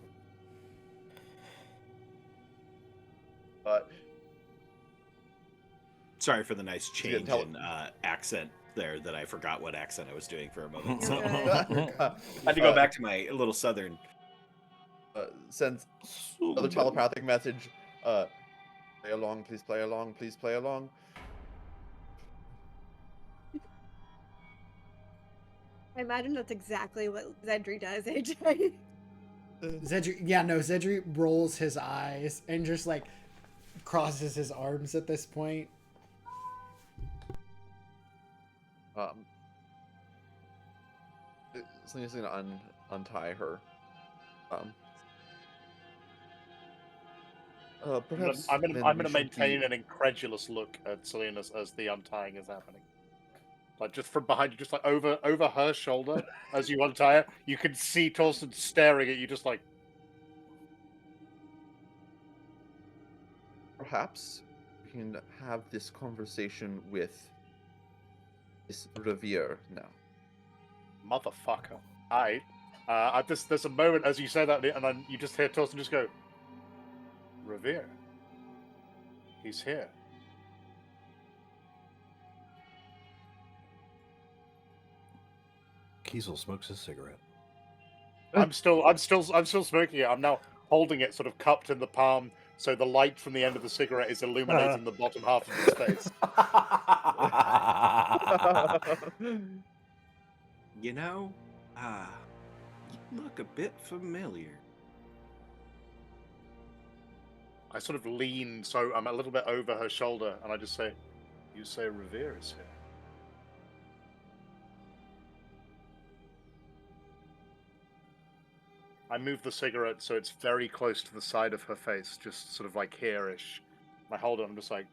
Sorry for the nice change in accent there that I forgot what accent I was doing for a moment. So I had to go back to my little southern. Sends another telepathic message. Play along, please play along, please play along. I imagine that's exactly what Zedri does, AJ. Zedri rolls his eyes and just like crosses his arms at this point. Selena's gonna untie her. Perhaps I'm then gonna we should maintain be- an incredulous look at Salinas as the untying is happening. Like just from behind you, just like over her shoulder as you untie her, you can see Torsten staring at you, just like. Perhaps we can have this conversation with this Revere now. Motherfucker. There's a moment as you say that, and then you just hear Torsten just go, Revere. He's here. Kiesel smokes a cigarette. I'm still smoking it. I'm now holding it sort of cupped in the palm, so the light from the end of the cigarette is illuminating the bottom half of his face. You know, you look a bit familiar. I sort of lean so I'm a little bit over her shoulder, and I just say, "You say Revere is here." I move the cigarette so it's very close to the side of her face, just sort of like here-ish. I hold it, I'm just like,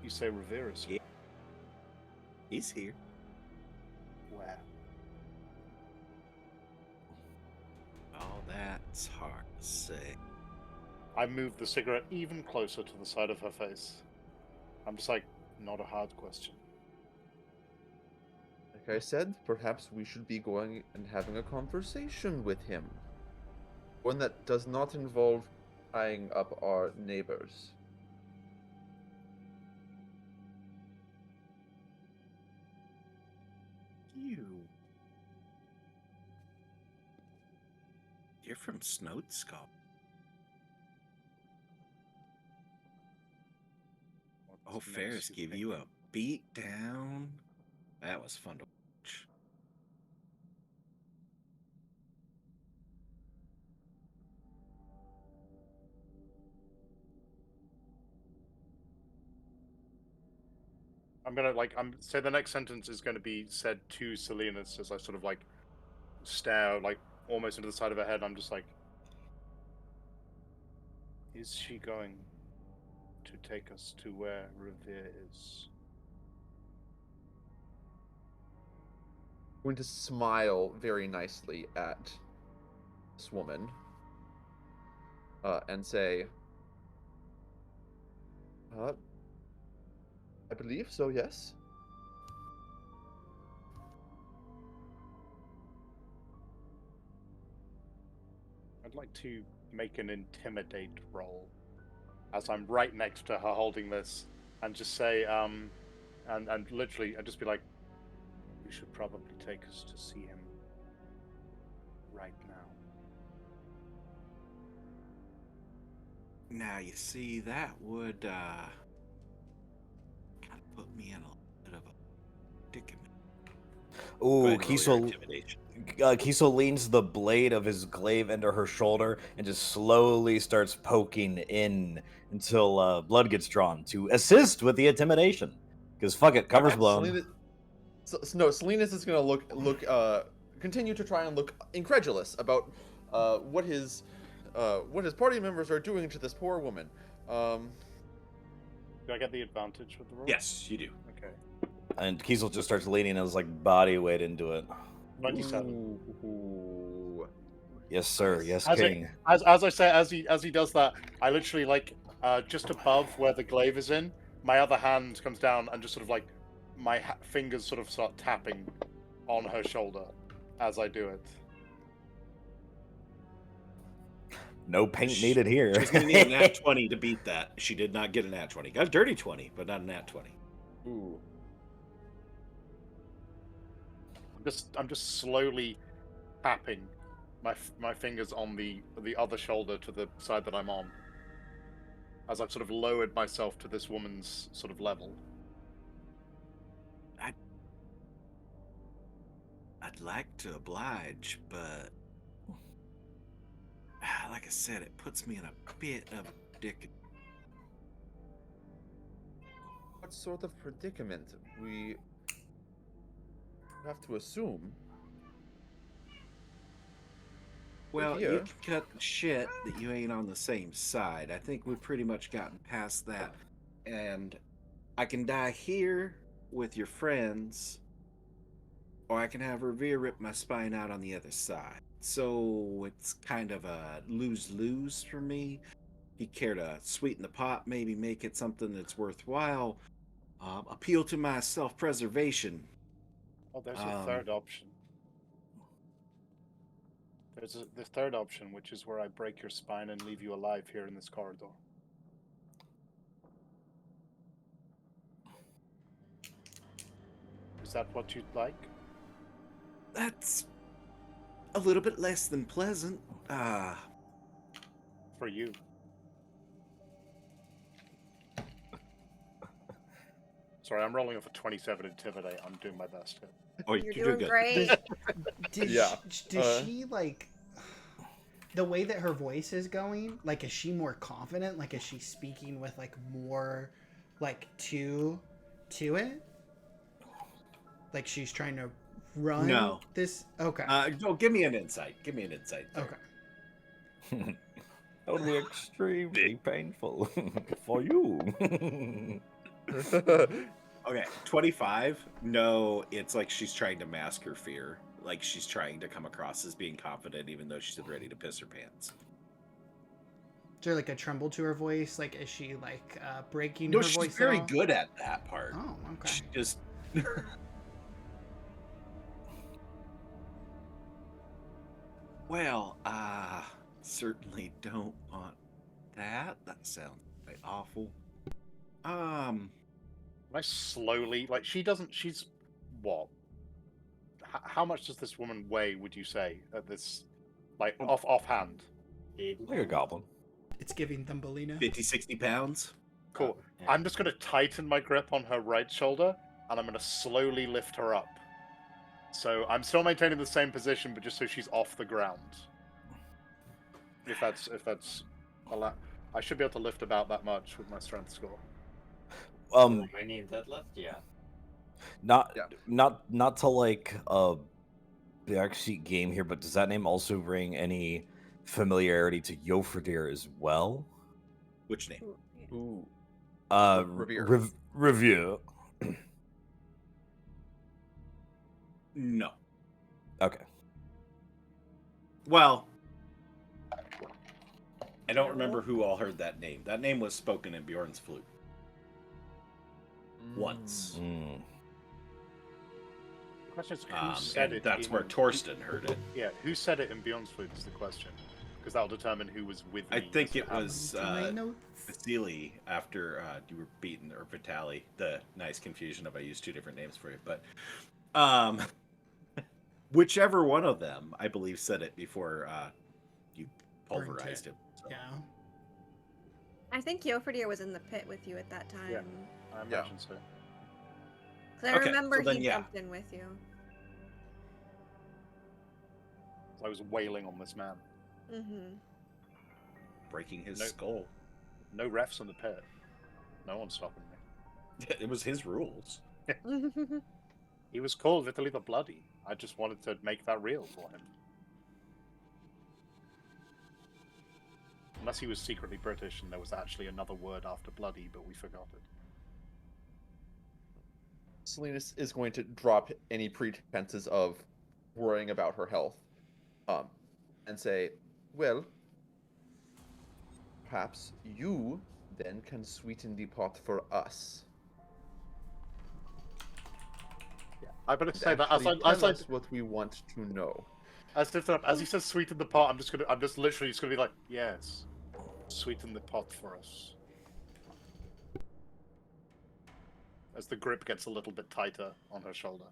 "You say Revere is here." He's here. Where? Oh, that's hard to say. I move the cigarette even closer to the side of her face. I'm just like, not a hard question. Like I said, perhaps we should be going and having a conversation with him. One that does not involve tying up our neighbors. You're from Snowdskull. Oh, Ferris give you a beat down. That was fun to watch. I'm gonna say the next sentence is gonna be said to Salinas as I sort of like stare like almost into the side of her head. I'm just like, is she going to take us to where Revere is? I'm going to smile very nicely at this woman and say, I believe so, yes. I'd like to make an intimidate roll as I'm right next to her holding this and just say, and literally, I'd just be like, "You should probably take us to see him right now." Now, you see, that would kind of put me in a bit of a predicament. Ooh, Kiesel Kiesel leans the blade of his glaive into her shoulder and just slowly starts poking in until blood gets drawn to assist with the intimidation. Because fuck it, cover's blown. Salinas is gonna continue to try and look incredulous about what his party members are doing to this poor woman. Do I get the advantage with the roll? Yes, you do. Okay. And Kiesel just starts leaning his like body weight into it. 27. Ooh. Yes, sir. Yes, As king. As I say, as he does that, I literally like just above where the glaive is in, my other hand comes down and just sort of like my fingers sort of start tapping on her shoulder as I do it. No paint needed here. She's gonna need a nat 20 to beat that. She did not get a nat 20. Got a dirty 20, but not a nat 20. Ooh. I'm just slowly tapping my fingers on the other shoulder to the side that I'm on, as I've sort of lowered myself to this woman's sort of level. I'd like to oblige, but like I said, it puts me in a bit of a predicament. What sort of predicament? We have to assume. Well, Here. you can cut the shit that you ain't on the same side. I think we've pretty much gotten past that. And I can die here with your friends, or I can have Revere rip my spine out on the other side. So it's kind of a lose-lose for me. If you care to sweeten the pot, maybe make it something that's worthwhile, appeal to my self-preservation. Oh, there's a third option. There's the third option, which is where I break your spine and leave you alive here in this corridor. Is that what you'd like? That's a little bit less than pleasant. For you. Sorry, I'm rolling off a 27 intimidate. I'm doing my best here. Oh, You're doing good. great. Did Yeah. she like? the way that her voice is going, like, is she more confident? Like, is she speaking with like more, like, to it? Like she's trying to run No. this. Okay. Go give me an insight. Give me an insight. There. Okay. That would be extremely painful for you. Okay, 25. No, it's like she's trying to mask her fear. Like she's trying to come across as being confident, even though she's ready to piss her pants. Is there like a tremble to her voice? Like, is she like breaking No, her she's voice? very at all? good at that part. Oh, okay. She just. Well, certainly don't want that. That sounds quite awful. I slowly, like, she doesn't. She's what? How much does this woman weigh? Would you say at this, like, offhand? Like a goblin. It's giving Thumbelina. 50, 60 pounds. Cool. I'm just going to tighten my grip on her right shoulder, and I'm going to slowly lift her up. So I'm still maintaining the same position, but just so she's off the ground. If that's allowed, I should be able to lift about that much with my strength score. I need that left, yeah. Not to like backseat game here, but does that name also bring any familiarity to Yofordir as well? Which name? Ooh. Revere. Review. No. Okay. Well, I don't remember who all heard that name. That name was spoken in Bjorn's flute. Once. The question is who said it. That's where Torsten heard it. Yeah, who said it in Beyond's flute is the question, because that'll determine who was with me. I think it was To my notes. Vasily after you were beaten, or Vitali. The nice confusion of I used two different names for you, but whichever one of them, I believe, said it before you pulverized him. So. Yeah. I think Yofordir was in the pit with you at that time. Yeah. I imagine so. Because I Okay, remember so then, he yeah. jumped in with you. I was wailing on this man. Mm-hmm. Breaking his No. skull. No refs in the pit. No one's stopping me. It was his rules. He was called Vitaly the Bloody. I just wanted to make that real for him. Unless he was secretly British and there was actually another word after bloody, but we forgot it. Salinas is going to drop any pretenses of worrying about her health, and say, "Well, perhaps you then can sweeten the pot for us." Yeah, I better say that Actually tell us what we want to know. as he says sweeten the pot, I'm just literally just gonna be like, yes, sweeten the pot for us. As the grip gets a little bit tighter on her shoulder.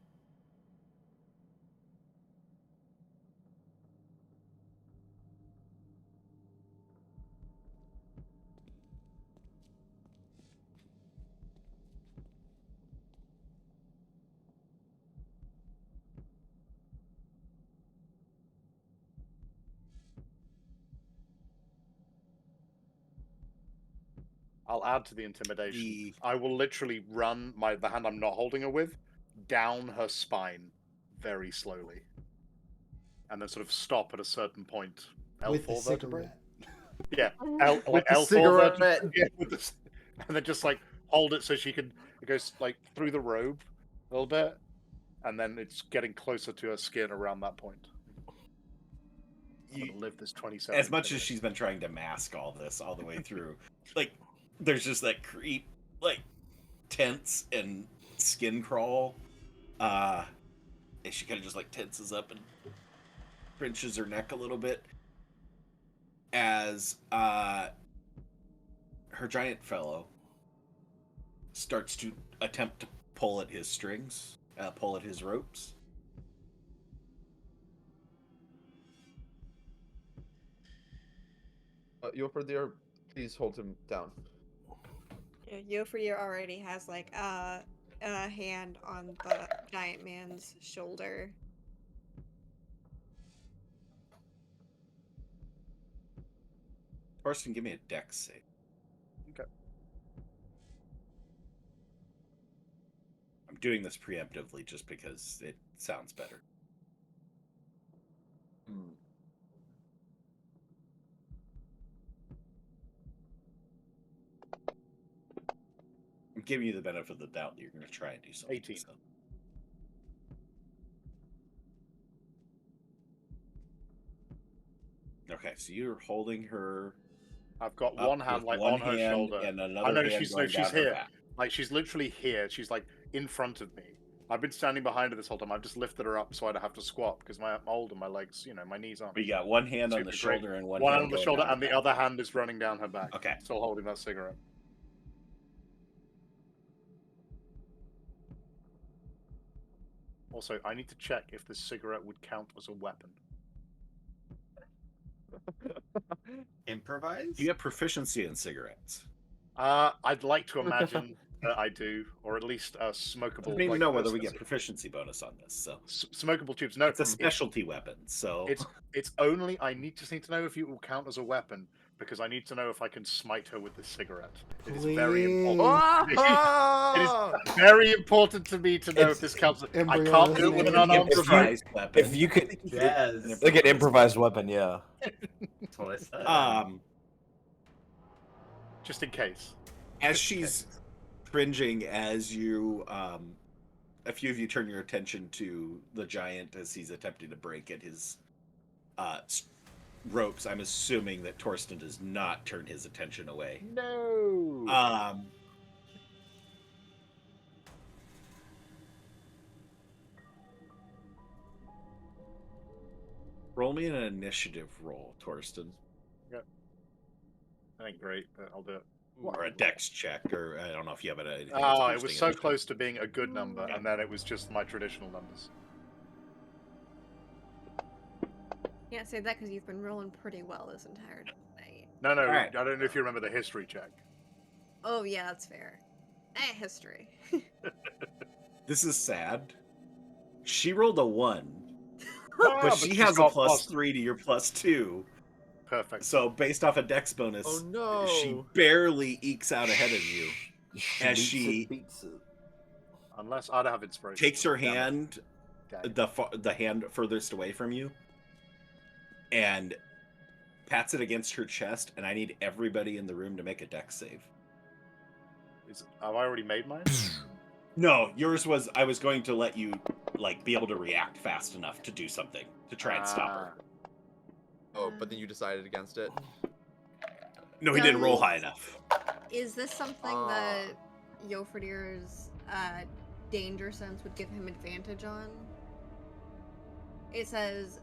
I'll add to the intimidation. I will literally run the hand I'm not holding her with down her spine very slowly. And then sort of stop at a certain point. With the L4 vertebrae? cigarette. Yeah. With the L4 cigarette. vertebrae. Yeah, and then just like hold it so she can, it goes like through the robe a little bit. And then it's getting closer to her skin around that point. I'm gonna live this 27. As much as she's been trying to mask all this all the way through, like, there's just that creep, like, tense and skin crawl. And she kind of just, like, tenses up and cringes her neck a little bit as her giant fellow starts to attempt to pull at his strings, pull at his ropes. Yofordir, please hold him down. Yofordir already has like a hand on the giant man's shoulder. Torsten, give me a dex save. Okay. I'm doing this preemptively just because it sounds better. I'm giving you the benefit of the doubt that you're going to try and do something. 18. So. Okay, so you're holding her. I've got up one hand with like one on her hand shoulder. and I another know hand she's going down her here. back. Like she's literally here. She's like in front of me. I've been standing behind her this whole time. I've just lifted her up so I don't have to squat because I'm old and my legs, my knees aren't. But you got one hand on the super great. shoulder and one One hand hand on the going shoulder down and the back. other hand is running down her back. Okay. Still holding that cigarette. Also, I need to check if this cigarette would count as a weapon. Improvise? You have proficiency in cigarettes. I'd like to imagine that I do, or at least a smokable. I don't even know whether we get proficiency bonus on this. So smokable tubes. No, it's a specialty weapon. So it's only just need to know if it will count as a weapon because I need to know if I can smite her with the cigarette. It is very important. It is very important to me to know if this counts. I can't do it with an unarmed improvised weapon. If you could, Yes. like an improvised weapon, yeah. That's what I said. Just in case. As she's cringing, as you, a few of you turn your attention to the giant as he's attempting to break at his ropes. I'm assuming that Torsten does not turn his attention away. No. Roll me an initiative roll, Torsten. Yep. That ain't great, but I'll do it. Or a dex check, or I don't know if you have anything. Oh, it was so close to being a good number, and then it was just my traditional numbers. Can't say that because you've been rolling pretty well this entire night. No, right. I don't know if you remember the history check. Oh yeah, that's fair. History. This is sad. She rolled a 1, but but she has a +3 to your +2. Perfect. So based off a dex bonus, Oh no! she barely ekes out ahead of you as she beats it. Unless I don't have inspiration. takes her Damn it. hand, the hand furthest away from you, and pats it against her chest. And I need everybody in the room to make a dex save. Have I already made mine? No, yours was. I was going to let you be able to react fast enough to do something to try and stop her. Oh, but then you decided against it. No, he didn't roll high enough. Is this something that Jofredir's danger sense would give him advantage on? It says,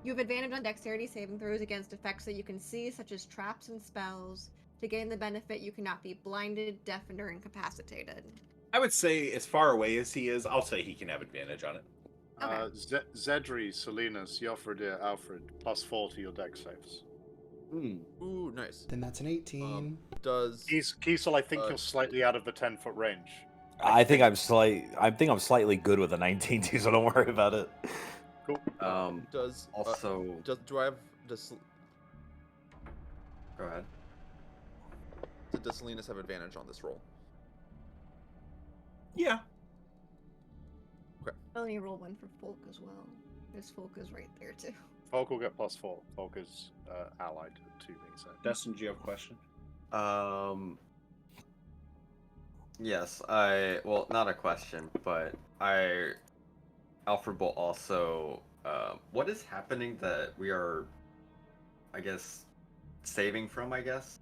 you have advantage on dexterity saving throws against effects that you can see, such as traps and spells. To gain the benefit, you cannot be blinded, deafened, or incapacitated. I would say, as far away as he is, I'll say he can have advantage on it. Okay. Zedri, Salinas, Jofredir, Alfred, +4 to your dex saves. Ooh, nice. Then that's an 18. Does Kiesel, I think you're slightly out of the 10-foot range. I think I'm slightly good with a 19 too, so don't worry about it. Cool. does Also, does go ahead. does Salinas have advantage on this roll? Yeah. Well, you roll one for Folk as well. There's Folk is right there too. Folk will get +4. Folk is allied to me, so. Dustin, do you have a question? Yes, well, not a question, but Alfred will also, what is happening that we are, I guess, saving from, I guess?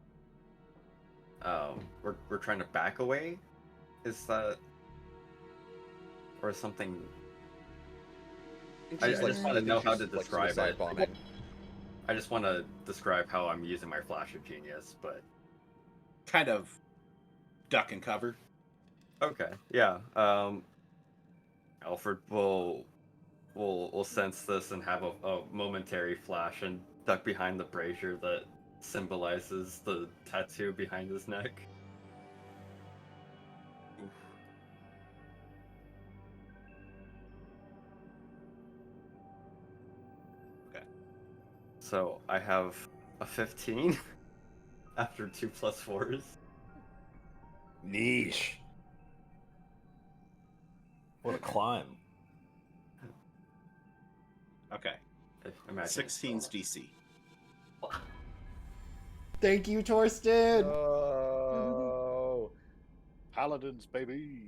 We're trying to back away? Is that, or something? I just want to know how to describe it. Bombing. I just want to describe how I'm using my flash of genius, but Kind of duck and cover. okay, yeah. Alfred will sense this and have a momentary flash and duck behind the brazier that symbolizes the tattoo behind his neck. Okay. So I have A 15 after 2 plus 4s. Niche. What a climb. Okay. Imagine. 16's DC. Thank you, Torsten. Oh, Paladins, baby.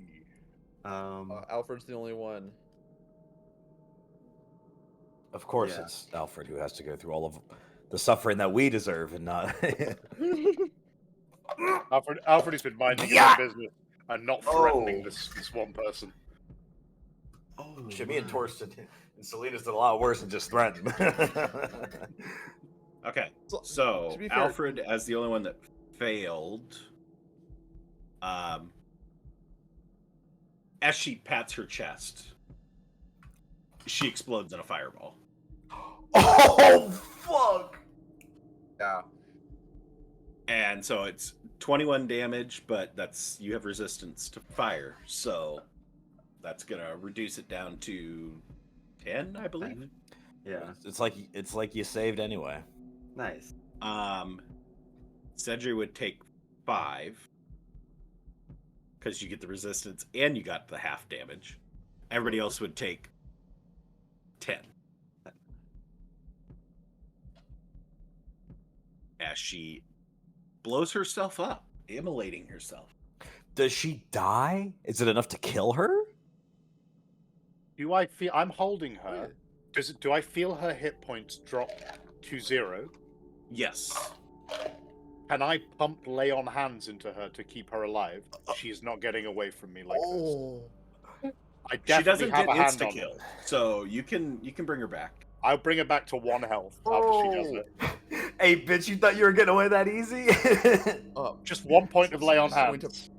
Alfred's the only one. Of course, Yeah. it's Alfred who has to go through all of the suffering that we deserve, and not. Alfred has been minding his Yeah! own business and not threatening Oh. this one person. Oh, Jimmy and Torsten and Selena's did a lot worse than just threaten. Okay. So, So to be fair- Alfred, as the only one that failed, as she pats her chest, she explodes in a fireball. Oh fuck! Yeah. And so it's 21 damage, but that's you have resistance to fire, so that's gonna reduce it down to 10, I believe. Yeah. It's like you saved anyway. Nice. Cedric would take 5 because you get the resistance and you got the half damage. Everybody else would take 10. As she blows herself up, immolating herself. Does she die? Is it enough to kill her? Do I feel I'm holding her? Do I feel her hit points drop to 0? Yes. Can I pump lay on hands into her to keep her alive? She's not getting away from me like this. I She definitely doesn't have get a hand insta on kill, her. so you can bring her back. I'll bring her back to 1 health after she does it. Hey, bitch! You thought you were getting away that easy? Just 1 point of lay on This is going hands.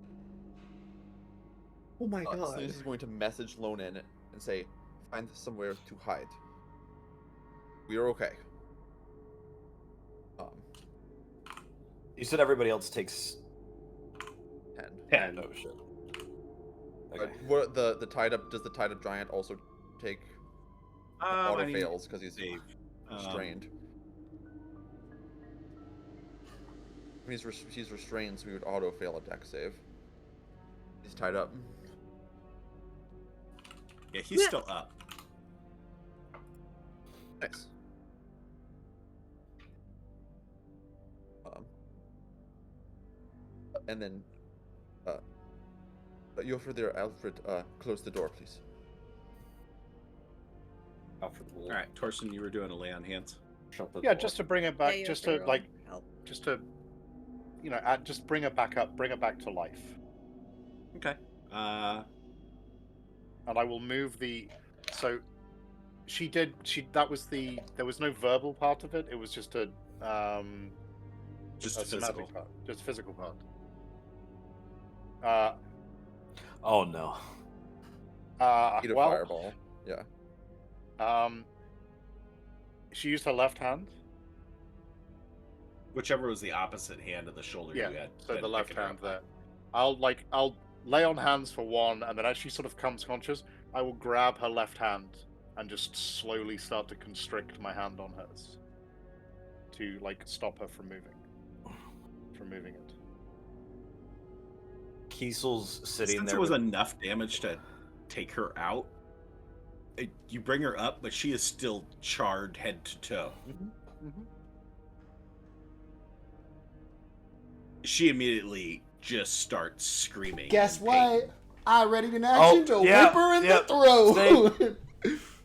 Oh my god. So this is going to message Lonan and say, find somewhere to hide. We are okay. You said everybody else takes 10. 10. Oh shit. But Okay. what the tied up? Does the tied up giant also take auto I need fails because he's save. restrained? He's restrained, so he would auto fail a deck save. He's tied up. Yeah, he's still up. Nice. And then, you're for there, Alfred. Close the door, please. Alfred will All right, Torsten, you were doing a lay on hands. shut the Yeah, door. just to bring her back, Yeah, you just have to to like, help. just to, just bring her back up, bring her back to life. Okay. And I will move the. So, that was the. There was no verbal part of it. It was just a. Just a physical. somatic part, just a physical part. Oh no. Eat a Well, fireball. Yeah. she used her left hand. Whichever was the opposite hand of the shoulder Yeah, you had. so been the left picking her hand up on. there. I'll lay on hands for 1, and then as she sort of comes conscious, I will grab her left hand and just slowly start to constrict my hand on hers to stop her from moving it. Kiesel's sitting Since there. it was with- enough damage to take her out, you bring her up, but she is still charred head to toe. She immediately just starts screaming. Guess in pain. what? I ready an action to yeah, whip her in yeah, the throat.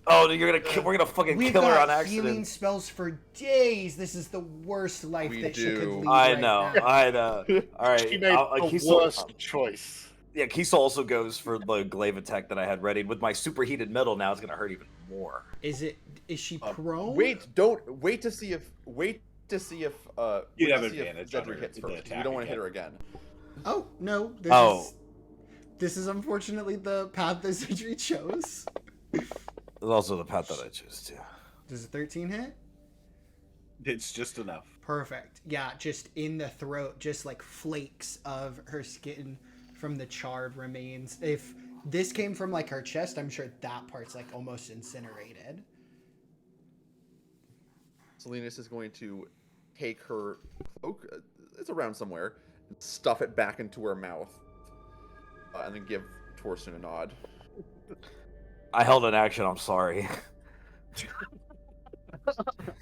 Oh, we're gonna fucking We've kill her got on healing accident. spells for days. This is the worst life We that she could do. lead I right know. now. I know. All right. She made the Kiesel- worst choice. Yeah, Kiesel also goes for the glaive attack that I had ready. With my superheated metal now, it's gonna hurt even more. Is she prone? Wait to see if You wait have to see if advantage on Cedric her hits with the first. We attack don't want to hit again. her again. Oh no! This is unfortunately the path that Cedric chose. It's also the path that I choose to. Does a 13 hit? It's just enough. Perfect. Yeah, just in the throat, just like flakes of her skin from the charred remains. If this came from like her chest, I'm sure that part's like almost incinerated. Salinas is going to take her cloak, it's around somewhere, and stuff it back into her mouth, and then give Torsten a nod. I held an action. I'm sorry. You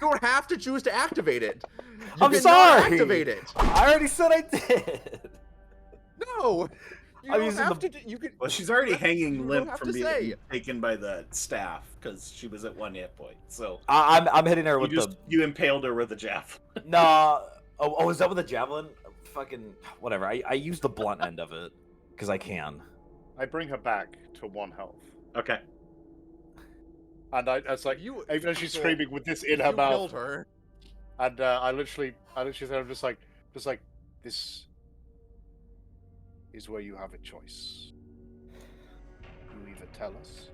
don't have to choose to activate it. You I'm cannot sorry. activate it. I already said I did. No. You I'm don't using have the- to. You can. Well, she's already That's- hanging you don't limp have from to being say. taken by the staff because she was at 1 hit point. So I'm hitting her with you impaled her with a javelin. Nah. Oh, is that with a javelin? Fucking whatever. I use the blunt end of it because I can. I bring her back to 1 health. Okay. And it's like, You, even though she's so, screaming with this in her you mouth, killed her. and I literally said, I'm just like, this is where you have a choice. You either tell us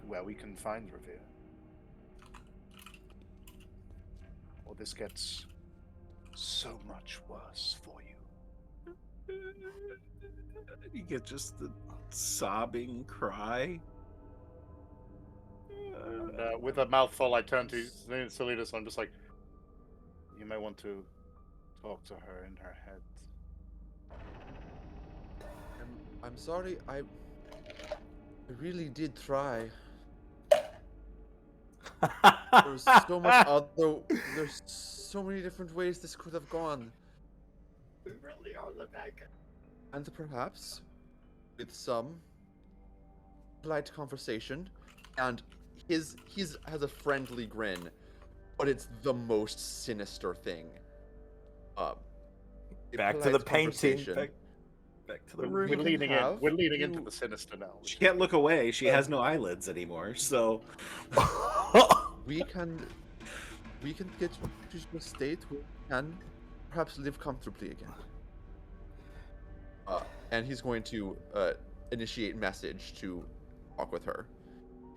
where we can find Revere, or this gets so much worse for you. You get just the sobbing cry. And, with a mouthful, I turn to Salinas, and I'm just like, you may want to talk to her in her head. I'm sorry. I really did try. There's so much other. There's so many different ways this could have gone. We really are the bad. And perhaps, with some polite conversation, and he's has a friendly grin, but it's the most sinister thing. A Back to the polite painting. conversation. Back to the We're room. can leaning in. have We're leaning into you- the sinister now. She can't look away. She has no eyelids anymore. So We can get to a state where we can perhaps live comfortably again. And he's going to initiate message to talk with her.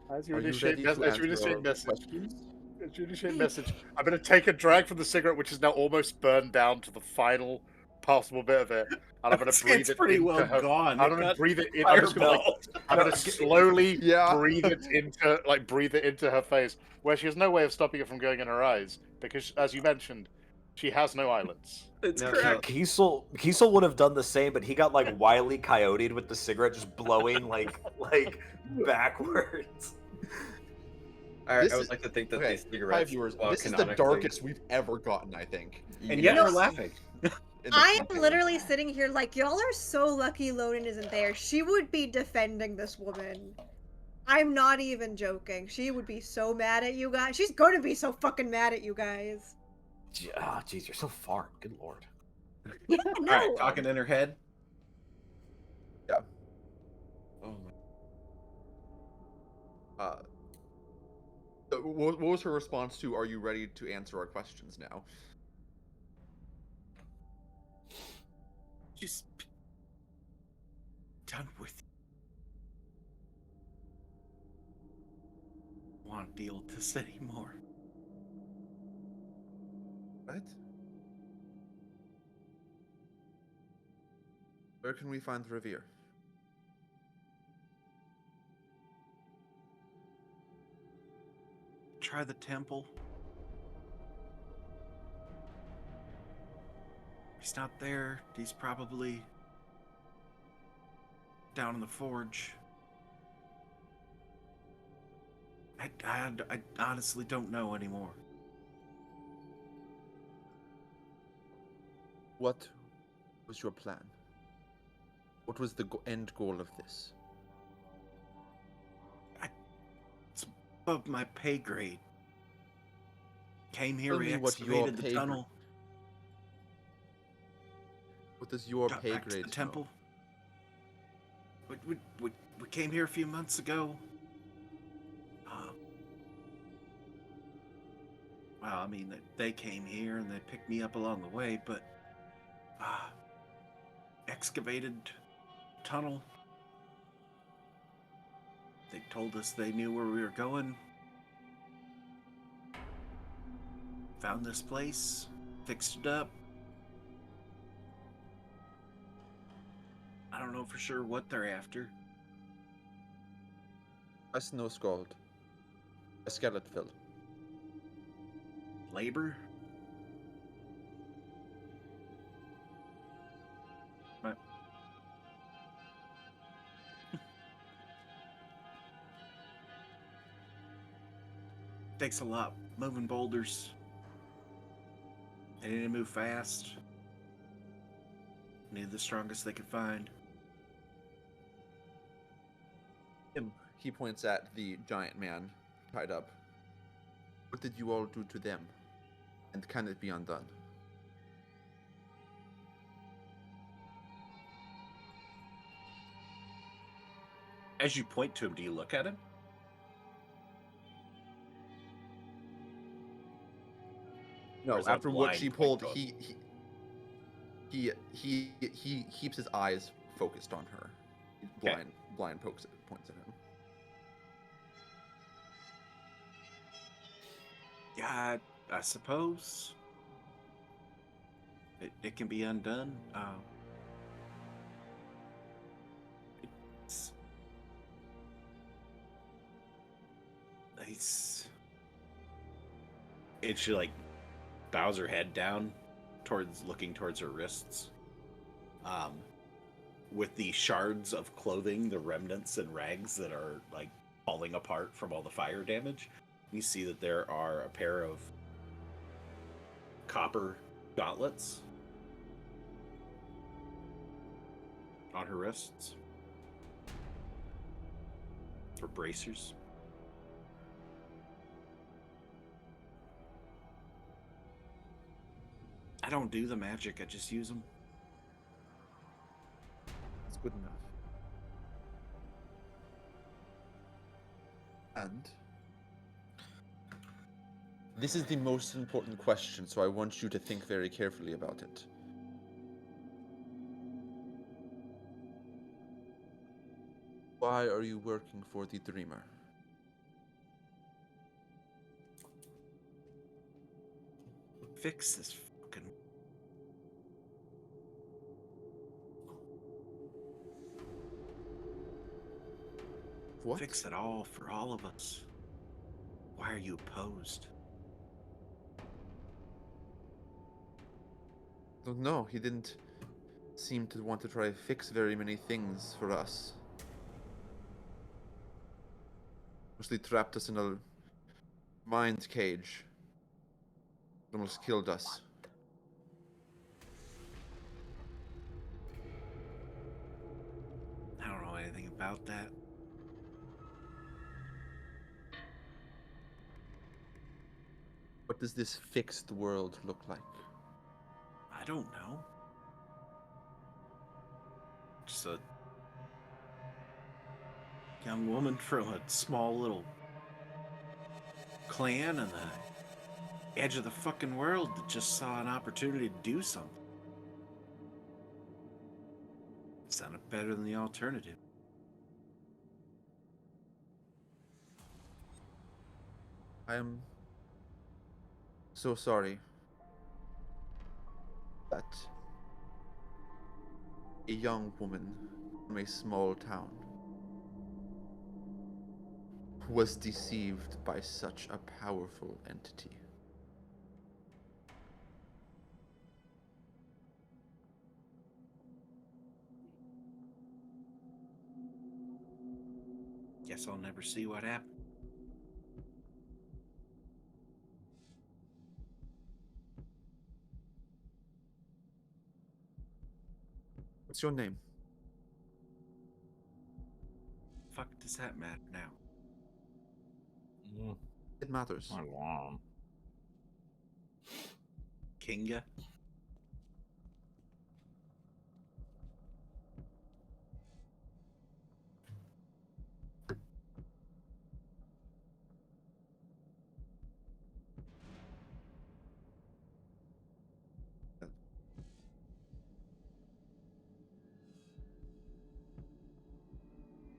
As you Are you initiate, ready to as you answer initiate our message, questions? as you initiate message, I'm going to take a drag from the cigarette, which is now almost burned down to the final passable bit of it, and I'm going to breathe it's it pretty into well her. gone. I'm going to breathe it in. I'm just going to I'm going to slowly Yeah. breathe it into her face, where she has no way of stopping it from going in her eyes, because as you mentioned, she has no eyelids. It's No, correct. Kiesel would have done the same, but he got like wily coyoted with the cigarette just blowing like backwards. I This would is- like to think that Okay, these hi cigarettes. viewers. while This is the canonically- darkest we've ever gotten, I think. And yet You we're know- laughing. in the I am campaign. literally sitting here like, y'all are so lucky Loden isn't there. She would be defending this woman. I'm not even joking. She would be so mad at you guys. She's going to be so fucking mad at you guys. Ah, jeez, you're so far. Good lord. Yeah, All no. right, talking in her head. Oh my. What was her response to? Are you ready to answer our questions now? Just done with it. Want to deal with this anymore? What? Where can we find Revere? Try the temple. He's not there. He's probably down in the forge. I honestly don't know anymore. What was your plan? What was the end goal of this? It's above my pay grade. Came here, Tell we me what your excavated the pay tunnel. What does your Got pay back to grade the know? temple. We came here a few months ago. Well, I mean, they came here and they picked me up along the way, but excavated tunnel. They told us they knew where we were going. Found this place, fixed it up. I don't know for sure what they're after. A snow scald. A skeleton. Labor? Right. Takes a lot. Moving boulders. They need to move fast. Need the strongest they could find. He points at the giant man tied up. What did you all do to them? And can it be undone? As you point to him, do you look at him? Or No, is that after what blind she point pulled, to him? he keeps his eyes focused on her. Okay. Blind points at him. Yeah, I suppose it can be undone. It's and she like bows her head down looking towards her wrists. With the shards of clothing, the remnants and rags that are like falling apart from all the fire damage, you see that there are a pair of copper gauntlets on her wrists for bracers. I don't do the magic, I just use them. It's good enough. And this is the most important question, so I want you to think very carefully about it. Why are you working for the Dreamer? Fix this fucking... What? Fix it all for all of us. Why are you opposed? Don't know. He didn't seem to want to try to fix very many things for us. Mostly trapped us in a mind cage. Almost killed us. I don't know anything about that. What does this fixed world look like? I don't know. Just a young woman from a small little clan on the edge of the fucking world that just saw an opportunity to do something. Sounded better than the alternative. I am so sorry that a young woman from a small town was deceived by such a powerful entity. Guess I'll never see what happened. What's your name? Fuck does that matter now? It matters. My long. Kinga?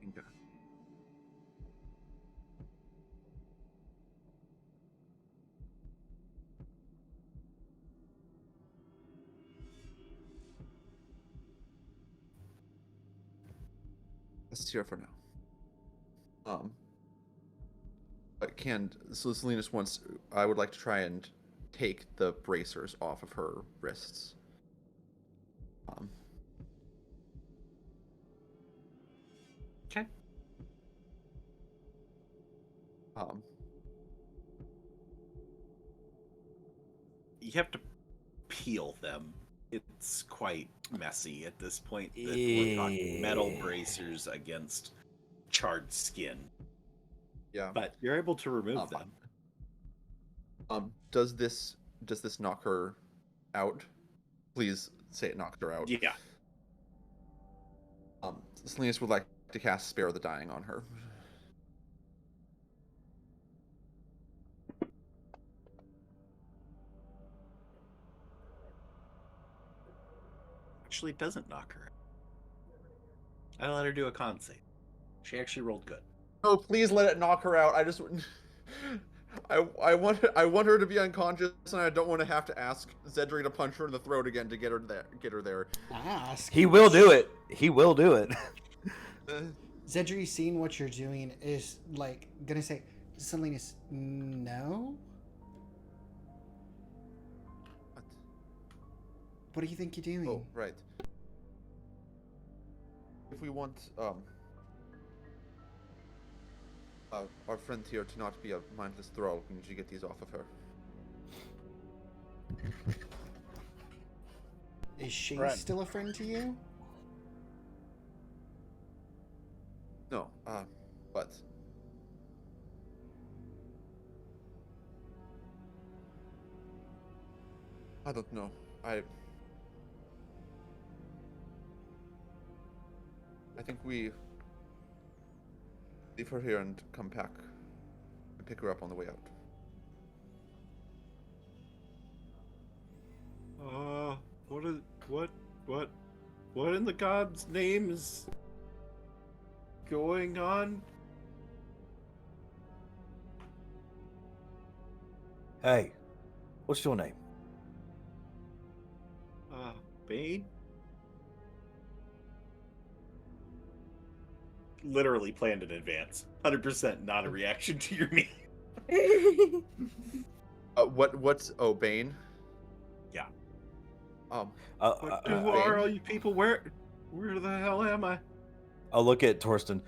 Inga. That's here for now. So Selena's wants. I would like to try and take the bracers off of her wrists. Um, You have to peel them. It's quite messy at this point. That we're talking metal bracers against charred skin. yeah. But you're able to remove them. Does this knock her out? Please say it knocked her out. Yeah. Salinas would like to cast Spare the Dying on her. Actually doesn't knock her out. I let her do a con save. She actually rolled good. Oh, please let it knock her out. I just, I want her to be unconscious, and I don't want to have to ask Zedri to punch her in the throat again to get her there. Ask. He will do it. He will do it. Zedri, seeing what you're doing, is like gonna say, Salinas, no. What do you think you're doing? Oh, right. If we want our friend here to not be a mindless thrall, we need to get these off of her. Is she Friend. still a friend to you? No, but I don't know. I think we leave her here and come back and pick her up on the way out. What in the God's name is going on? Hey, what's your name? Bane? Literally planned in advance. 100% not a reaction to your name. What's Bane? Yeah. Bane? Who are all you people? Where the hell am I? I'll look at Torsten.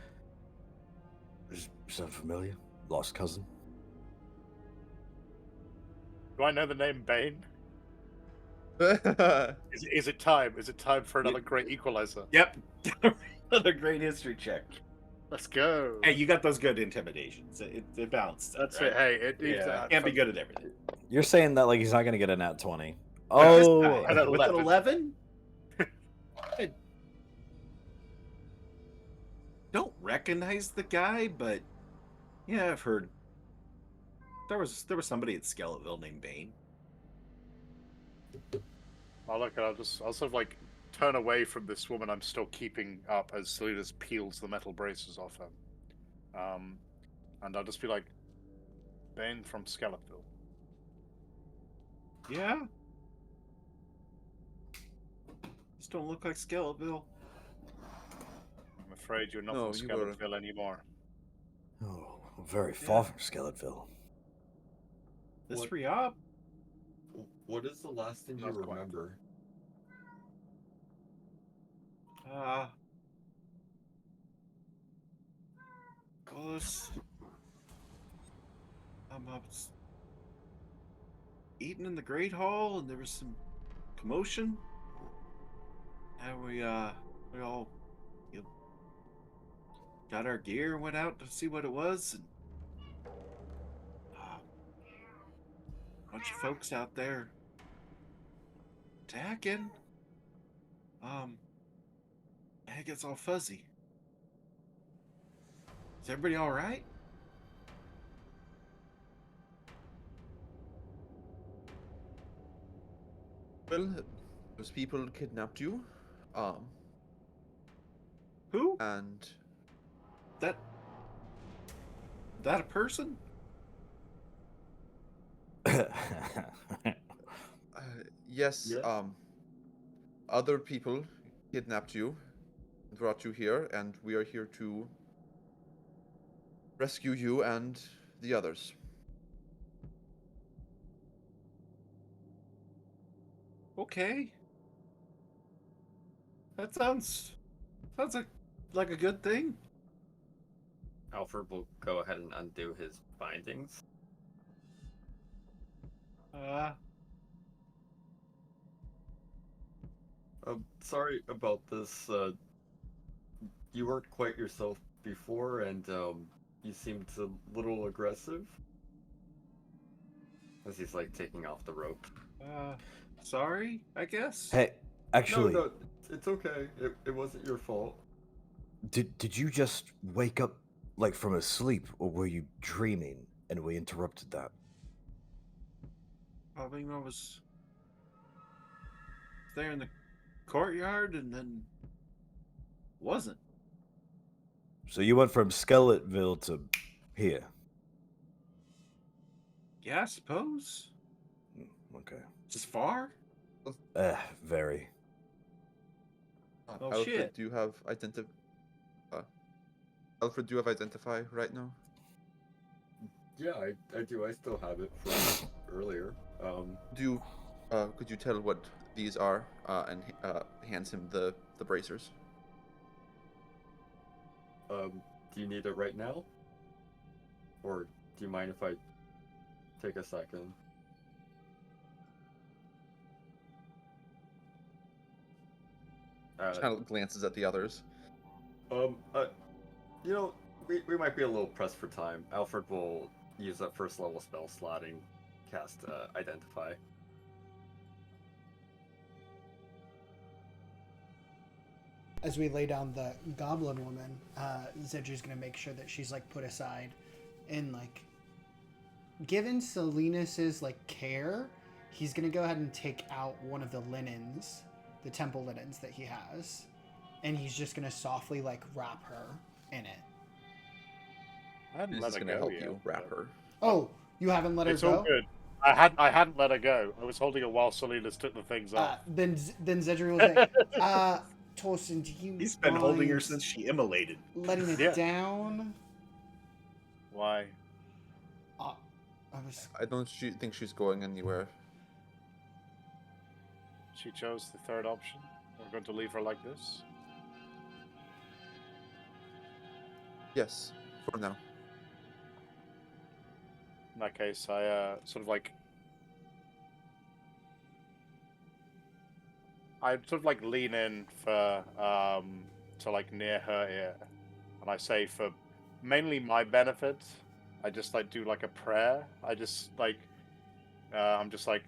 Does it sound familiar? Lost cousin? Do I know the name Bane? Is it time? Is it time for another great equalizer? Yep. Another great history check. Let's go. Hey, you got those good intimidations. It bounced. That's right? it. Hey, it needs Yeah. that. Can't be good at everything. You're saying that like he's not gonna get a nat 20. Oh, An with an 11. 11? Don't recognize the guy, but yeah, I've heard there was somebody at Skeletville named Bane. Oh, look, I'll sort of like turn away from this woman I'm still keeping up as Salinas peels the metal braces off her. And I'll just be like, Bane from Skeletville. Yeah. Just don't look like Skeletville. I'm afraid you're not No, from you were- Skeletville anymore. Oh, very far from Skeletville. This What? re-op? What is the last thing you Not quite. remember? Close. I was eating in the Great Hall, and there was some commotion. And we all got our gear, went out to see what it was, and a bunch of folks out there attacking. It gets all fuzzy. Is everybody all right? Well, those people kidnapped you, Who? and That a person? yes, Yeah. other people kidnapped you, brought you here, and we are here to rescue you and the others. Okay. That sounds like a good thing. Alfred will go ahead and undo his bindings. Sorry about this. You weren't quite yourself before, and you seemed a little aggressive. As he's like taking off the rope. Sorry, I guess. Hey, actually, No, it's okay. It wasn't your fault. did you just wake up like from a sleep, or were you dreaming and we interrupted that? I mean, I was there in the courtyard and then wasn't. So you went from Skeletville to here. Yeah, I suppose. Okay. Is this far? Very. Oh, Alfred, shit. do you have Alfred, do you have identify right now? Yeah, I do. I still have it from earlier. Could you tell what these are? And hands him the bracers. Do you need it right now? Or do you mind if I take a second? Kind of glances at the others. You know, we might be a little pressed for time. Alfred will use that first level spell slotting, cast Identify. As we lay down the goblin woman, Zedri's gonna make sure that she's like put aside, and like, given Salinas' like care, he's gonna go ahead and take out one of the linens, the temple linens that he has, and he's just gonna softly like wrap her in it. I hadn't This let is her gonna go help yet, you wrap but- her. Oh, you haven't let her It's go? all good. I hadn't let her go. I was holding it while Salinas took the things off. Then Zedri will say, Torsten, do you He's been holding her mind since she immolated. letting it Yeah. down? Why? I don't think she's going anywhere. She chose the third option. We're going to leave her like this. Yes, for now. In that case, I sort of like lean in for to like near her ear, and I say for mainly my benefit, I just like do like a prayer. I just like I'm just like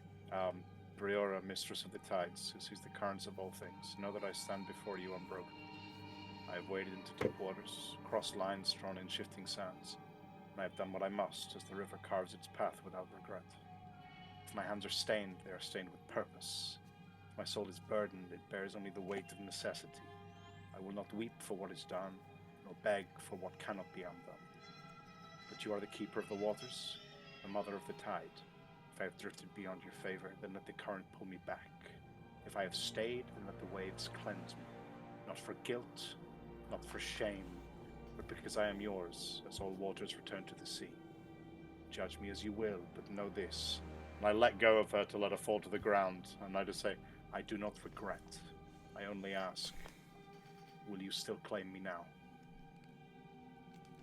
Briora, mistress of the tides, who sees the currents of all things, know that I stand before you unbroken. I have waded into deep waters, crossed lines drawn in shifting sands, and I have done what I must as the river carves its path without regret. If my hands are stained, they are stained with purpose. If my soul is burdened, it bears only the weight of necessity. I will not weep for what is done, nor beg for what cannot be undone. But you are the keeper of the waters, the mother of the tide. If I have drifted beyond your favor, then let the current pull me back. If I have stayed, then let the waves cleanse me. Not for guilt, not for shame, but because I am yours, as all waters return to the sea. Judge me as you will, but know this. And I let go of her to let her fall to the ground, and I just say, I do not regret. I only ask, will you still claim me now?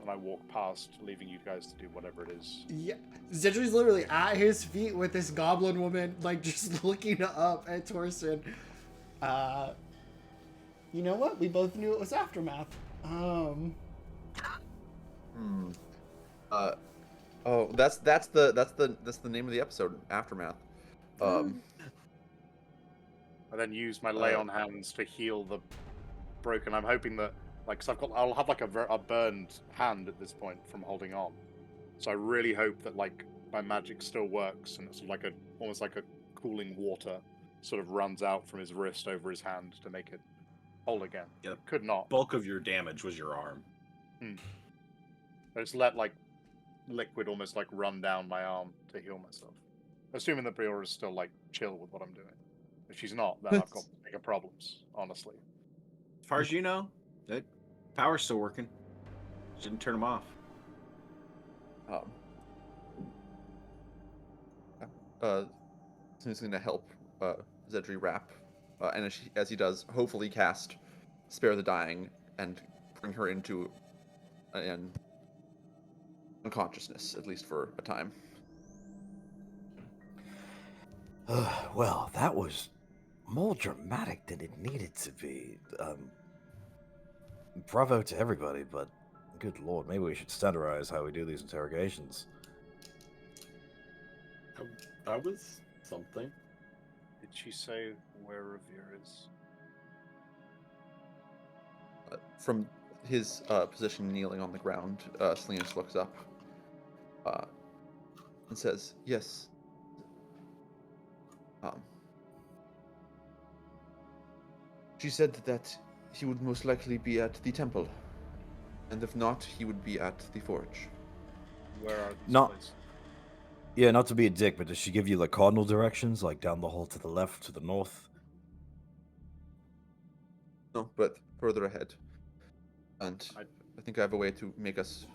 And I walk past, leaving you guys to do whatever it is. Yeah, Zedri's literally at his feet with this goblin woman, like just looking up at Torsten. You know what? We both knew it was Aftermath. Oh, that's the name of the episode, Aftermath. I then use my lay on hands to heal the broken. I'm hoping that, like, cause I'll have like a burned hand at this point from holding on. So I really hope that like my magic still works, and it's like almost like a cooling water sort of runs out from his wrist over his hand to make it whole again. Yeah. Could not. Bulk of your damage was your arm. I just let like liquid almost like run down my arm to heal myself. Assuming that Briora is still like chill with what I'm doing. If she's not, then I've got bigger problems, honestly. As far as you know, that power's still working. Shouldn't turn them off. He's going to help Zedri wrap, and as he does, hopefully cast Spare the Dying and bring her into and unconsciousness, at least for a time. Well, that was more dramatic than it needed to be. Bravo to everybody, but good lord, maybe we should standardize how we do these interrogations. That was something. Did she say where Revere is? From his position kneeling on the ground, Salinas looks up and says, "Yes. She said that he would most likely be at the temple, and if not, he would be at the forge." Where are these Not- places? Yeah, not to be a dick, but does she give you like cardinal directions, like down the hall to the left, to the north? No, but further ahead. And I think I have a way to make us.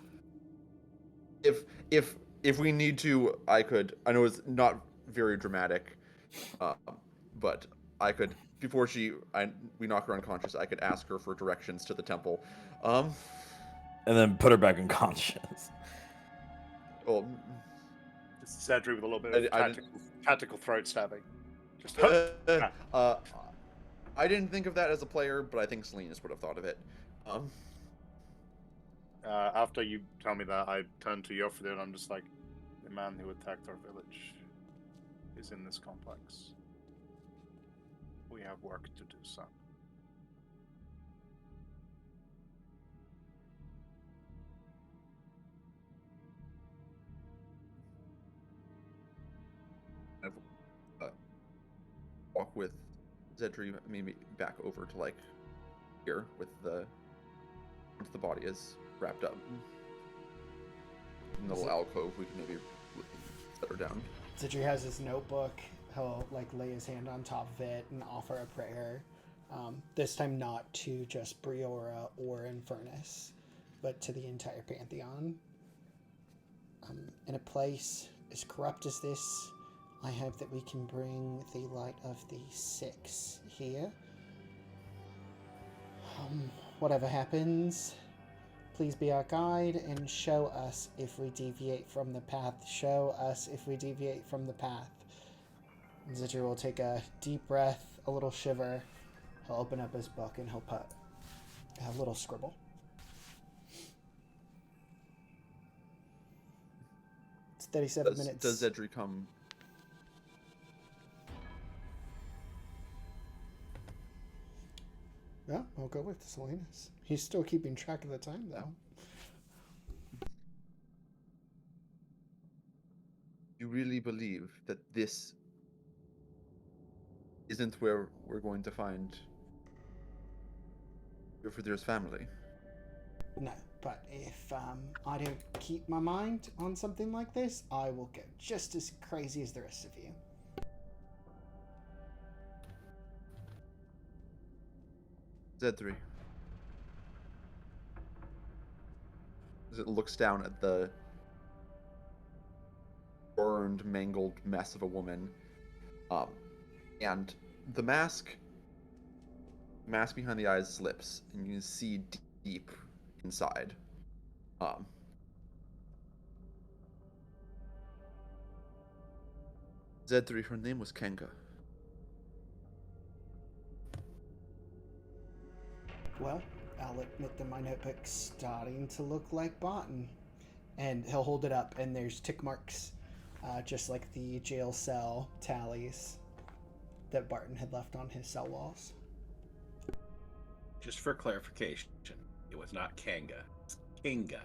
If we need to, I could. I know it's not very dramatic, but I could before we knock her unconscious. I could ask her for directions to the temple. And then put her back unconscious. Well, This is Edry with a little bit of tactical throat stabbing. Just I didn't think of that as a player, but I think Salinas would have thought of it. After you tell me that, I turn to Yofrid and I'm just like, the man who attacked our village is in this complex. We have work to do, son. Walk with Zedri maybe back over to like here with the once the body is wrapped up. In the little alcove, we can maybe set her down. Zedri has his notebook. He'll like lay his hand on top of it and offer a prayer. This time not to just Briora or Infernus, but to the entire Pantheon. In a place as corrupt as this, I hope that we can bring the light of the Six here. Whatever happens, please be our guide and show us if we deviate from the path. Show us if we deviate from the path. Zidri will take a deep breath, a little shiver. He'll open up his book and he'll put a little scribble. It's 37 minutes. Does Zedri come? Yeah, I'll go with Salinas. He's still keeping track of the time, though. You really believe that this isn't where we're going to find Yofridir's family? No, but if I don't keep my mind on something like this, I will go just as crazy as the rest of you. Zedri. As it looks down at the burned, mangled mess of a woman, and the mask behind the eyes slips, and you can see deep inside. Zedri, her name was Kenga. Well, I'll admit that my notebook's starting to look like Barton. And he'll hold it up, and there's tick marks, just like the jail cell tallies that Barton had left on his cell walls. Just for clarification, it was not Kanga. It's Kinga.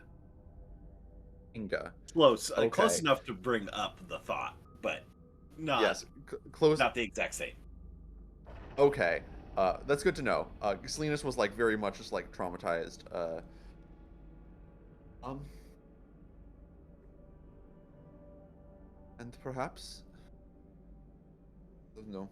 Kinga. Close, Okay. close enough to bring up the thought, but not, Yes, close. not the exact same. Okay, that's good to know. Salinas was like very much just like traumatized. And perhaps, no.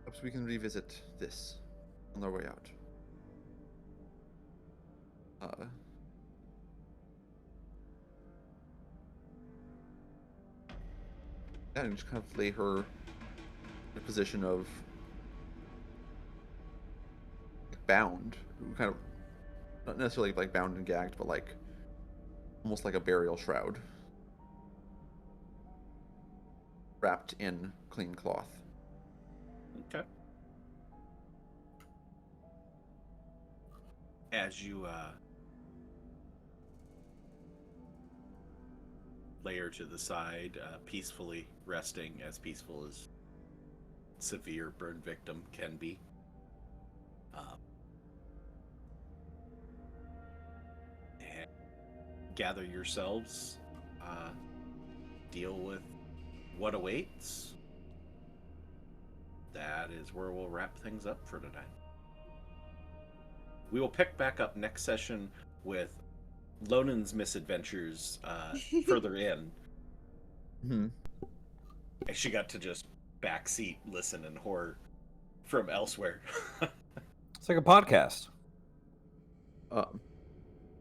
Perhaps we can revisit this on our way out. and just kind of lay her in a position of bound, kind of not necessarily like bound and gagged, but like almost like a burial shroud, wrapped in clean cloth. Okay. As you lay her to the side, peacefully resting, as peaceful as severe burn victim can be. And gather yourselves, deal with what awaits. That is where we'll wrap things up for tonight. We will pick back up next session with Lonan's misadventures further in. Mm-hmm. And she got to just backseat listen in horror from elsewhere. It's like a podcast.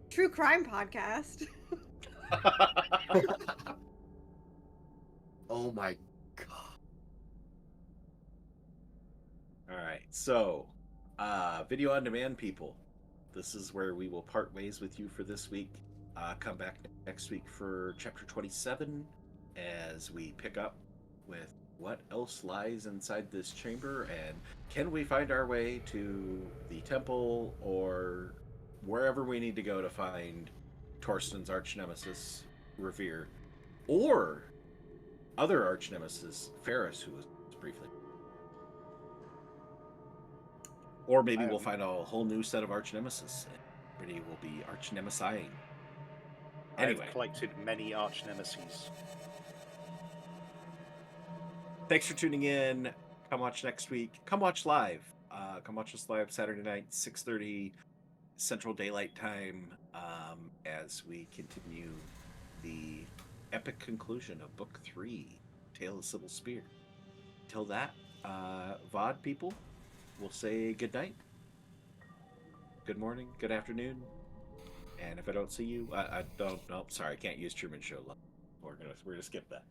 True crime podcast. Oh my god. Alright, so video on demand people. This is where we will part ways with you for this week. Come back next week for chapter 27 as we pick up with what else lies inside this chamber, and can we find our way to the temple or wherever we need to go to find Torsten's arch nemesis, Revere, or other arch nemesis, Ferris, who was briefly. Or maybe we'll find a whole new set of arch nemesis, and everybody will be arch nemesiying. Anyway, I've collected many arch nemesis. thanks for tuning in. Come watch next week. Come watch live. Come watch us live Saturday night, 6:30 Central Daylight Time, as we continue the epic conclusion of Book 3, Tale of Cybil Spear. Till that, VOD people, we'll say good night, good morning, good afternoon, and if I don't see you, I don't. No, sorry, I can't use Truman Show. We're gonna skip that.